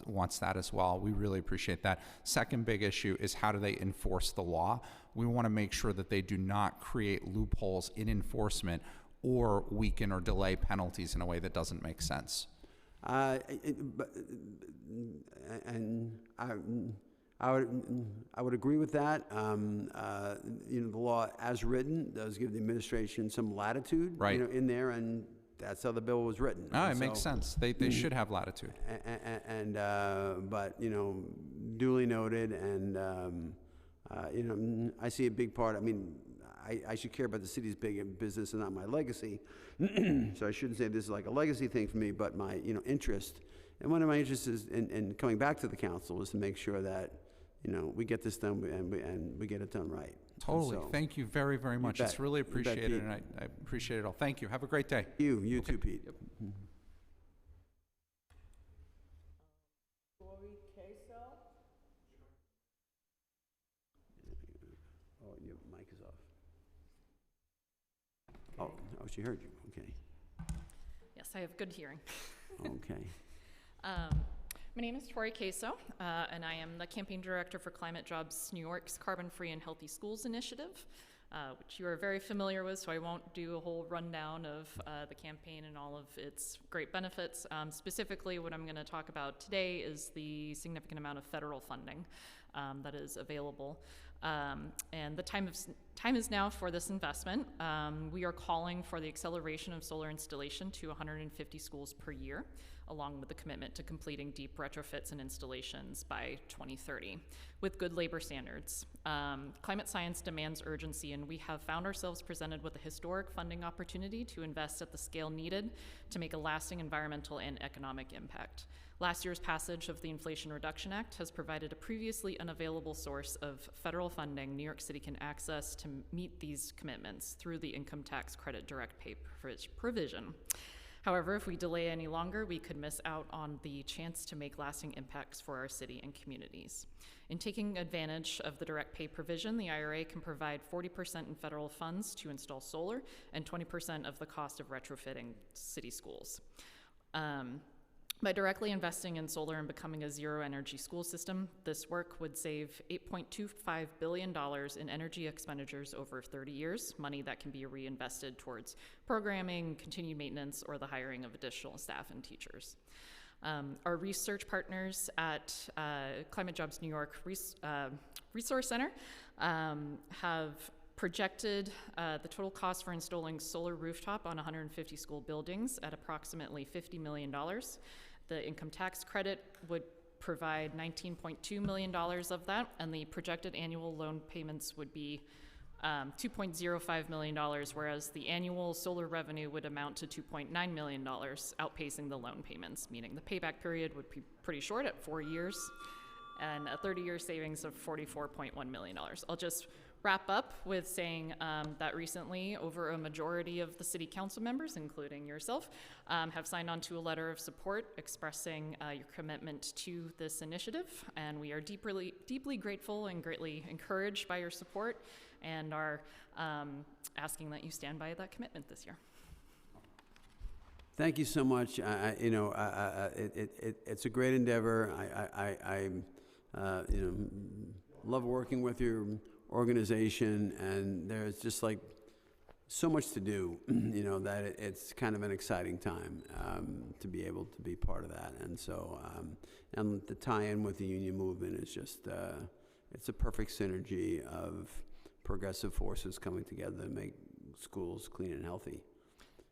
wants that as well. We really appreciate that. Second big issue is how do they enforce the law? We want to make sure that they do not create loopholes in enforcement or weaken or delay penalties in a way that doesn't make sense. I would agree with that. The law as written does give the administration some latitude, right, in there, and that's how the bill was written. No, it makes sense. They should have latitude. But duly noted, and I see a big part. I mean, I should care about the city's big business and not my legacy. So I shouldn't say this is like a legacy thing for me, but my interest. And one of my interests is in coming back to the council is to make sure that we get this done and we get it done right. Totally. So, thank you very, very much. It's really appreciated, and I appreciate it all. Thank you. Have a great day. You too, Pete. Yep. Tori Queso? Oh, your mic is off. Oh, she heard you. Okay. Yes, I have good hearing. Okay. My name is Tori Queso, and I am the campaign director for Climate Jobs New York's Carbon Free and Healthy Schools initiative, which you are very familiar with, so I won't do a whole rundown of the campaign and all of its great benefits. Specifically, what I'm going to talk about today is the significant amount of federal funding that is available. And the time is now for this investment. We are calling for the acceleration of solar installation to 150 schools per year, along with the commitment to completing deep retrofits and installations by 2030 with good labor standards. Climate science demands urgency, and we have found ourselves presented with a historic funding opportunity to invest at the scale needed to make a lasting environmental and economic impact. Last year's passage of the Inflation Reduction Act has provided a previously unavailable source of federal funding New York City can access to meet these commitments through the income tax credit direct pay provision. However, if we delay any longer, we could miss out on the chance to make lasting impacts for our city and communities. In taking advantage of the direct pay provision, the IRA can provide 40% in federal funds to install solar and 20% of the cost of retrofitting city schools. By directly investing in solar and becoming a zero-energy school system, this work would save $8.25 billion in energy expenditures over 30 years, money that can be reinvested towards programming, continued maintenance, or the hiring of additional staff and teachers. Our research partners at Climate Jobs New York Resource Center have projected the total cost for installing solar rooftop on 150 school buildings at approximately $50 million. The income tax credit would provide $19.2 million of that, and the projected annual loan payments would be $2.05 million, whereas the annual solar revenue would amount to $2.9 million, outpacing the loan payments, meaning the payback period would be pretty short at 4 years, and a 30-year savings of $44.1 million. I'll just wrap up with saying that recently over a majority of the city council members, including yourself, have signed on to a letter of support expressing your commitment to this initiative, and we are deeply grateful and greatly encouraged by your support, and are asking that you stand by that commitment this year. Thank you so much. It's a great endeavor. I love working with your organization, and there's just like so much to do, that it's kind of an exciting time to be able to be part of that. And so, and the tie-in with the union movement is just, it's a perfect synergy of progressive forces coming together to make schools clean and healthy.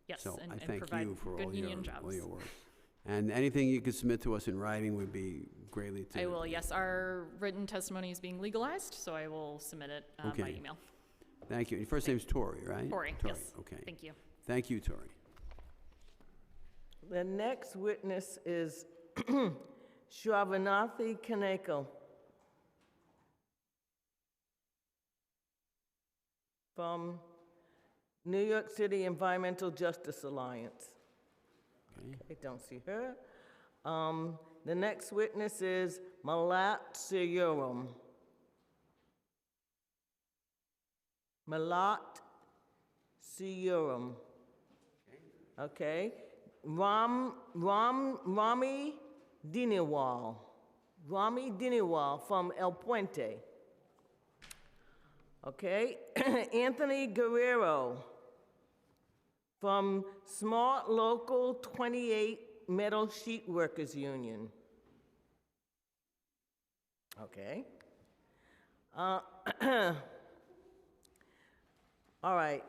Yes, so and I thank provide you for good all union your jobs. work. And anything you could submit to us in writing would be greatly I will, yes. Our written testimony is being legalized, so I will submit it by Okay. email. Thank you. Your first name's Tori, right? Tori, yes. Okay. Thank you. Thank you, Tori. The next witness is Shravanathi Kaneko from New York City Environmental Justice Alliance. Okay, don't see her. The next witness is Malat Siyoram. Malat Siyoram. Okay. Rami Diniwal. Rami Diniwal from El Puente. Okay. Anthony Guerrero from Smart Local 28 Metal Sheet Workers Union. Okay. All right.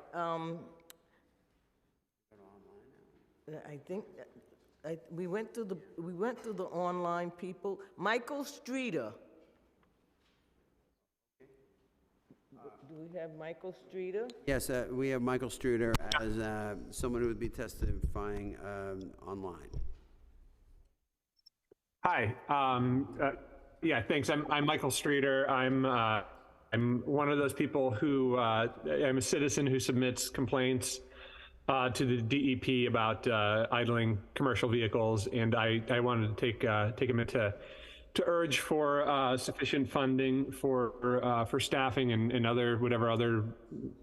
I think we went through the online people. Michael Streeter. Do we have Michael Streeter? Yes, we have Michael Streeter as someone who would be testifying online. Hi. Yeah, thanks. I'm Michael Streeter. I'm one of those people who I'm a citizen who submits complaints to the DEP about idling commercial vehicles, and I wanted to take a minute to urge for sufficient funding for staffing and whatever other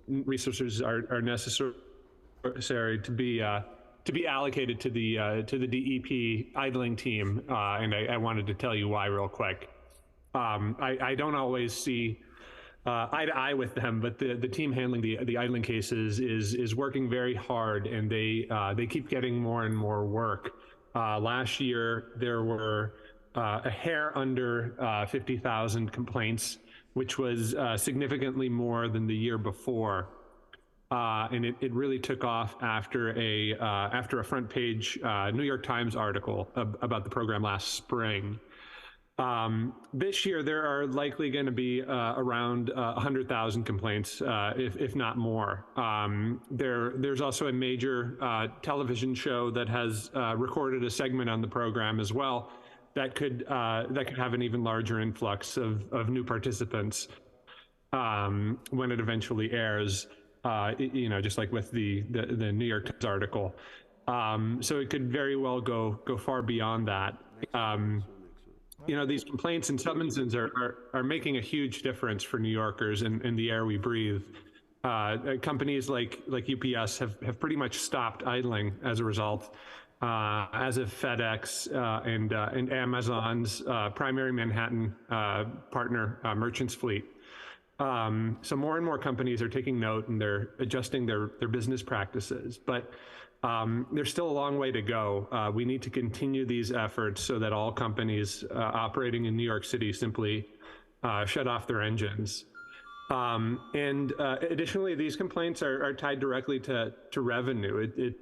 resources are necessary to be allocated to the DEP idling team, and I wanted to tell you why real quick. I don't always see eye to eye with them, but the team handling the idling cases is working very hard, and they keep getting more and more work. Last year there were a hair under 50,000 complaints, which was significantly more than the year before. And it really took off after a front page New York Times article about the program last spring. This year, there are likely going to be around 100,000 complaints, if not more. There's also a major television show that has recorded a segment on the program as well that could have an even larger influx of new participants when it eventually airs. Just like with the New York Times article. So it could very well go far beyond that. These complaints and summonses are making a huge difference for New Yorkers and the air we breathe. Companies like UPS have pretty much stopped idling as a result, as of FedEx and Amazon's primary Manhattan partner, Merchants Fleet. So more and more companies are taking note, and they're adjusting their business practices. But there's still a long way to go. We need to continue these efforts so that all companies operating in New York City simply shut off their engines. Additionally, these complaints are tied directly to revenue. It's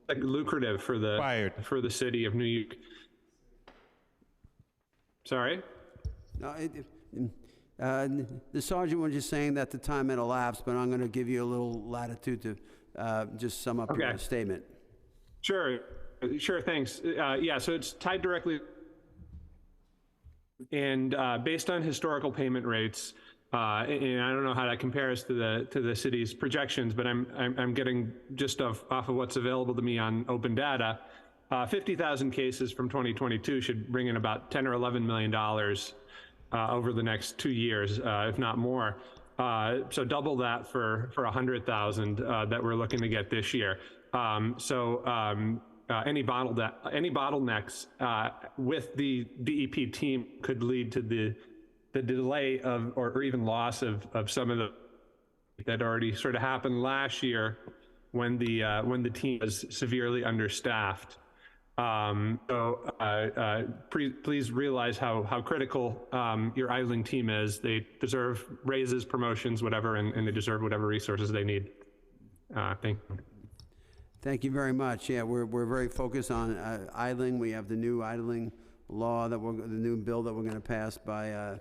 like lucrative for the city of New York. Sorry? No, the sergeant was just saying that the time had elapsed, but I'm going to give you a little latitude to just sum up your statement. Sure, thanks. Yeah, so it's tied directly, and based on historical payment rates, and I don't know how that compares to the city's projections, but I'm getting just off of what's available to me on open data. 50,000 cases from 2022 should bring in about $10 or $11 million over the next 2 years, if not more. So double that for 100,000 that we're looking to get this year. Any bottlenecks with the DEP team could lead to the delay of or even loss of some of the that already sort of happened last year when the team was severely understaffed. Please realize how critical your idling team is. They deserve raises, promotions, whatever, and they deserve whatever resources they need. Thank you. Thank you very much. Yeah, we're very focused on idling. We have the new idling law the new bill that we're going to pass by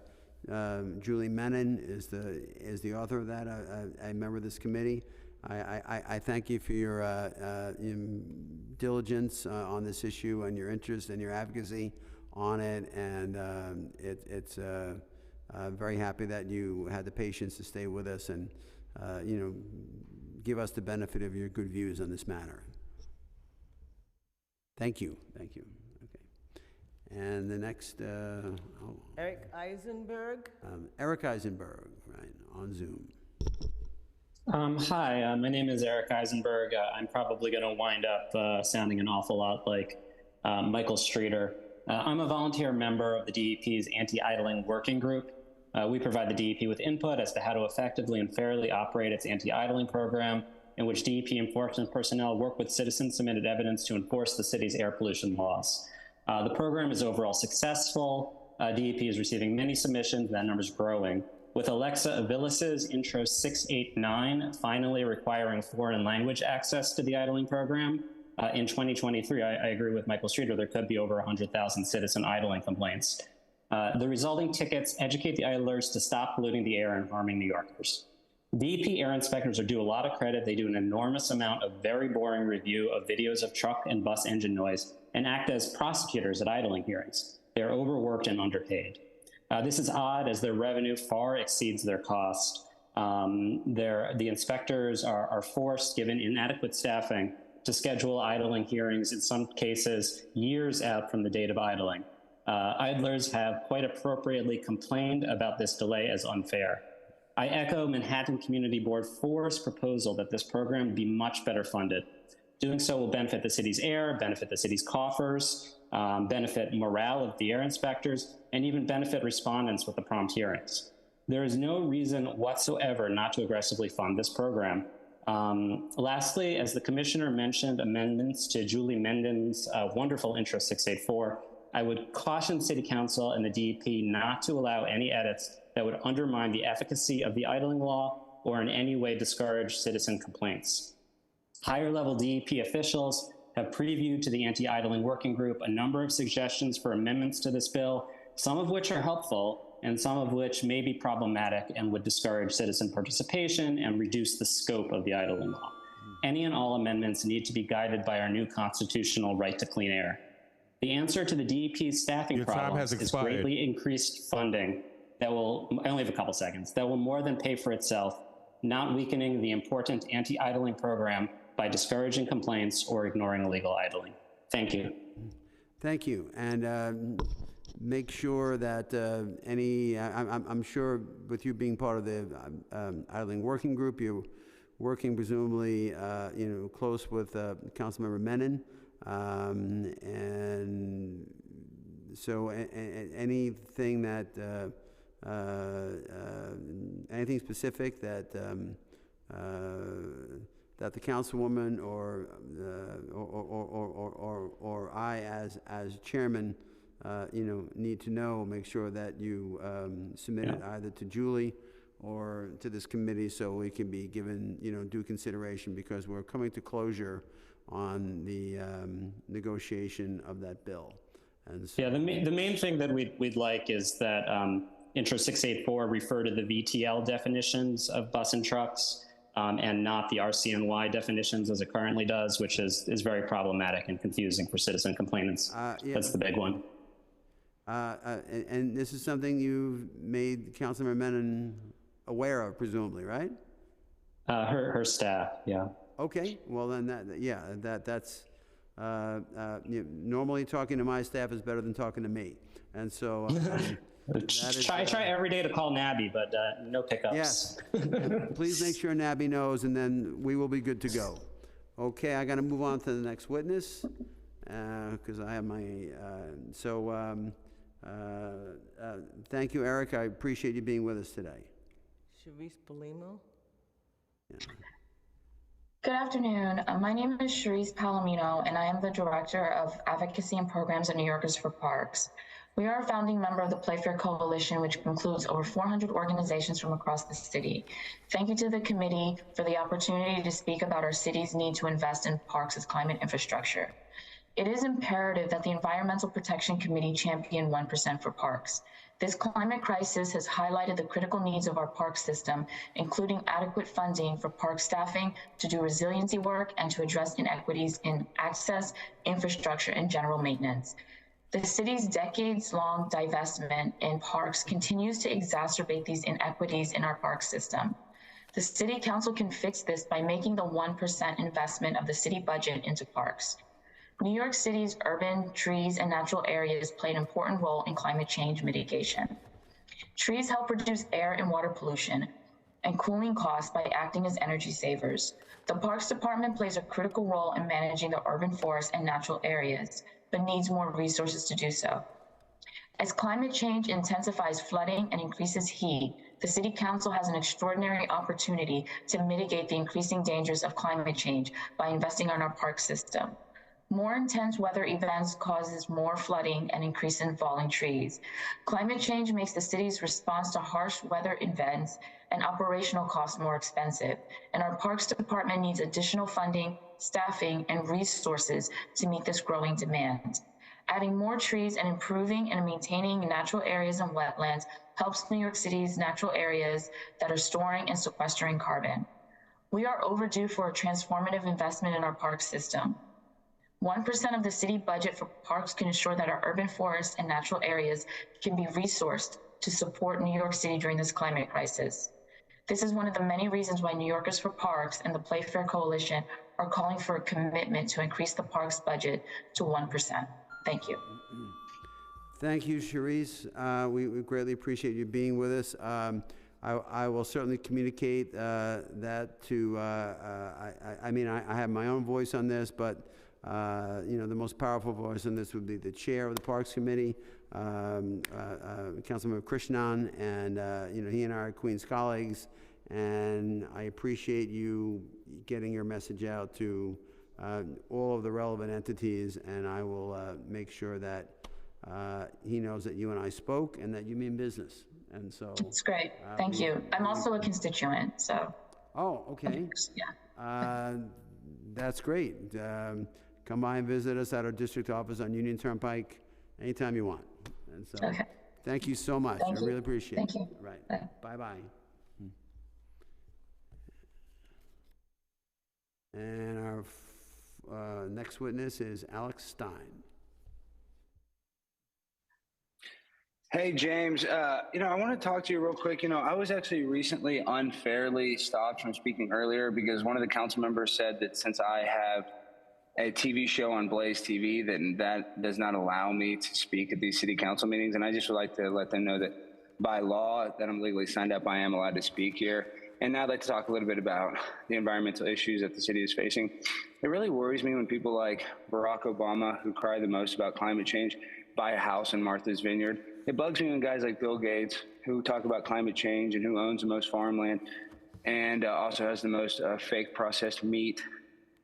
Julie Menon is the author of that. I member of this committee. I thank you for your diligence on this issue and your interest and your advocacy on it, and it's very happy that you had the patience to stay with us and give us the benefit of your good views on this matter. Thank you. Okay. And the next, Eric Eisenberg. Eric Eisenberg, right, on Zoom. Hi, my name is Eric Eisenberg. I'm probably going to wind up sounding an awful lot like Michael Streeter. I'm a volunteer member of the DEP's anti-idling working group. We provide the DEP with input as to how to effectively and fairly operate its anti-idling program, in which DEP enforcement personnel work with citizen-submitted evidence to enforce the city's air pollution laws. The program is overall successful. DEP is receiving many submissions, and that number is growing. With Alexa Avilas's Intro 689 finally requiring foreign language access to the idling program, in 2023, I agree with Michael Streeter, there could be over 100,000 citizen idling complaints. The resulting tickets educate the idlers to stop polluting the air and harming New Yorkers. DEP air inspectors are due a lot of credit. They do an enormous amount of very boring review of videos of truck and bus engine noise and act as prosecutors at idling hearings. They're overworked and underpaid. This is odd as their revenue far exceeds their cost. The inspectors are forced, given inadequate staffing, to schedule idling hearings, in some cases, years out from the date of idling. Idlers have quite appropriately complained about this delay as unfair. I echo Manhattan Community Board 4's proposal that this program be much better funded. Doing so will benefit the city's air, benefit the city's coffers, benefit morale of the air inspectors, and even benefit respondents with the prompt hearings. There is no reason whatsoever not to aggressively fund this program. Lastly, as the commissioner mentioned amendments to Julie Menden's wonderful Intro 684, I would caution City Council and the DEP not to allow any edits that would undermine the efficacy of the idling law or in any way discourage citizen complaints. Higher level DEP officials have previewed to the anti-idling working group a number of suggestions for amendments to this bill, some of which are helpful and some of which may be problematic and would discourage citizen participation and reduce the scope of the idling law. Any and all amendments need to be guided by our new constitutional right to clean air. The answer to the DEP's staffing problems is greatly increased funding that will, I only have a couple seconds, that will more than pay for itself, not weakening the important anti-idling program by discouraging complaints or ignoring illegal idling. Thank you. Thank you. And make sure that I'm sure with you being part of the idling working group, you're working presumably close with Councilmember Menon. And so anything that anything specific that that the councilwoman or I as chairman need to know, make sure that you submit it either to Julie or to this committee so we can be given due consideration, because we're coming to closure on the negotiation of that bill. And so, the main thing that we'd like is that Intro 684 refer to the VTL definitions of bus and trucks and not the RCNY definitions as it currently does, which is very problematic and confusing for citizen complainants. That's the big one. And this is something you've made Councilmember Menon aware of, presumably, right? Her staff, yeah. Okay, well then that's normally talking to my staff is better than talking to me, and so try every day to call Nabby, but no pickups. Yes, please make sure Nabby knows, and then we will be good to go. Okay, I got to move on to the next witness because I have my thank you, Eric. I appreciate you being with us today. Sharice Palomino. Yeah. Good afternoon. My name is Sharice Palomino, and I am the Director of Advocacy and Programs at New Yorkers for Parks. We are a founding member of the Playfair Coalition, which includes over 400 organizations from across the city. Thank you to the committee for the opportunity to speak about our city's need to invest in parks as climate infrastructure. It is imperative that the Environmental Protection Committee champion 1% for parks. This climate crisis has highlighted the critical needs of our park system, including adequate funding for park staffing to do resiliency work and to address inequities in access, infrastructure, and general maintenance. The city's decades-long divestment in parks continues to exacerbate these inequities in our park system. The City Council can fix this by making the 1% investment of the city budget into parks. New York City's urban trees and natural areas play an important role in climate change mitigation. Trees help reduce air and water pollution. and cooling costs by acting as energy savers. The Parks Department plays a critical role in managing the urban forests and natural areas, but needs more resources to do so. As climate change intensifies flooding and increases heat, the City Council has an extraordinary opportunity to mitigate the increasing dangers of climate change by investing in our park system. More intense weather events causes more flooding and increase in falling trees. Climate change makes the city's response to harsh weather events and operational costs more expensive, and our Parks Department needs additional funding, staffing, and resources to meet this growing demand. Adding more trees and improving and maintaining natural areas and wetlands helps New York City's natural areas that are storing and sequestering carbon. We are overdue for a transformative investment in our park system. 1% of the city budget for parks can ensure that our urban forests and natural areas can be resourced to support New York City during this climate crisis. This is one of the many reasons why New Yorkers for Parks and the Playfair Coalition are calling for a commitment to increase the parks budget to 1%. Thank you. Thank you, Cherise. We greatly appreciate you being with us. I will certainly communicate that to, I mean, I have my own voice on this, but you know, the most powerful voice on this would be the chair of the Parks Committee, Councilmember Krishnan, and you know, he and I are Queens colleagues, and I appreciate you getting your message out to all of the relevant entities, and I will make sure that he knows that you and I spoke and that you mean business. And so it's great. Thank you. I'm also a constituent, so. Oh, okay. Yeah. That's great. Come by and visit us at our district office on Union Turnpike anytime you want. And so, okay. Thank you so much. Thank I you. really appreciate Thank it. you. Right. Bye. Bye-bye. And our next witness is Alex Stein. Hey, James. You know, I want to talk to you real quick. You know, I was actually recently unfairly stopped from speaking earlier because one of the council members said that since I have a TV show on Blaze TV, then that does not allow me to speak at these city council meetings. And I just would like to let them know that by law that I'm legally signed up, I am allowed to speak here. And now I'd like to talk a little bit about the environmental issues that the city is facing. It really worries me when people like Barack Obama, who cry the most about climate change, buy a house in Martha's Vineyard. It bugs me when guys like Bill Gates, who talk about climate change and who owns the most farmland and also has the most fake processed meat,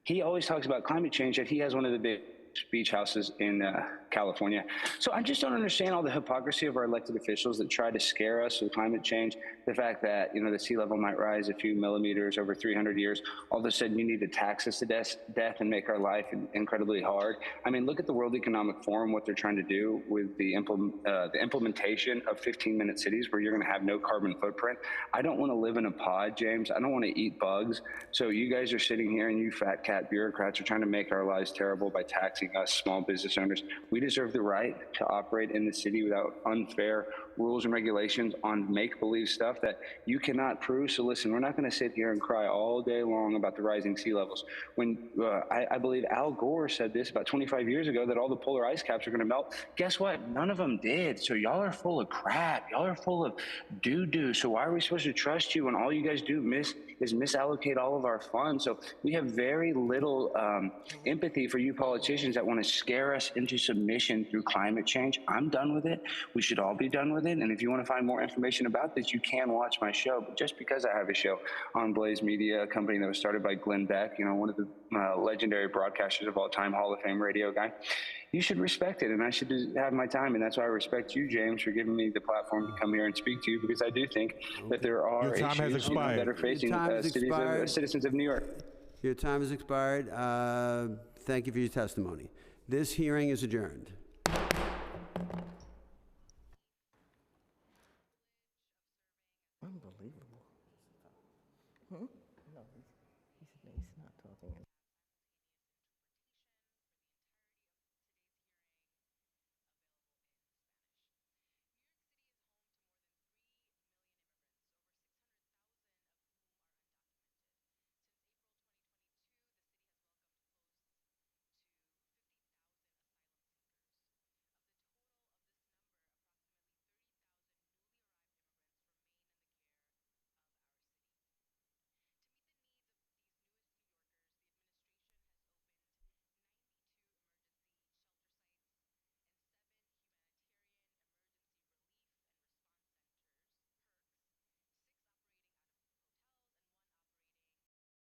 he always talks about climate change, yet he has one of the big beach houses in California. So I just don't understand all the hypocrisy of our elected officials that try to scare us with climate change. The fact that, you know, the sea level might rise a few millimeters over 300 years. All of a sudden you need to tax us to death and make our life incredibly hard. I mean, look at the World Economic Forum, what they're trying to do with the implementation of 15-minute cities where you're gonna have no carbon footprint. I don't wanna live in a pod, James. I don't wanna eat bugs. So you guys are sitting here and you fat cat bureaucrats are trying to make our lives terrible by taxing us small business owners. We deserve the right to operate in the city without unfair rules and regulations on make-believe stuff that you cannot prove. So listen, we're not going to sit here and cry all day long about the rising sea levels. When I believe Al Gore said this about 25 years ago, that all the polar ice caps are going to melt. Guess what? None of them did. So y'all are full of crap. Y'all are full of doo-doo. So why are we supposed to trust you when all you guys do is misallocate all of our funds? So we have very little empathy for you politicians that want to scare us into submission through climate change. I'm done with it. We should all be done with it. And if you want to find more information about this, you can watch my show. But just because I have a show on Blaze Media, a company that was started by Glenn Beck, you know, one of the legendary broadcasters of all time, Hall of Fame radio guy, you should respect it, and I should have my time. And that's why I respect you, James, for giving me the platform to come here and speak to you, because I do think that there are issues that are facing citizens of New York. Your time has expired. Thank you for your testimony. This hearing is adjourned. Unbelievable. No, he's not talking.